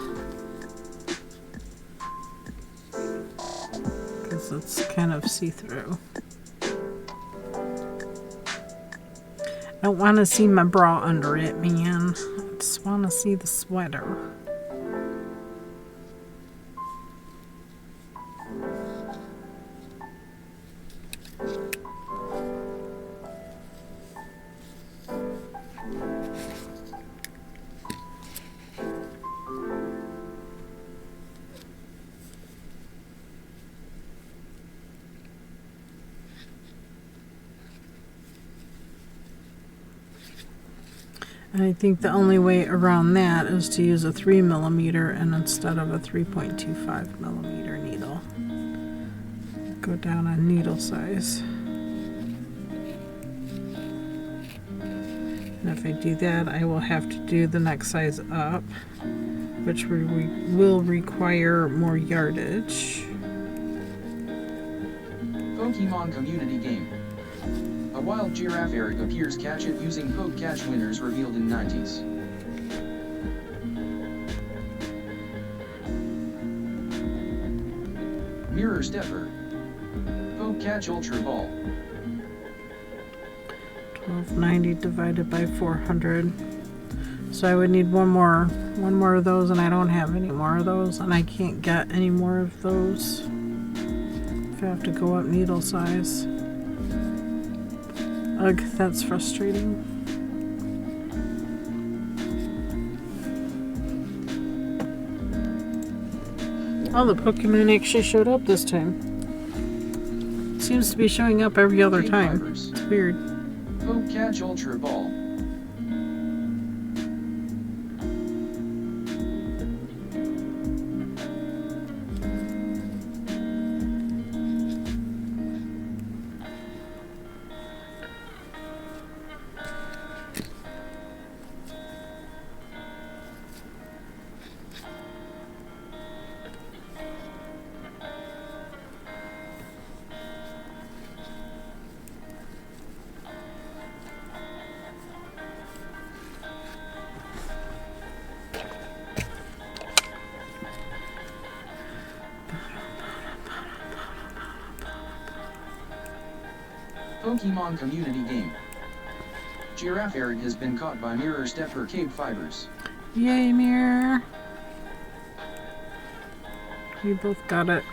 Because because it's kind of see-through. I don't want to see my bra under it, man. I just want to see the sweater. I think the only way around that is to use a 3mm and instead of a 3.25mm needle. Go down on needle size. And if I do that, I will have to do the next size up, which will require more yardage. Pokemon community game. A wild giraffe Eric appears catch it using Poke Catch winners revealed in 90s. Mirror Stepper. Poke Catch Ultra Ball. 1290 divided by 400. So I would need one more of those, and I don't have any more of those, and I can't get any more of those if I have to go up needle size. Ugh, that's frustrating. Oh, the Pokemon actually showed up this time. Seems to be showing up every other time. KBfibers. It's weird. Poke Catch Ultra Ball. Pokemon community game. Giraffe Eric has been caught by Mirror Stepper KBfibers. Yay, Mirror. We both got it.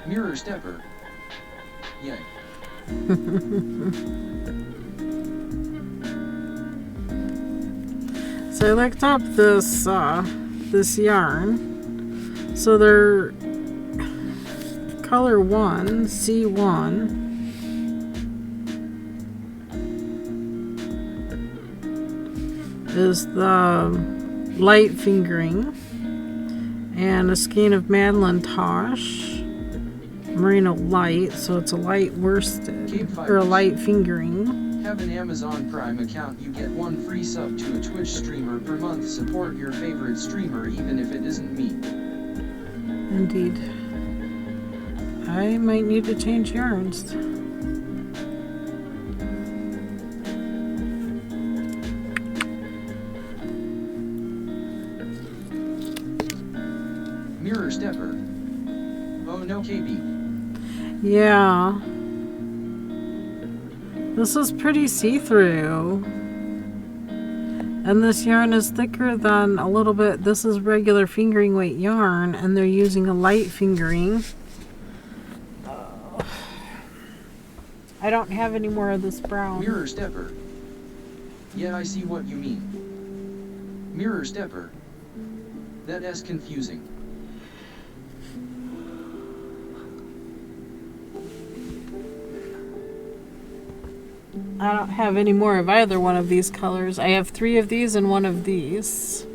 Mirror Stepper. Yay. So I looked up this this yarn. So they're color 1, C1. Is the light fingering, and a skein of Madeline Tosh merino light, so it's a light worsted or a light fingering. Have an Amazon Prime account, you get 1 free sub to a Twitch streamer per month. Support your favorite streamer even if it isn't me. Indeed. I might need to change yarns. Mirror Stepper. Oh no, KB. Yeah. This is pretty see-through. And this yarn is thicker than a little bit. This is regular fingering weight yarn, and they're using a light fingering. I don't have any more of this brown. Mirror Stepper. Yeah, I see what you mean. Mirror Stepper. That's confusing. I don't have any more of either one of these colors. I have 3 of these and 1 of these.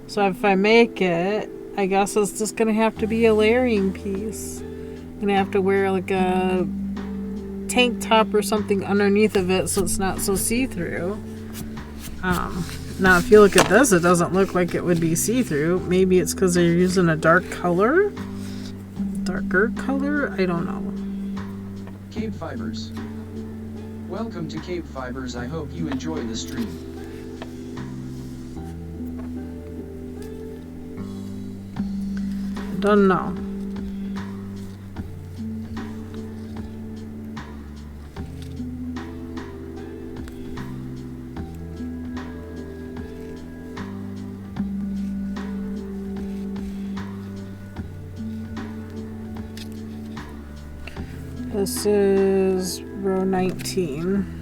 So if I make it, I guess it's just going to have to be a layering piece. I'm going to have to wear like a tank top or something underneath of it so it's not so see-through. Now if you look at this, it doesn't look like it would be see-through. Maybe it's because they're using a dark color? Darker color? I don't know. KBfibers. Welcome to KBfibers. I hope you enjoy the stream. Don't know. This is row 19.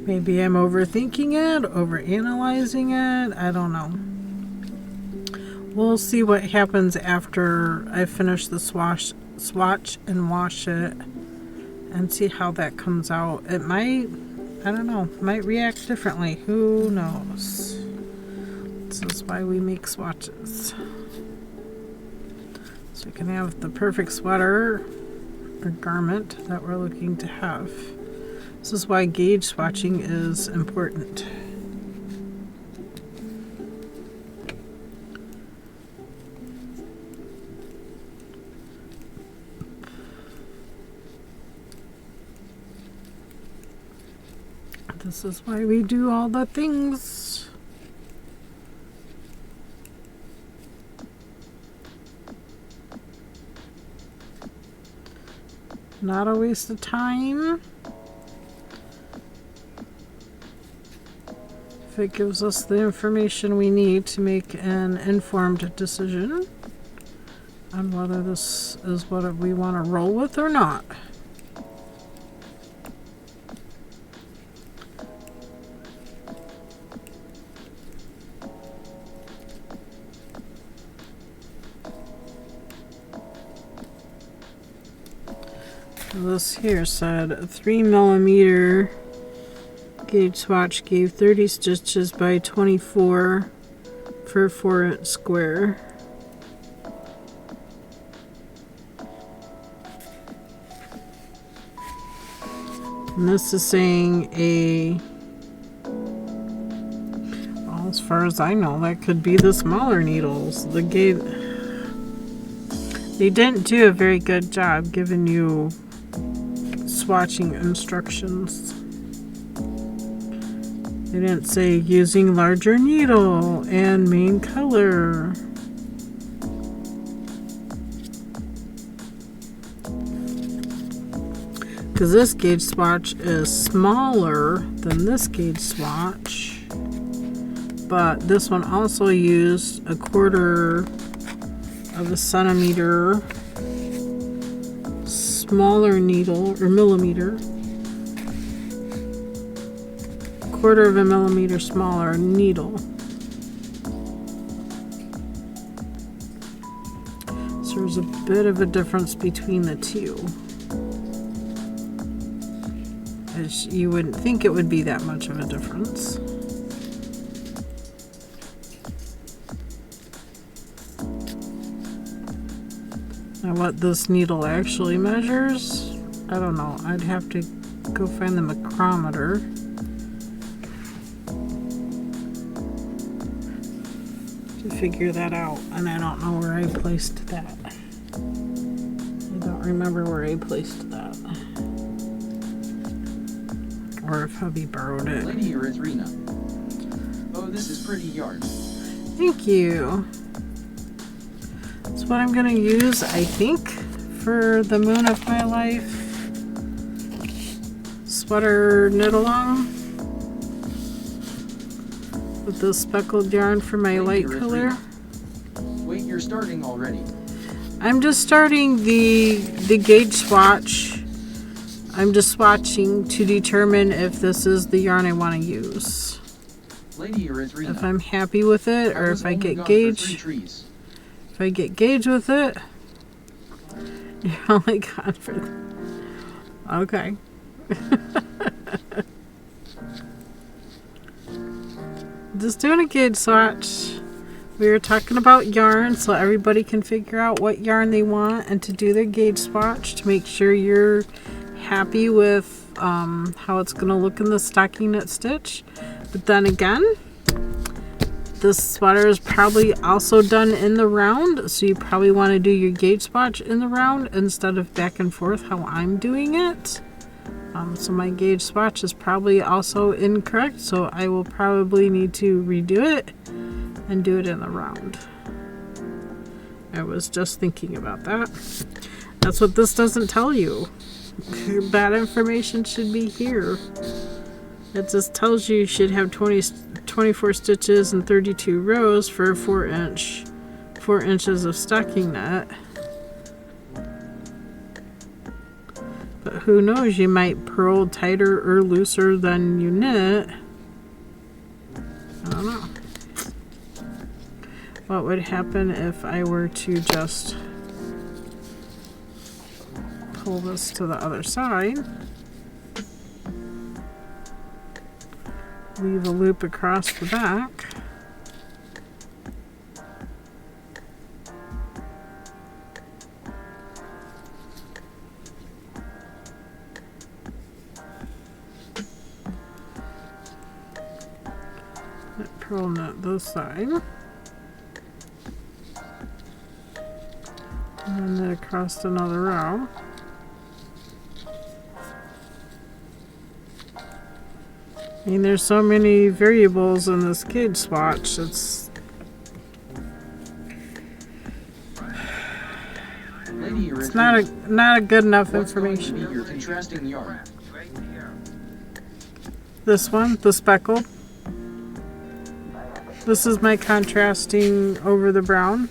Maybe I'm overthinking it, overanalyzing it. I don't know. We'll see what happens after I finish the swatch and wash it and see how that comes out. It might, I don't know, might react differently. Who knows? This is why we make swatches. So we can have the perfect sweater or garment that we're looking to have. This is why gauge swatching is important. This is why we do all the things. Not a waste of time. If it gives us the information we need to make an informed decision on whether this is what we want to roll with or not. This here said 3mm gauge swatch gave 30 stitches by 24 for a 4-inch square. And this is saying well, as far as I know, that could be the smaller needles. They didn't do a very good job giving you swatching instructions. They didn't say using larger needle and main color. Because this gauge swatch is smaller than this gauge swatch, but this one also used 1/4 of a centimeter smaller needle, or millimeter, 1/4 of a millimeter smaller needle. So there's a bit of a difference between the two. As you wouldn't think it would be that much of a difference. Now what this needle actually measures, I don't know. I'd have to go find the micrometer. To figure that out, and I don't know where I placed that. I don't remember where I placed that. Or if hubby borrowed it. Lady Erythrina. Oh, this is pretty yarn. Thank you. That's what I'm gonna use, I think, for the moon of my life sweater knit along with this speckled yarn for my light color. Wait, you're starting already. I'm just starting the gauge swatch. I'm just swatching to determine if this is the yarn I want to use. Lady Erythrina. if I'm happy with it, or if I get gauge. If I get gauge with it, you're only gone for. Okay. Just doing a gauge swatch. We were talking about yarn, so everybody can figure out what yarn they want and to do their gauge swatch to make sure you're happy with how it's going to look in the stocking knit stitch. But then again, this sweater is probably also done in the round, so you probably want to do your gauge swatch in the round instead of back and forth how I'm doing it. So my gauge swatch is probably also incorrect, so I will probably need to redo it and do it in the round. I was just thinking about that. That's what this doesn't tell you. That information should be here. It just tells you should have 24 stitches and 32 rows for 4 inches of stocking knit. But who knows, you might purl tighter or looser than you knit. I don't know. What would happen if I were to just pull this to the other side, leave a loop across the back, purl knit this side, and then across another row. I mean, there's so many variables in this gauge swatch. It's not a good enough information. Your contrasting yarn. This one, the speckled. This is my contrasting over the brown.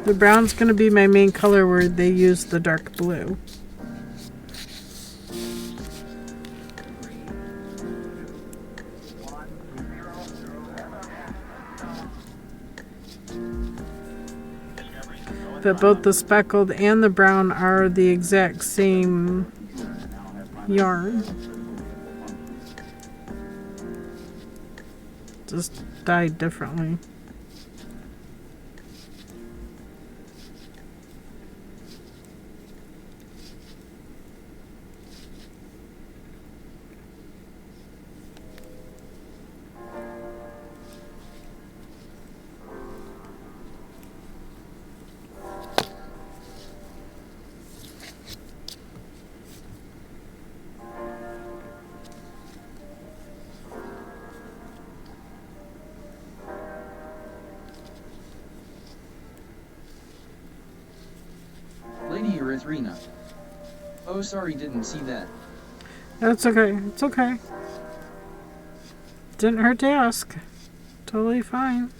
The brown's going to be my main color where they use the dark blue. But both the speckled and the brown are the exact same yarn. Just dyed differently. Lady Erythrina. Oh, sorry, didn't see that. That's okay. It's okay. Didn't hurt to ask. Totally fine.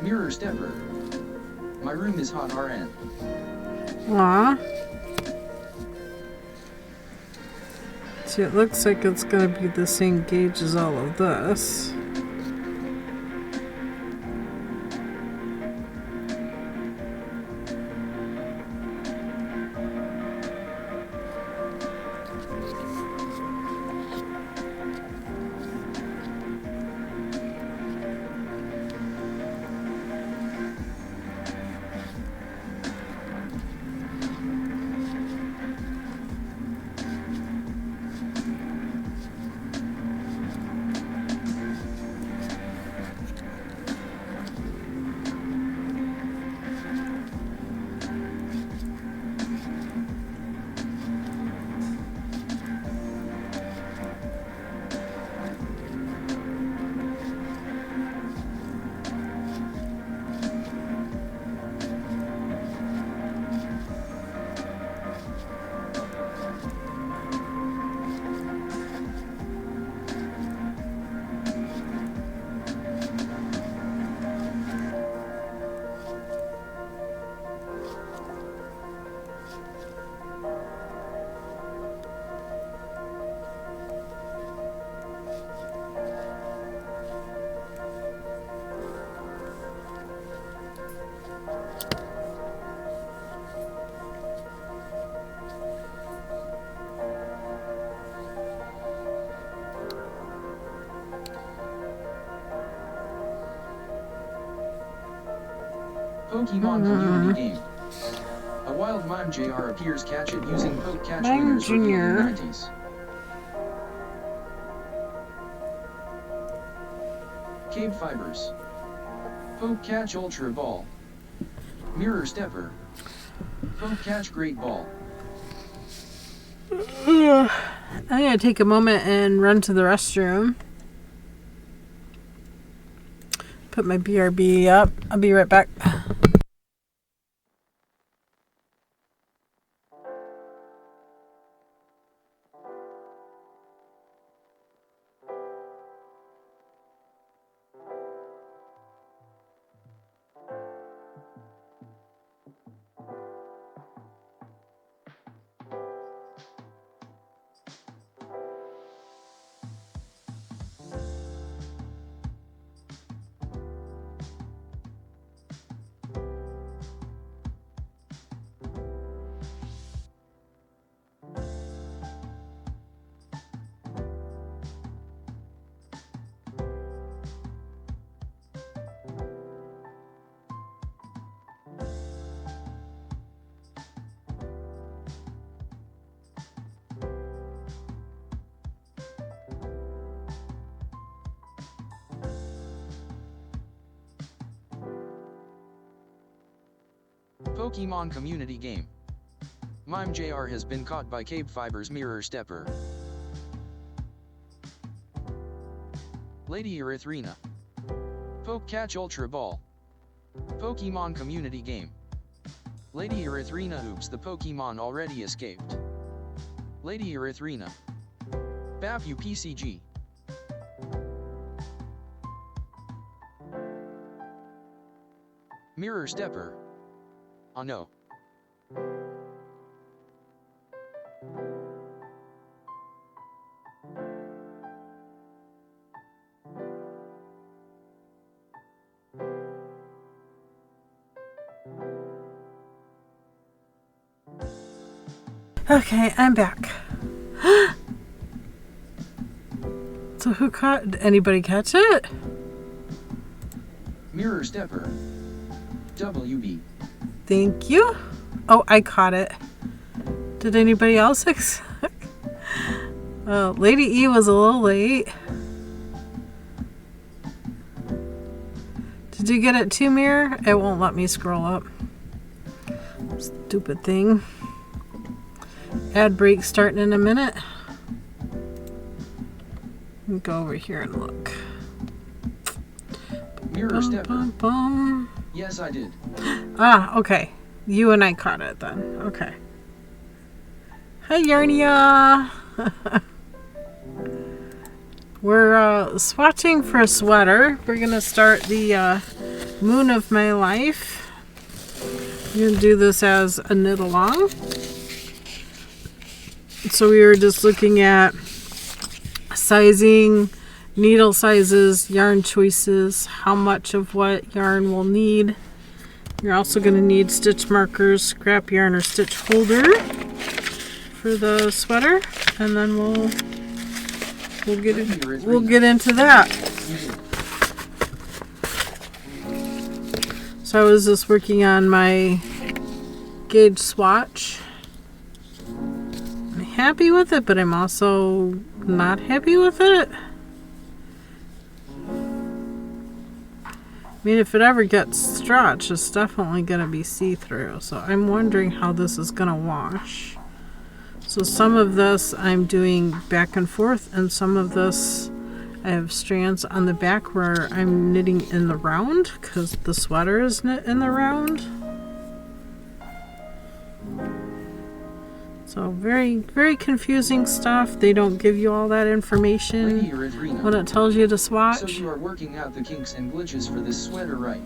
Mirror stepper. My room is hot RN. Aw. See, it looks like it's going to be the same gauge as all of this. Pokemon Community Game. A wild mime JR appears, catch it using Poke Catch Mime winners revealed in Junior. 90s. KBfibers. Poke Catch Ultra Ball. Mirror Stepper. Poke Catch Great Ball. I'm gonna take a moment and run to the restroom. Put my BRB up. I'll be right back. Pokemon Community Game. Mime JR has been caught by KBfibers Mirror Stepper. Lady Erythrina. Poke Catch Ultra Ball. Pokemon Community Game. Lady Erythrina. Oops, the Pokemon already escaped. Lady Erythrina. Bafu PCG. Mirror Stepper. Oh no. Okay, I'm back. So who caught? Did anybody catch it? Mirror Stepper. WB. Thank you. Oh, I caught it. Did anybody else? Well, Lady E was a little late. Did you get it too, Mirror? It won't let me scroll up. Stupid thing. Ad break starting in a minute. Let me go over here and look. Mirror Stepper. Bum, bum. Yes, I did. Ah, okay. You and I caught it then. Okay. Hi, Yarnia. We're swatching for a sweater. We're going to start the Moon of My Life. I'm going to do this as a knit along. So we were just looking at sizing, needle sizes, yarn choices, how much of what yarn we'll need. You're also going to need stitch markers, scrap yarn, or stitch holder for the sweater, and then we'll get into that. So I was just working on my gauge swatch. I'm happy with it, but I'm also not happy with it. I mean, if it ever gets stretched, it's definitely going to be see-through. So I'm wondering how this is going to wash. So some of this I'm doing back and forth, and some of this I have strands on the back where I'm knitting in the round because the sweater is knit in the round. So very, very confusing stuff. They don't give you all that information when it tells you to swatch. So you are working out the kinks and glitches for this sweater, right?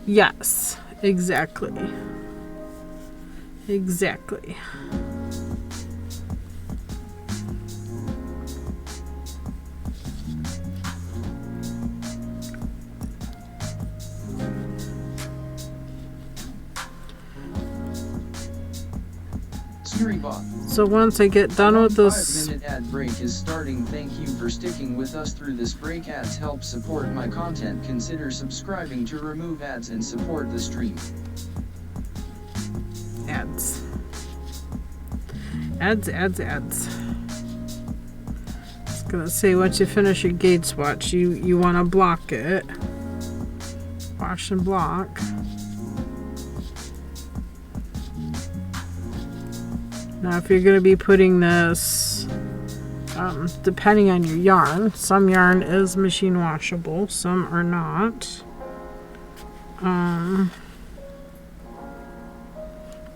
Yes, exactly. Exactly. Siri bot. So once I get done with this, 5-minute ad break is starting. Thank you for sticking with us through this break. Ads help support my content. Consider subscribing to remove ads and support the stream. ads. Ads. It's gonna say once you finish your gauge swatch, you want to block it. Wash and block. Now if you're going to be putting this, depending on your yarn, some yarn is machine washable, some are not.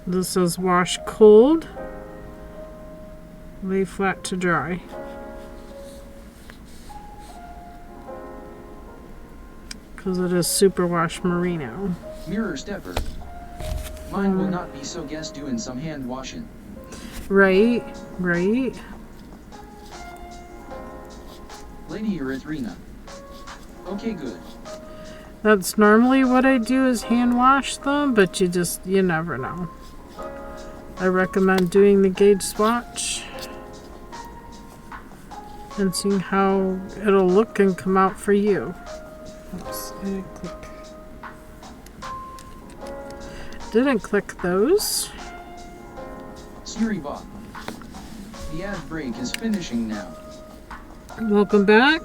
This says wash cold, lay flat to dry. Because it is superwash merino. Mirror stepper. Mine will not be, so guess doing some hand washing. Right. Lady Erythrina. Okay, good. That's normally what I do is hand wash them, but you never know. I recommend doing the gauge swatch and seeing how it'll look and come out for you. Oops, I didn't click those. Siri bot. The ad break is finishing now. Welcome back.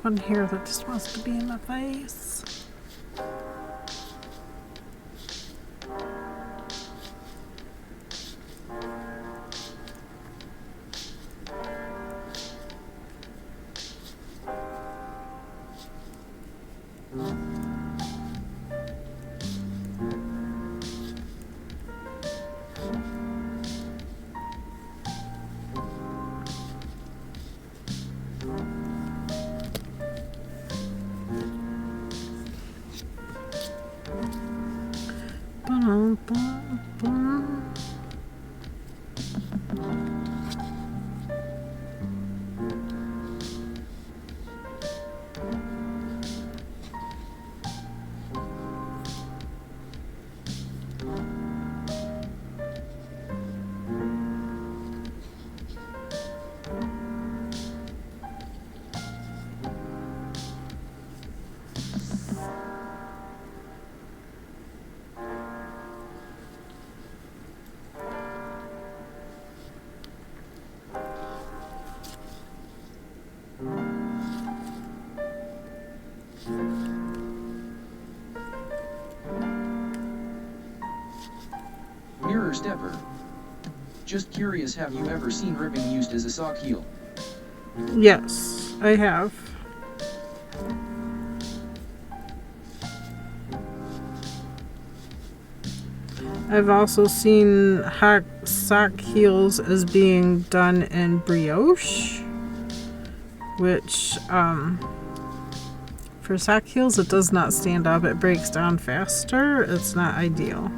One here that just wants to be in my face. Mirror stepper. Just curious, have you ever seen ribbing used as a sock heel? Yes, I have. I've also seen sock heels as being done in brioche, which for sock heels it does not stand up, it breaks down faster, it's not ideal.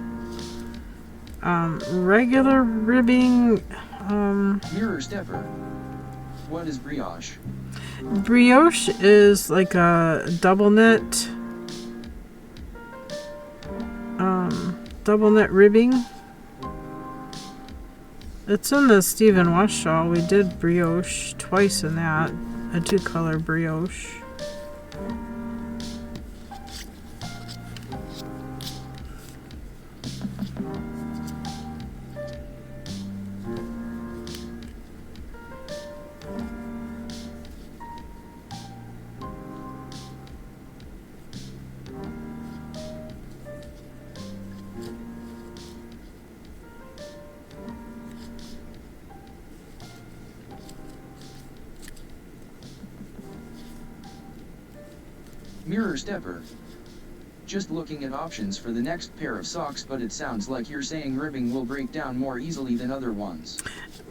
Regular ribbing, Mirror stepper. What is brioche? brioche is like a double knit ribbing. It's in the Stephen West shawl. We did brioche twice in that, a 2-color brioche. Mirror Stepper. Just looking at options for the next pair of socks, but it sounds like you're saying ribbing will break down more easily than other ones.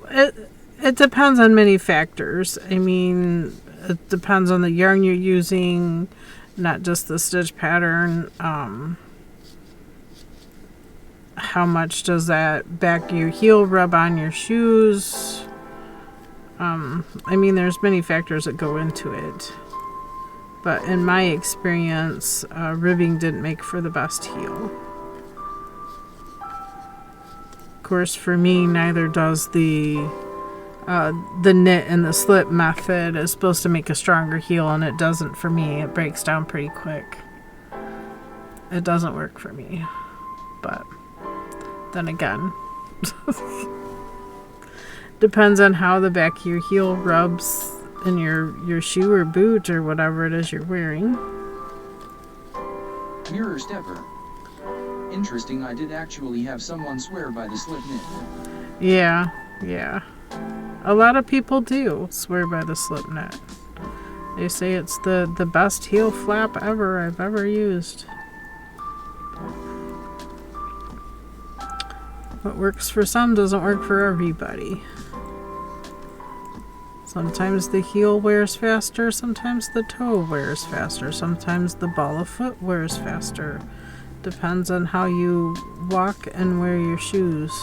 It depends on many factors. I mean, it depends on the yarn you're using, not just the stitch pattern. How much does that back of your heel rub on your shoes? I mean, there's many factors that go into it. But in my experience, ribbing didn't make for the best heel. Of course, for me, neither does the knit and the slip method. Is supposed to make a stronger heel, and it doesn't for me. It breaks down pretty quick. It doesn't work for me. But then again, depends on how the back of your heel rubs in your shoe or boot or whatever it is you're wearing. Mirror Stepper. Interesting, I did actually have someone swear by the slip knit. Yeah. A lot of people do swear by the slip knit. They say it's the best heel flap ever I've ever used. What works for some doesn't work for everybody. Sometimes the heel wears faster, sometimes the toe wears faster, sometimes the ball of foot wears faster. Depends on how you walk and wear your shoes.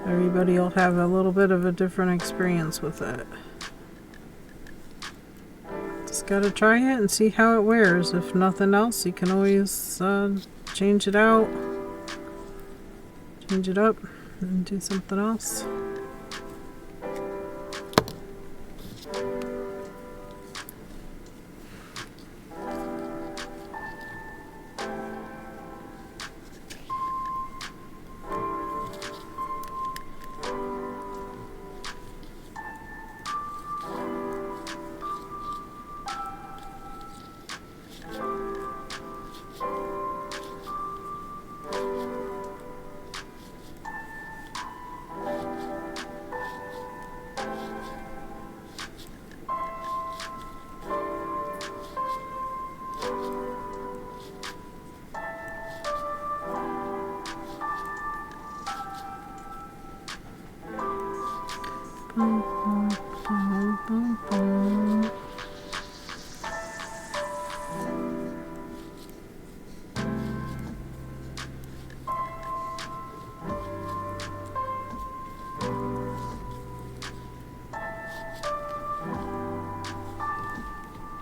Everybody will have a little bit of a different experience with it. Just gotta try it and see how it wears. If nothing else, you can always change it out, change it up, and do something else.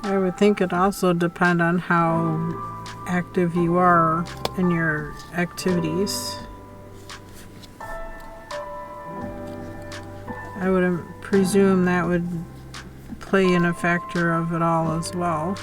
I would think it also depend on how active you are in your activities. I would presume that would play in a factor of it all as well.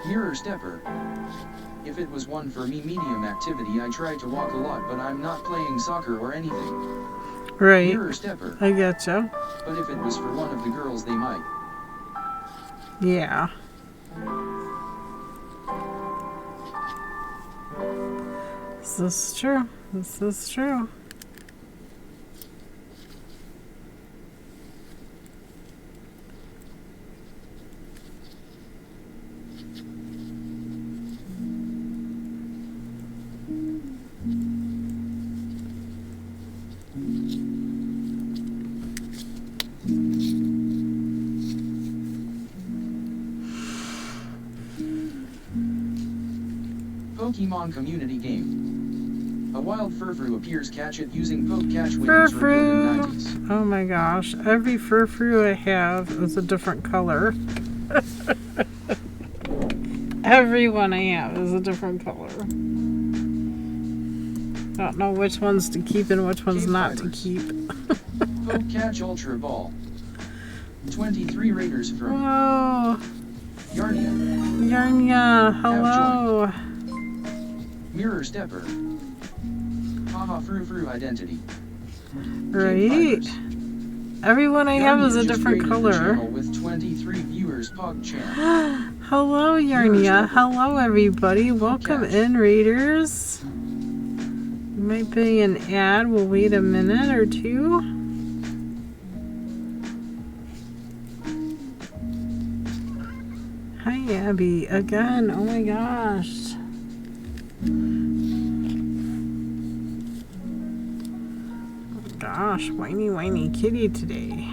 Mirror Stepper. If it was one for me medium activity, I try to walk a lot, but I'm not playing soccer or anything. Right. Mirror Stepper. I getcha. But if it was for one of the girls, they might. Yeah. This is true. This is true. Pokemon community game. A wild furfru appears. Catch it using poke catch winners revealed in 90s. Oh my gosh. Every furfru I have is a different color. Every one I have is a different color. I don't know which ones to keep and which ones not to keep. Poke catch ultra ball. 23 raiders from Whoa. Yarnia. Yarnia, hello. Mirror stepper. Haha fru identity. Right. Everyone I have is a Yarnia just different raided the color. channel with 23 viewers. PogChamp. Hello, Yarnia. Hello, everybody. Welcome in, Raiders. Might be an ad. We'll wait a minute or two. Hi, Abby. Again. Oh my gosh. Oh gosh, whiny kitty today.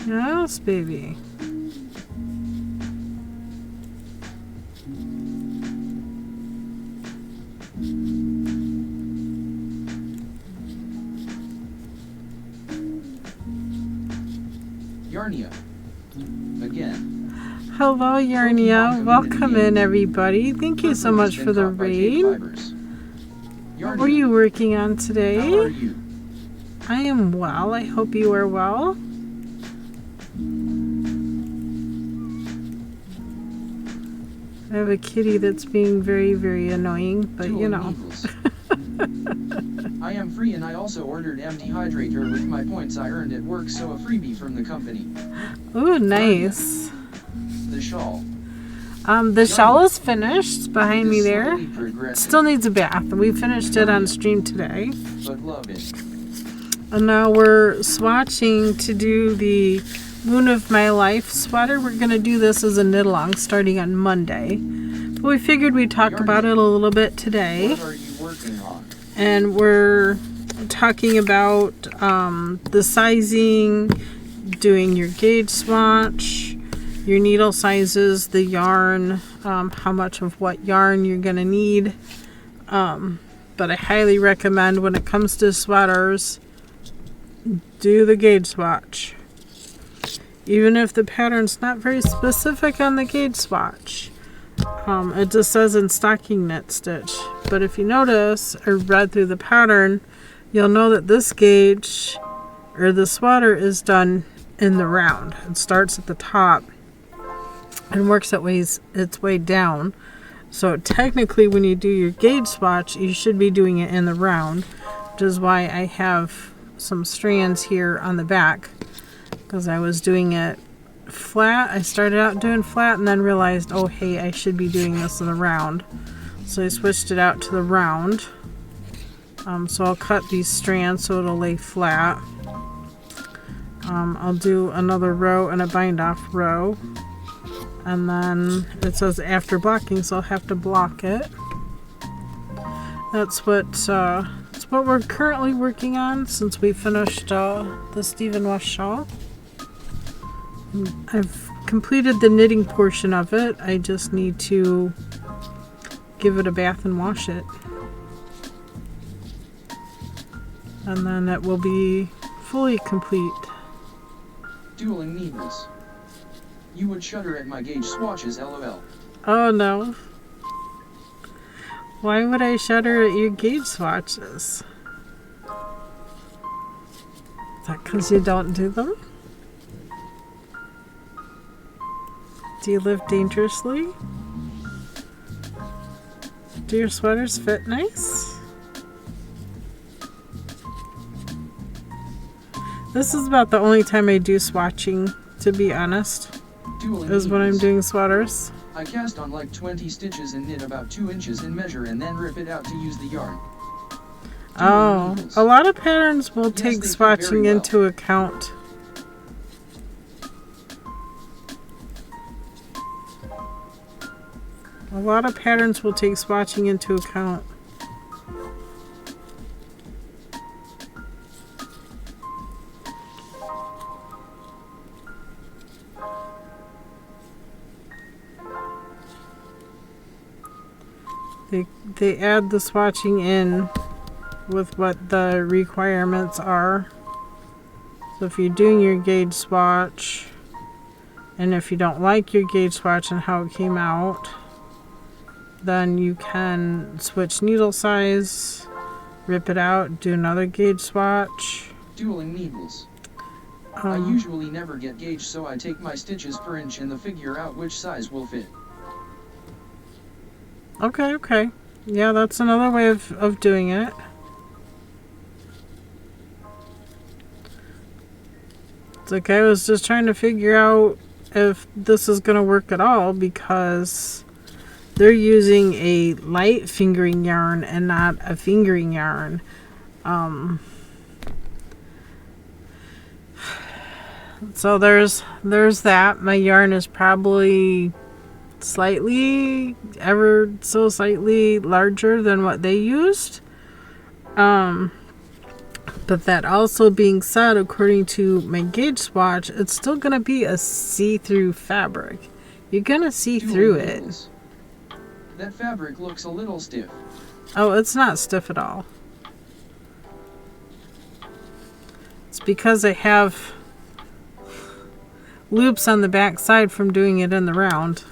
Yes, baby. Yarnia. Again. Hello, Yarnia. Welcome in, everybody. Thank you so much for the raid. What were you working on today? How are you? I am well. I hope you are well. I have a kitty that's being very annoying, but you know. I am free and I also ordered empty hydrator with my points I earned at work, so a freebie from the company. Ooh, nice. The shawl. The shawl is finished behind me there. Still needs a bath. We finished it on stream today. But love it. And now we're swatching to do the Moon of My Life sweater. We're going to do this as a knit along starting on Monday. But we figured we'd talk about it a little bit today. What are you working on? And we're talking about the sizing, doing your gauge swatch, your needle sizes, the yarn, how much of what yarn you're going to need. But I highly recommend when it comes to sweaters, do the gauge swatch. Even if the pattern's not very specific on the gauge swatch. It just says in stocking knit stitch. But if you notice or read through the pattern, you'll know that this gauge or the sweater is done in the round. It starts at the top and works its way down. So technically when you do your gauge swatch, you should be doing it in the round, which is why I have some strands here on the back, because I was doing it flat. I started out doing flat and then realized, oh hey, I should be doing this in the round. So I switched it out to the round. So I'll cut these strands so it'll lay flat. I'll do another row and a bind off row. And then it says after blocking, so I'll have to block it. That's what we're currently working on since we finished the Stephen West shawl. I've completed the knitting portion of it. I just need to give it a bath and wash it. And then it will be fully complete. Dueling needles. You would shudder at my gauge swatches, lol. Oh no. Why would I shudder at your gauge swatches? Is that because you don't do them? Do you live dangerously? Do your sweaters fit nice? This is about the only time I do swatching, to be honest. Is when I'm doing sweaters. I cast on like 20 stitches and knit about 2 inches in measure and then rip it out to use the yarn. Oh, a lot of patterns will take swatching into account. A lot of patterns will take swatching into account. They add the swatching in with what the requirements are. So if you're doing your gauge swatch, and if you don't like your gauge swatch and how it came out, then you can switch needle size, rip it out, do another gauge swatch. Dueling needles. I usually never get gauge, so I take my stitches per inch and figure out which size will fit. Okay. Yeah, that's another way of doing it. It's like I was just trying to figure out if this is going to work at all, because they're using a light fingering yarn and not a fingering yarn. So there's that. My yarn is probably ever so slightly larger than what they used. But that also being said, according to my gauge swatch, it's still going to be a see-through fabric. You're going to see through it. That fabric looks a little stiff. Oh, it's not stiff at all. It's because I have loops on the back side from doing it in the round.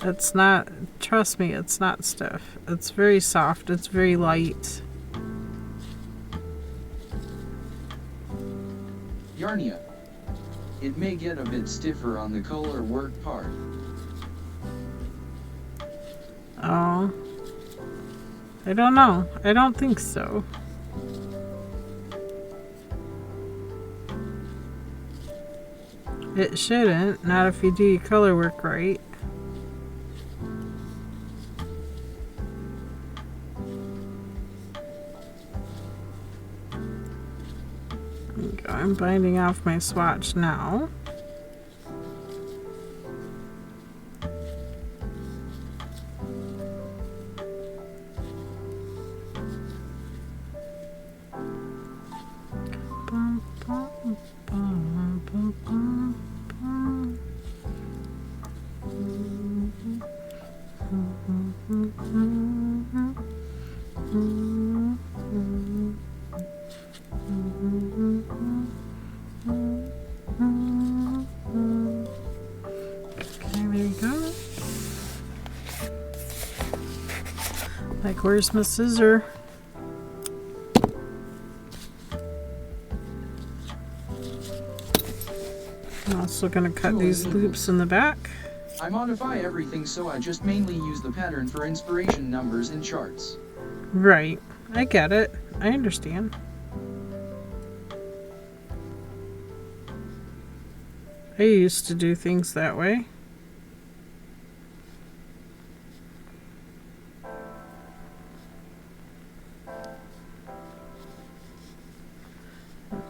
It's not, trust me, it's not stiff. It's very soft. It's very light. Yarnia. It may get a bit stiffer on the color work part. Oh. I don't know. I don't think so. It shouldn't. Not if you do your color work right. I'm binding off my swatch now. Like, where's my scissor? I'm also going to cut these loops in the back. I modify everything, so I just mainly use the pattern for inspiration numbers and charts. Right. I get it. I understand. I used to do things that way.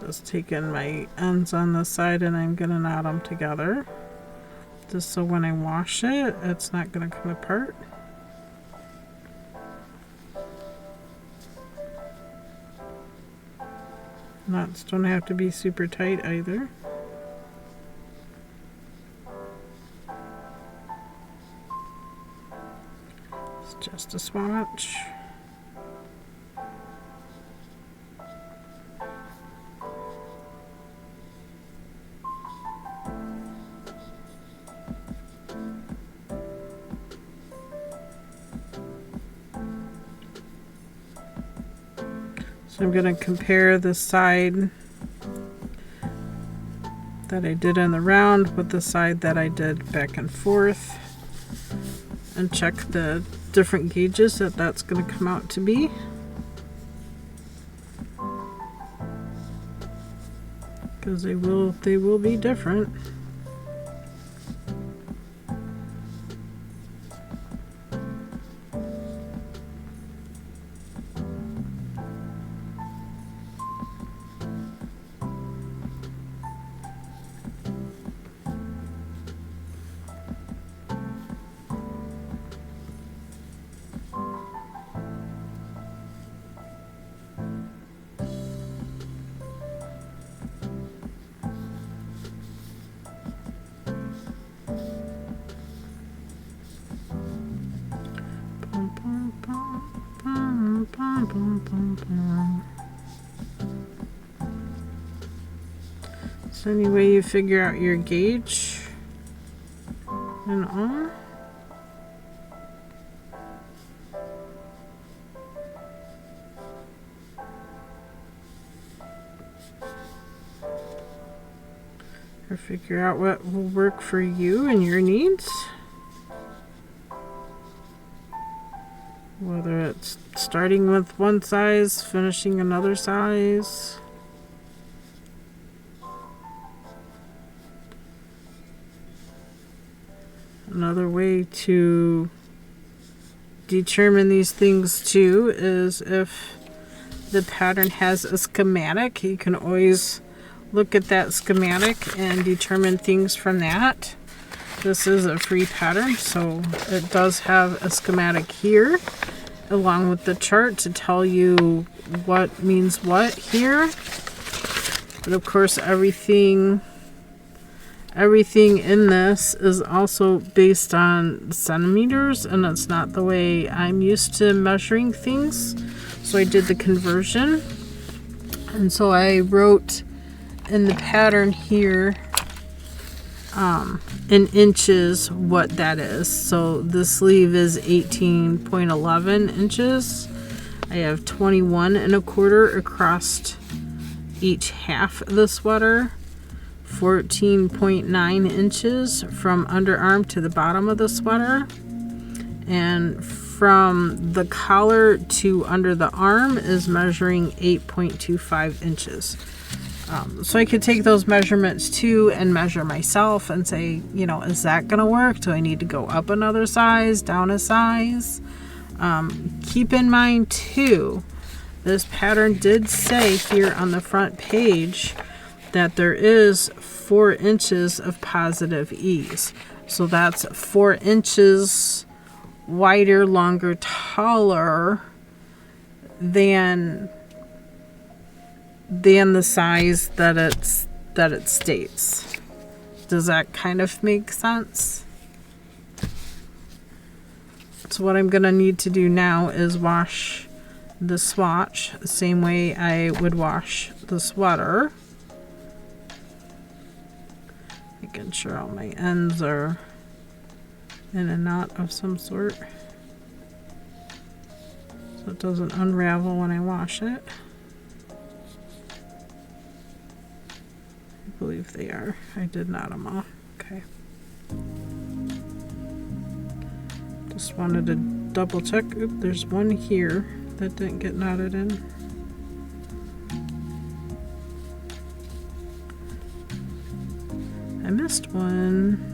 Just taking my ends on the side and I'm gonna knot them together, just so when I wash it, it's not gonna come apart. Knots don't have to be super tight either. It's just a swatch. So I'm going to compare the side that I did in the round with the side that I did back and forth, and check the different gauges that that's going to come out to be. Because they will be different. So any way you figure out your gauge and all. Or figure out what will work for you and your needs. Whether it's starting with one size, finishing another size. Another way to determine these things too is if the pattern has a schematic. You can always look at that schematic and determine things from that. This is a free pattern, so it does have a schematic here along with the chart to tell you what means what here. But of course everything in this is also based on centimeters, and it's not the way I'm used to measuring things. So I did the conversion, and so I wrote in the pattern here in inches what that is. So the sleeve is 18.11 inches. I have 21 1/4 across each half of the sweater, 14.9 inches from underarm to the bottom of the sweater, and from the collar to under the arm is measuring 8.25 inches. So I could take those measurements too and measure myself and say, you know, is that going to work? Do I need to go up another size, down a size? Keep in mind too, this pattern did say here on the front page that there is 4 inches of positive ease. So that's 4 inches wider, longer, taller than the size that it states. Does that kind of make sense? So what I'm gonna need to do now is wash the swatch the same way I would wash the sweater. Making sure all my ends are in a knot of some sort so it doesn't unravel when I wash it. I believe they are. I did knot them all. Okay. Just wanted to double check. Oop, there's one here that didn't get knotted in. I missed one.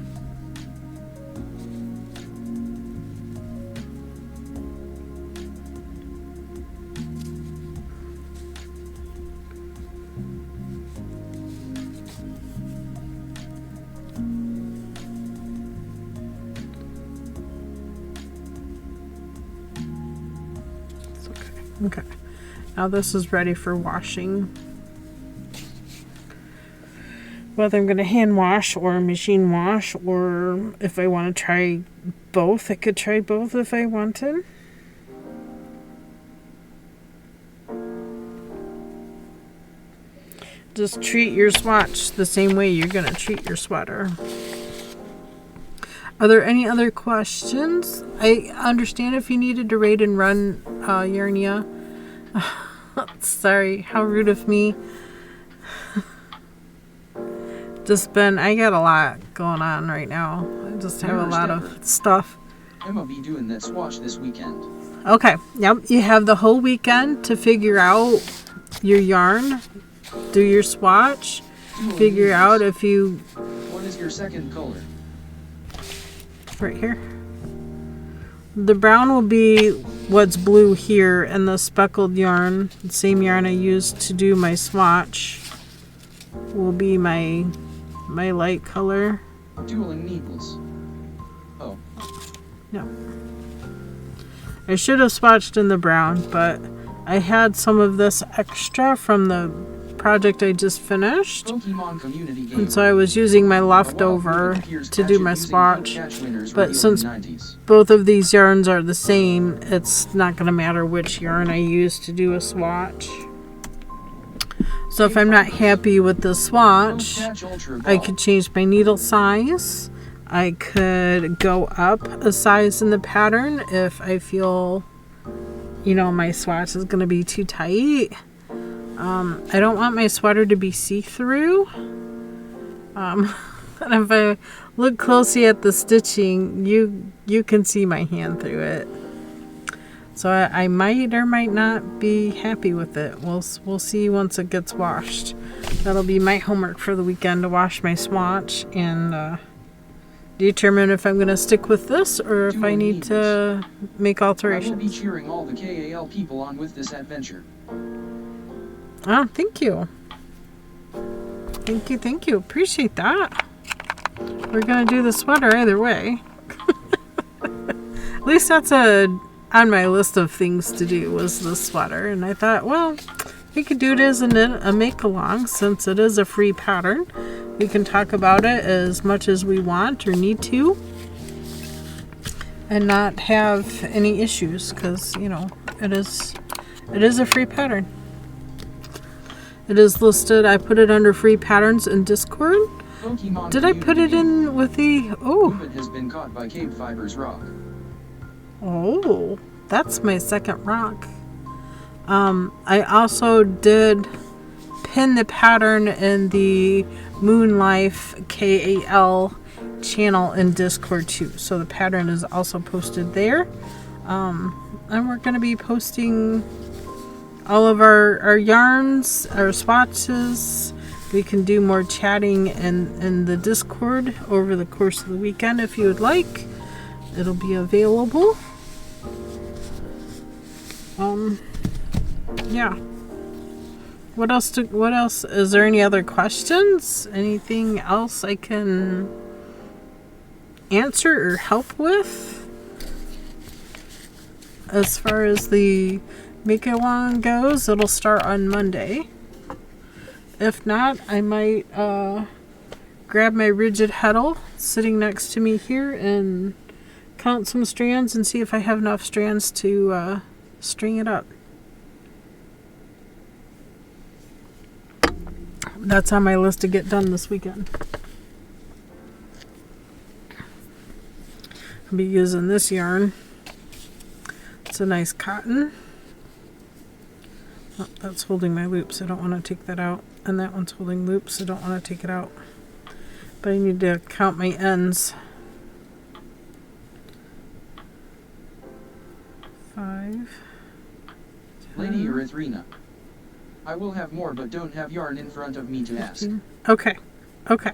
Okay, now this is ready for washing. Whether I'm going to hand wash or machine wash, or if I want to try both, I could try both if I wanted. Just treat your swatch the same way you're going to treat your sweater. Are there any other questions? I understand if you needed to rate and run Yarnia. Sorry, how rude of me. I got a lot going on right now. I just have a lot of stuff. I'm gonna be doing that swatch this weekend. Okay, yep, you have the whole weekend to figure out your yarn, do your swatch, figure out if you... What is your second color? Right here. The brown will be what's blue here, and the speckled yarn, the same yarn I used to do my swatch, will be my light color. Dueling needles. Oh. No. I should have swatched in the brown, but I had some of this extra from the project I just finished. Pokemon community game. And so I was using my leftover to do my swatch. But since both of these yarns are the same, it's not going to matter which yarn I use to do a swatch. So if I'm not happy with the swatch, I could change my needle size. I could go up a size in the pattern if I feel, you know, my swatch is going to be too tight. I don't want my sweater to be see-through. And if I look closely at the stitching, you can see my hand through it. So I might or might not be happy with it. We'll see once it gets washed. That'll be my homework for the weekend, to wash my swatch and determine if I'm going to stick with this or if I need to make alterations. I will be cheering all the KAL people on with this adventure. Oh, thank you. Thank you. Appreciate that. We're going to do the sweater either way. At least that's on my list of things to do, was the sweater. And I thought, well, we could do it as a make-along since it is a free pattern. We can talk about it as much as we want or need to and not have any issues because, you know, it is a free pattern. It is listed. I put it under free patterns in Discord. Pokemon Did I put it in with the... Oh. It has been caught by KBfibers rock. Oh, that's my second rock. I also did pin the pattern in the Moonlife KAL channel in Discord too. So the pattern is also posted there. And we're going to be posting all of our yarns, our swatches. We can do more chatting in the Discord over the course of the weekend if you would like. It'll be available. Yeah. What else? Is there any other questions? Anything else I can answer or help with? As far as the make-along goes, it'll start on Monday. If not, I might grab my rigid heddle sitting next to me here and count some strands and see if I have enough strands to string it up. That's on my list to get done this weekend. I'll be using this yarn. It's a nice cotton. Oh, that's holding my loops. I don't want to take that out. And that one's holding loops. I don't want to take it out. But I need to count my ends. 5. Lady Erythrina. I will have more but don't have yarn in front of me to ask. Okay. 20.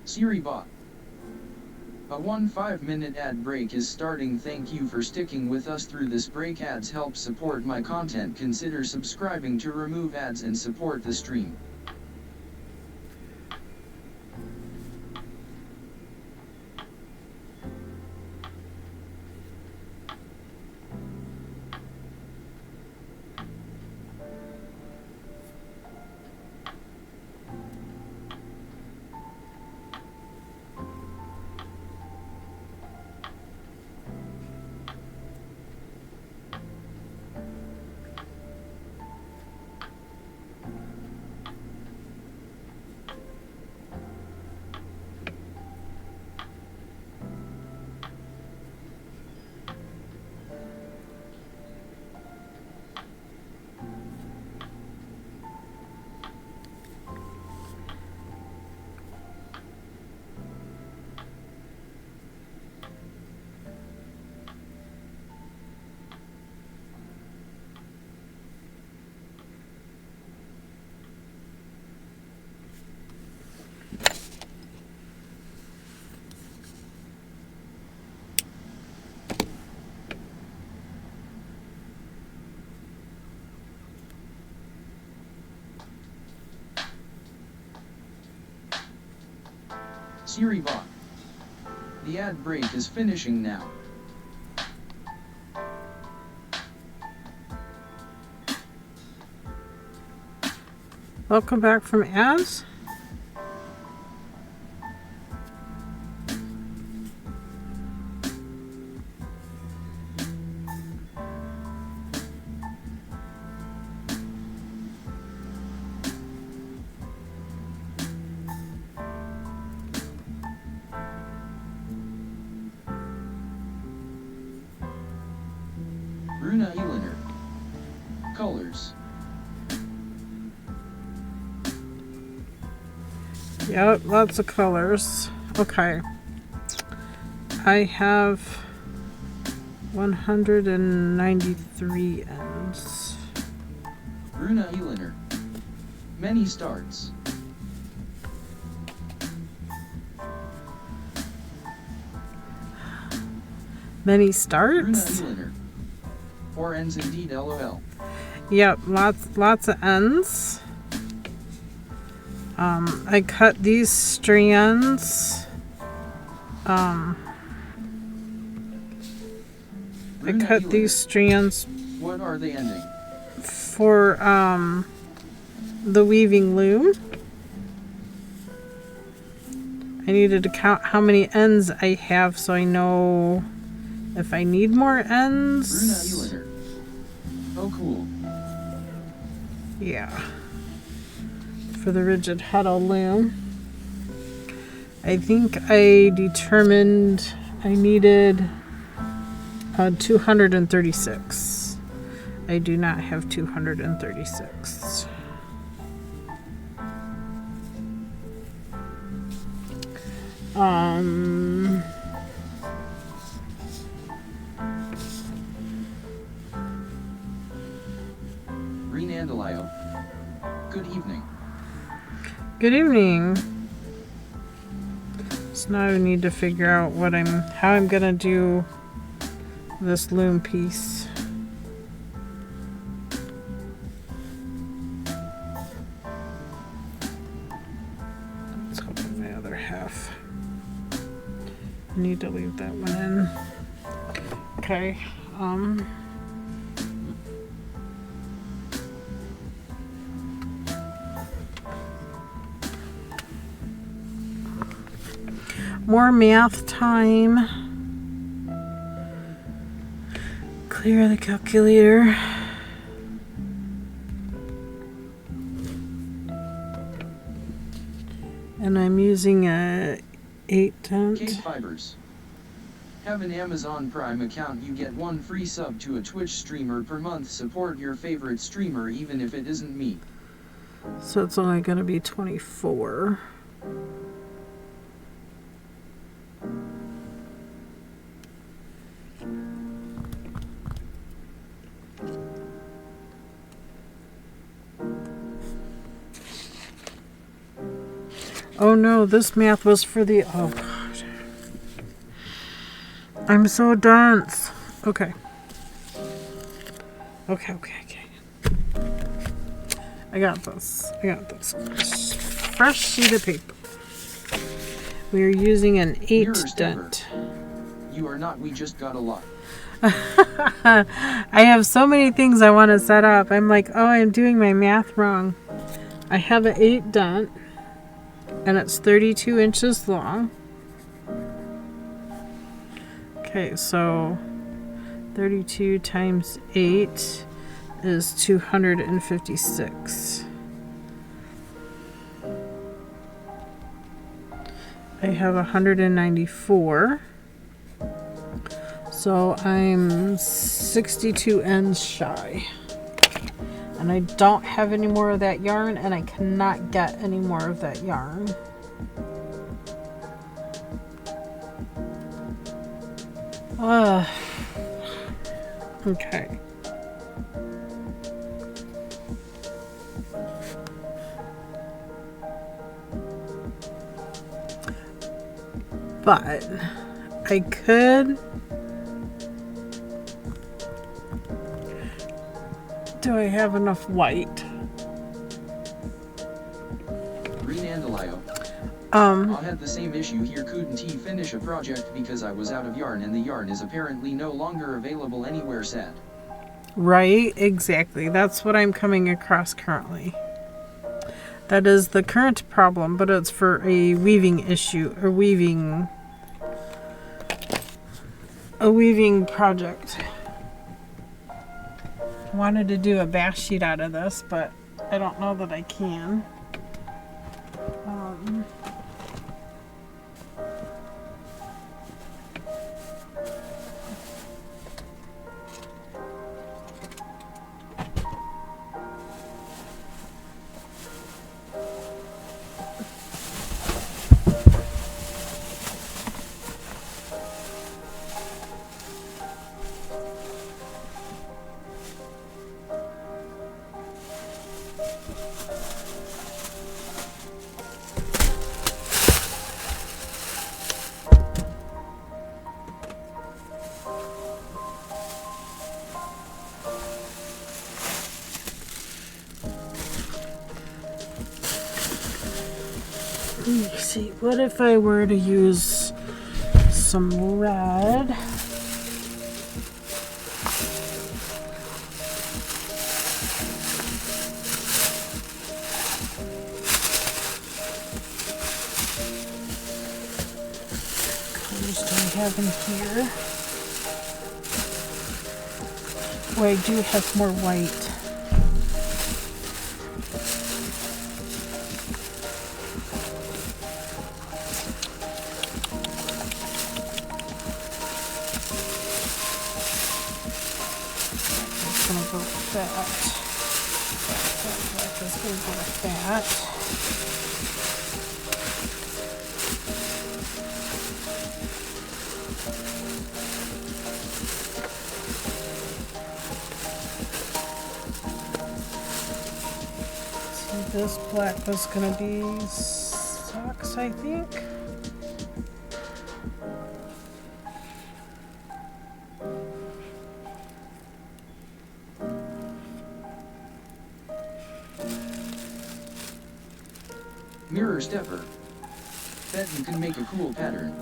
Siri bot. A 5-minute ad break is starting. Thank you for sticking with us through this break. Ads help support my content. Consider subscribing to remove ads and support the stream. Siri bot. The ad break is finishing now. Welcome back from ads. Bruna Eliner. Colors. Yep, lots of colors. Okay. I have 193 ends. Bruna Eliner. Many starts. Many Bruna starts? Eliner. 4 ends indeed, lol. Yep, lots of ends. I cut these strands. I Bruna cut Eliner. these strands What are they ending? for the weaving loom. I needed to count how many ends I have so I know if I need more Bruna ends. Eliner. Oh cool. Yeah. For the rigid huddle loom. I think I determined I needed 236. I do not have 236. Renandalayo. Good evening. Good evening. So now I need to figure out how I'm gonna do this loom piece. Let's open my other half. I need to leave that one in. Okay. More math time. Clear the calculator. And I'm using a 8/10. KBfibers. Have an Amazon Prime account, you get 1 free sub to a Twitch streamer per month. Support your favorite streamer even if it isn't me. So it's only going to be 24. Oh no, this math was for the... Oh god. I'm so dense. Okay. Okay. I got this. Fresh sheet of paper. We are using an 8 dent. You are not, we just got a lot. I have so many things I want to set up. I'm like, oh, I'm doing my math wrong. I have an 8 dent, and it's 32 inches long. Okay, so 32 times 8 is 256. I have 194. So I'm 62 ends shy. And I don't have any more of that yarn, and I cannot get any more of that yarn. Okay. But I could. Do I have enough white? Green Andalio. I had the same issue here. Couldn't finish a project because I was out of yarn, and the yarn is apparently no longer available anywhere. Sad. Right, exactly. That's what I'm coming across currently. That is the current problem, but it's for a weaving issue, a weaving project. I wanted to do a bash sheet out of this, but I don't know that I can. Let's see, what if I were to use some red? Colors do I have in here? Oh, I do have more white. This black was going to be socks, I think. Mirror stepper. Bet you can make a cool pattern.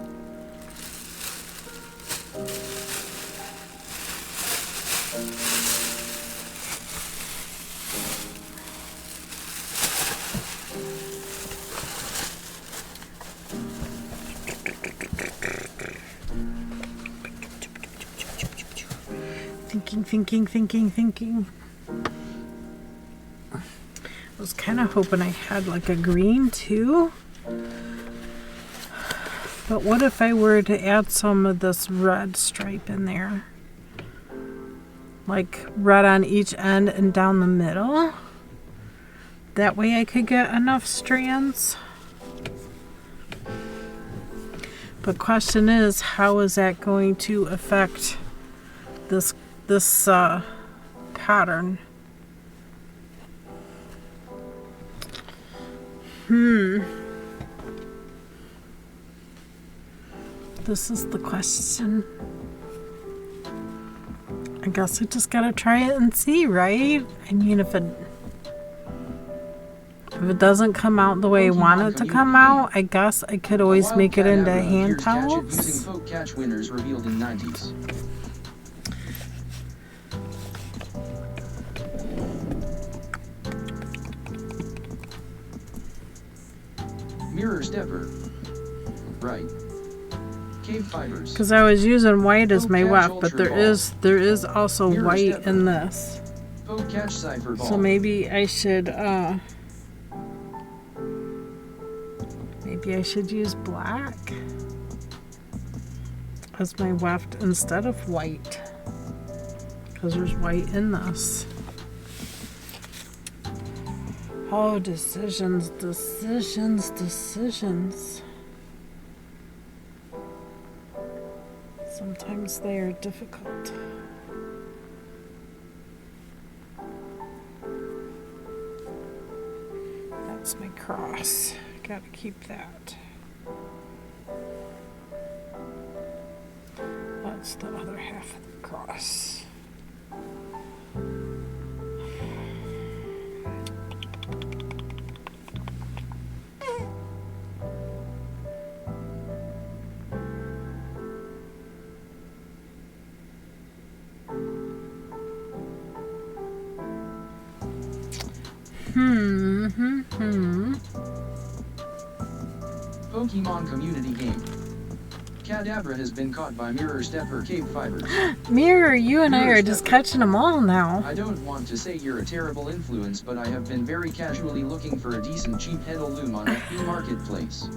Thinking. I was kind of hoping I had like a green too. But what if I were to add some of this red stripe in there? Like red on each end and down the middle? That way I could get enough strands. But question is, how is that going to affect this pattern? This is the question. I guess I just gotta try it and see, right? I mean, if it doesn't come out the way I want it to come out, I guess I could always make it into hand towels. Using folk catch winners revealed in 90s. Mirror stepper. Right. KBfibers. Because I was using white as my Catch weft, but Ultra there is also Mirror white stepper. in this. Folk catch cipher ball. So maybe I should use black as my weft instead of white. Because there's white in this. Oh, decisions. Sometimes they are difficult. That's my cross. Gotta keep that. That's the other half of the cross. Pokemon community game. Kadabra has been caught by Mirror Stepper KBfibers. Mirror, you and I Mirror are just stepper. catching them all now. I don't want to say you're a terrible influence, but I have been very casually looking for a decent cheap heddle loom on FB Marketplace.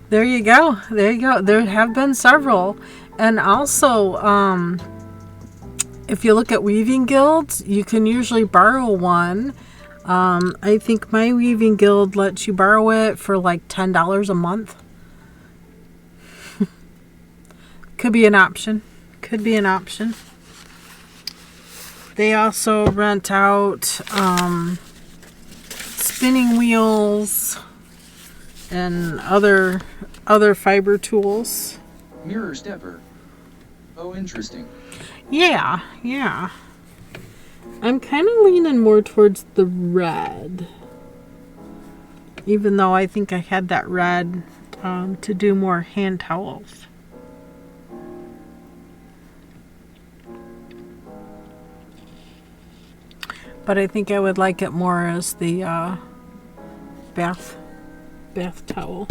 There you go. There have been several. And also, if you look at weaving guilds, you can usually borrow one. I think my weaving guild lets you borrow it for like $10 a month. Could be an option. They also rent out spinning wheels and other fiber tools. Mirror Stepper. Oh, interesting. Yeah. I'm kind of leaning more towards the red. Even though I think I had that red to do more hand towels. But I think I would like it more as the bath towel.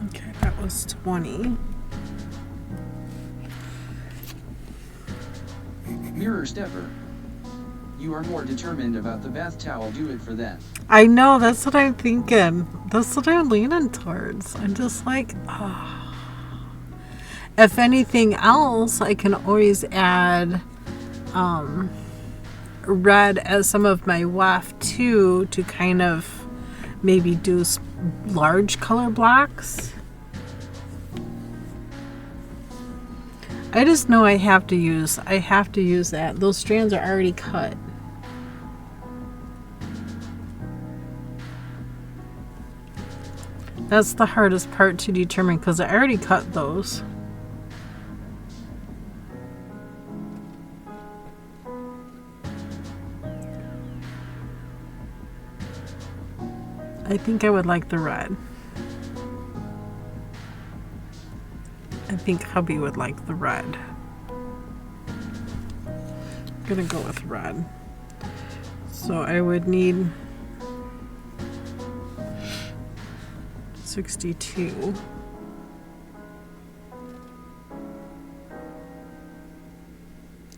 Okay, that was 20. Mirror Stepper. You are more determined about the bath towel. Do it for that. I know, that's what I'm thinking. That's what I'm leaning towards. I'm just like, oh. If anything else, I can always add red as some of my weft too, to kind of maybe do large color blocks. I just know I have to use that. Those strands are already cut. That's the hardest part to determine because I already cut those. I think I would like the red. I think hubby would like the red. I'm gonna go with red. So I would need 62.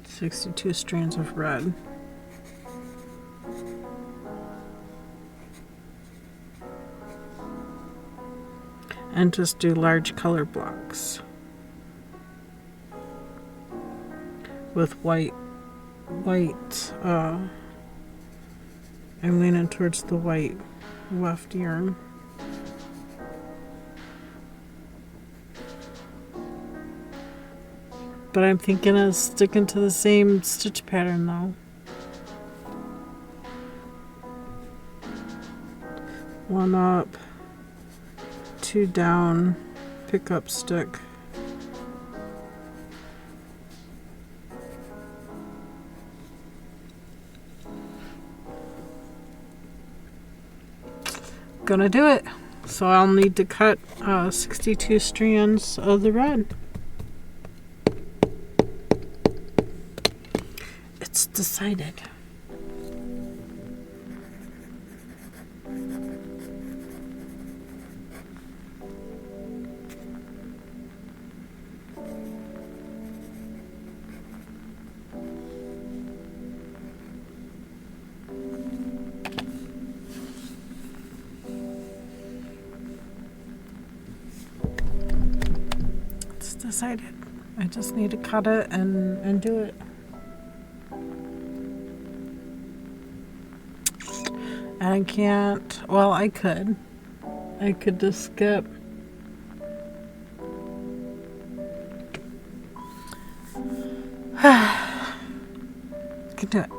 $62 strands of red. And just do large color blocks with white. I'm leaning towards the white weft yarn. But I'm thinking of sticking to the same stitch pattern though. One up, two down, pick up stick. Gonna do it. So I'll need to cut 62 strands of the red. It's decided. Decided. I just need to cut it and do it. And I can't, well, I could just skip. Can do it.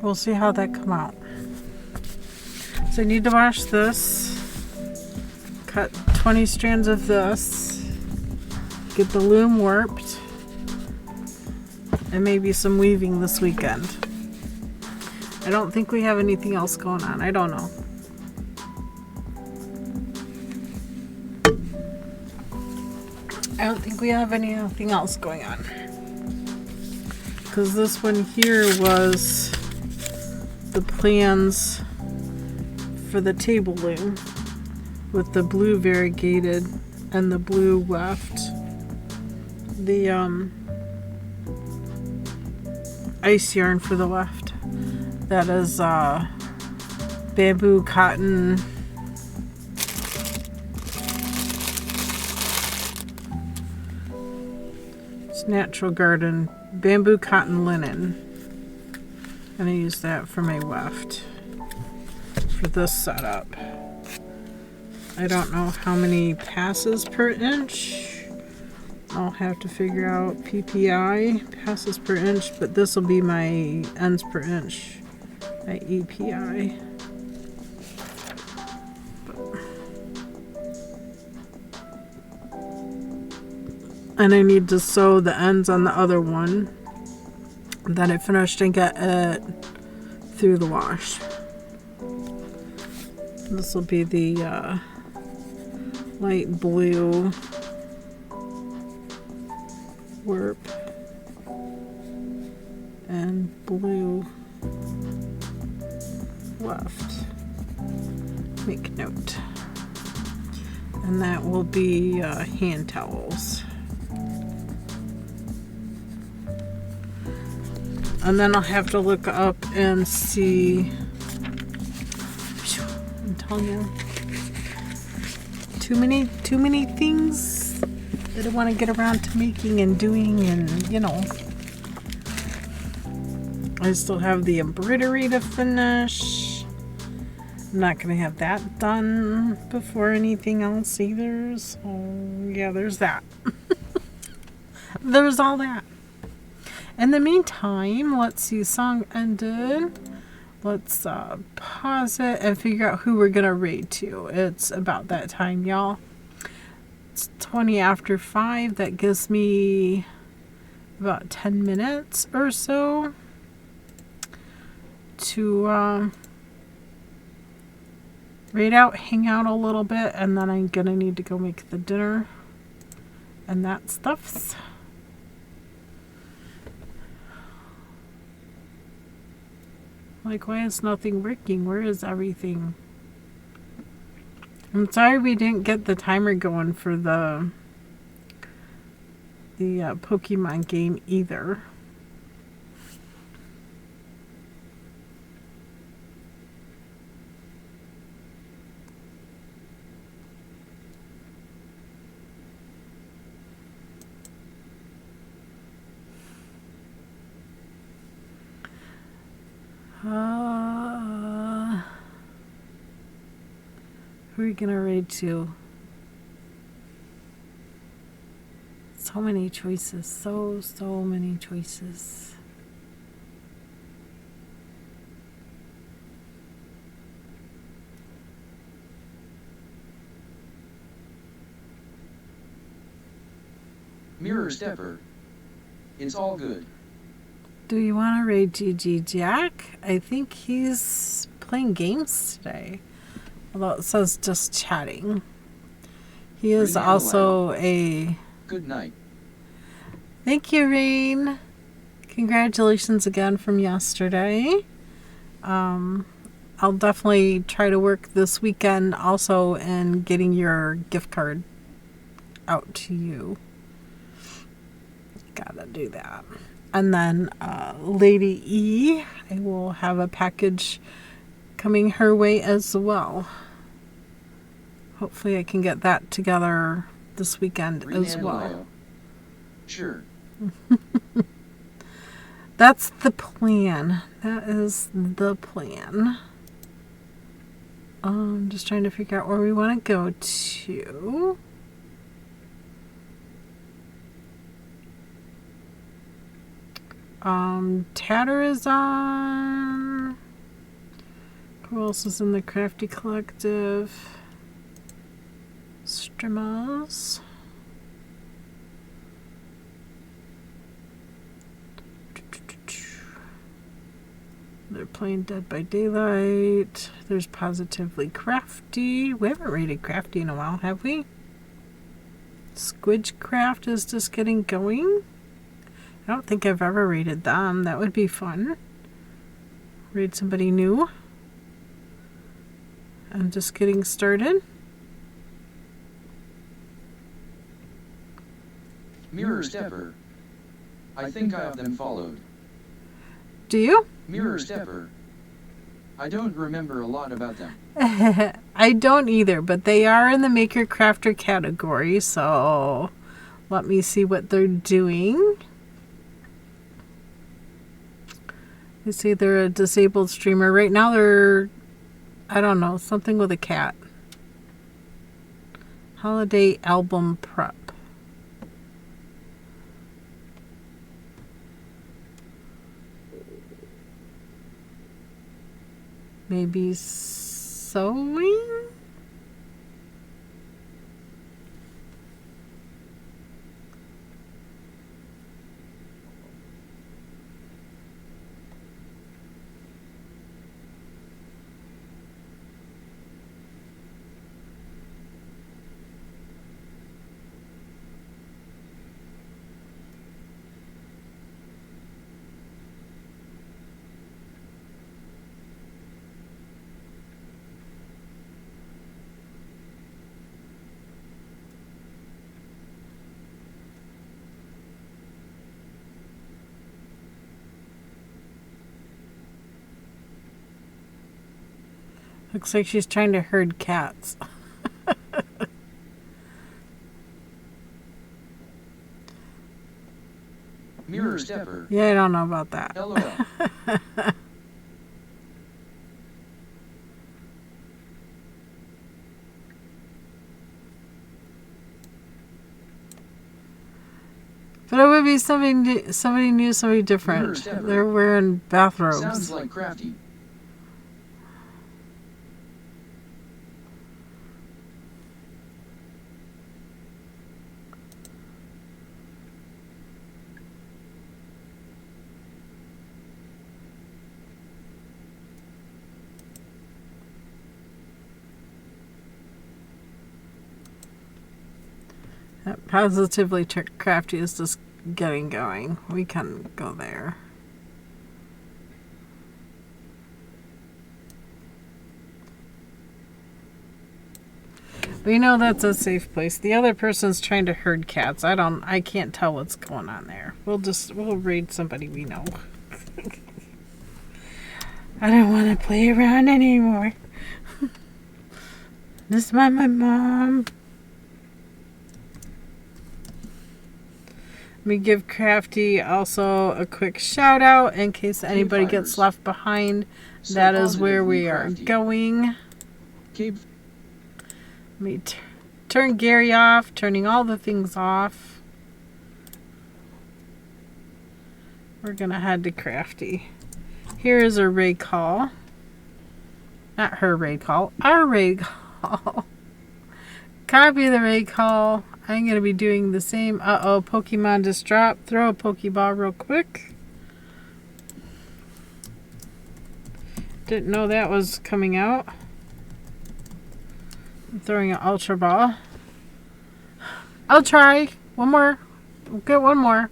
We'll see how that come out. So I need to wash this. Cut 20 strands of this, get the loom warped, and maybe some weaving this weekend. I don't think we have anything else going on. I don't know. I don't think we have anything else going on. Because this one here was the plans for the table loom, with the blue variegated and the blue weft. The ice yarn for the weft. That is bamboo cotton. It's Natural Garden bamboo cotton linen. And I use that for my weft for this setup. I don't know how many passes per inch. I'll have to figure out PPI, passes per inch, but this will be my ends per inch, my EPI. And I need to sew the ends on the other one that I finished and get it through the wash. This will be the light blue warp and blue weft. Make note. And that will be hand towels. And then I'll have to look up and see. I'm telling you. Too many things that I want to get around to making and doing, and you know. I still have the embroidery to finish. I'm not going to have that done before anything else either. So yeah, there's that. There's all that. In the meantime, let's see, song ended. Let's pause it and figure out who we're going to read to. It's about that time, y'all. It's 20 after 5. That gives me about 10 minutes or so to read out, hang out a little bit, and then I'm going to need to go make the dinner and that stuffs. Like, why is nothing working? Where is everything? I'm sorry we didn't get the timer going for the Pokemon game either. Who are you gonna read to? So many choices. So many choices. Mirror Stepper. It's all good. Do you want to raid GG Jack? I think he's playing games today. Although it says just chatting. He is Rain also allowed. a... Good night. Thank you, Rain. Congratulations again from yesterday. I'll definitely try to work this weekend also in getting your gift card out to you. Gotta do that. And then Lady E, I will have a package coming her way as well. Hopefully I can get that together this weekend as well. Sure. That's the plan. That is the plan. I'm just trying to figure out where we want to go to. Tatter is on. Who else is in the Crafty Collective? Streamers. They're playing Dead by Daylight. There's Positively Crafty. We haven't rated Crafty in a while, have we? Squidgecraft is just getting going. I don't think I've ever rated them. That would be fun. Raid somebody new. I'm just getting started. Mirror Stepper. I think I have them followed. Do you? Mirror Stepper. I don't remember a lot about them. I don't either, but they are in the Maker Crafter category, so let me see what they're doing. They say they're a disabled streamer. Right now they're, I don't know, something with a cat. Holiday album prep. Maybe sewing? Looks like she's trying to herd cats. Mirror Stepper. Yeah, I don't know about that. LOL. But it would be somebody new, somebody different. Mirror They're wearing bathrobes. Sounds like Crafty. Positively Crafty is just getting going. We can go there. We know that's a safe place. The other person's trying to herd cats. I can't tell what's going on there. We'll raid somebody we know. I don't want to play around anymore. This is my mom. Let me give Crafty also a quick shout out in case anybody gets left behind. That is where we are going. Let me turn Gary off, turning all the things off. we're gonna head to Crafty. Here is a raid call. Not her raid call, our raid call. Copy the raid call. I'm gonna be doing the same. Uh-oh, Pokemon just dropped. Throw a Pokeball real quick. Didn't know that was coming out. I'm throwing an Ultra Ball. I'll try. One more. We'll get one more.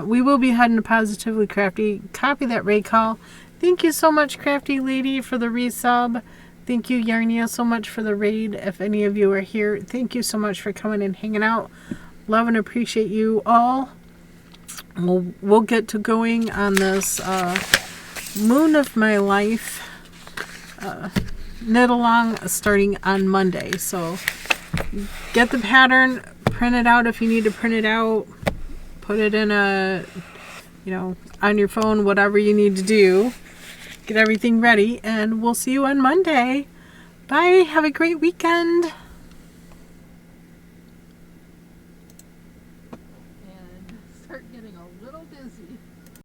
We will be heading to Positively Crafty. Copy that raid call. Thank you so much, Crafty Lady, for the resub. Thank you, Yarnia, so much for the raid. If any of you are here, thank you so much for coming and hanging out. Love and appreciate you all. We'll get to going on this Moon of My Life knit along starting on Monday. So get the pattern, print it out if you need to print it out, put it in a, on your phone, whatever you need to do. Get everything ready, and we'll see you on Monday. Bye. Have a great weekend.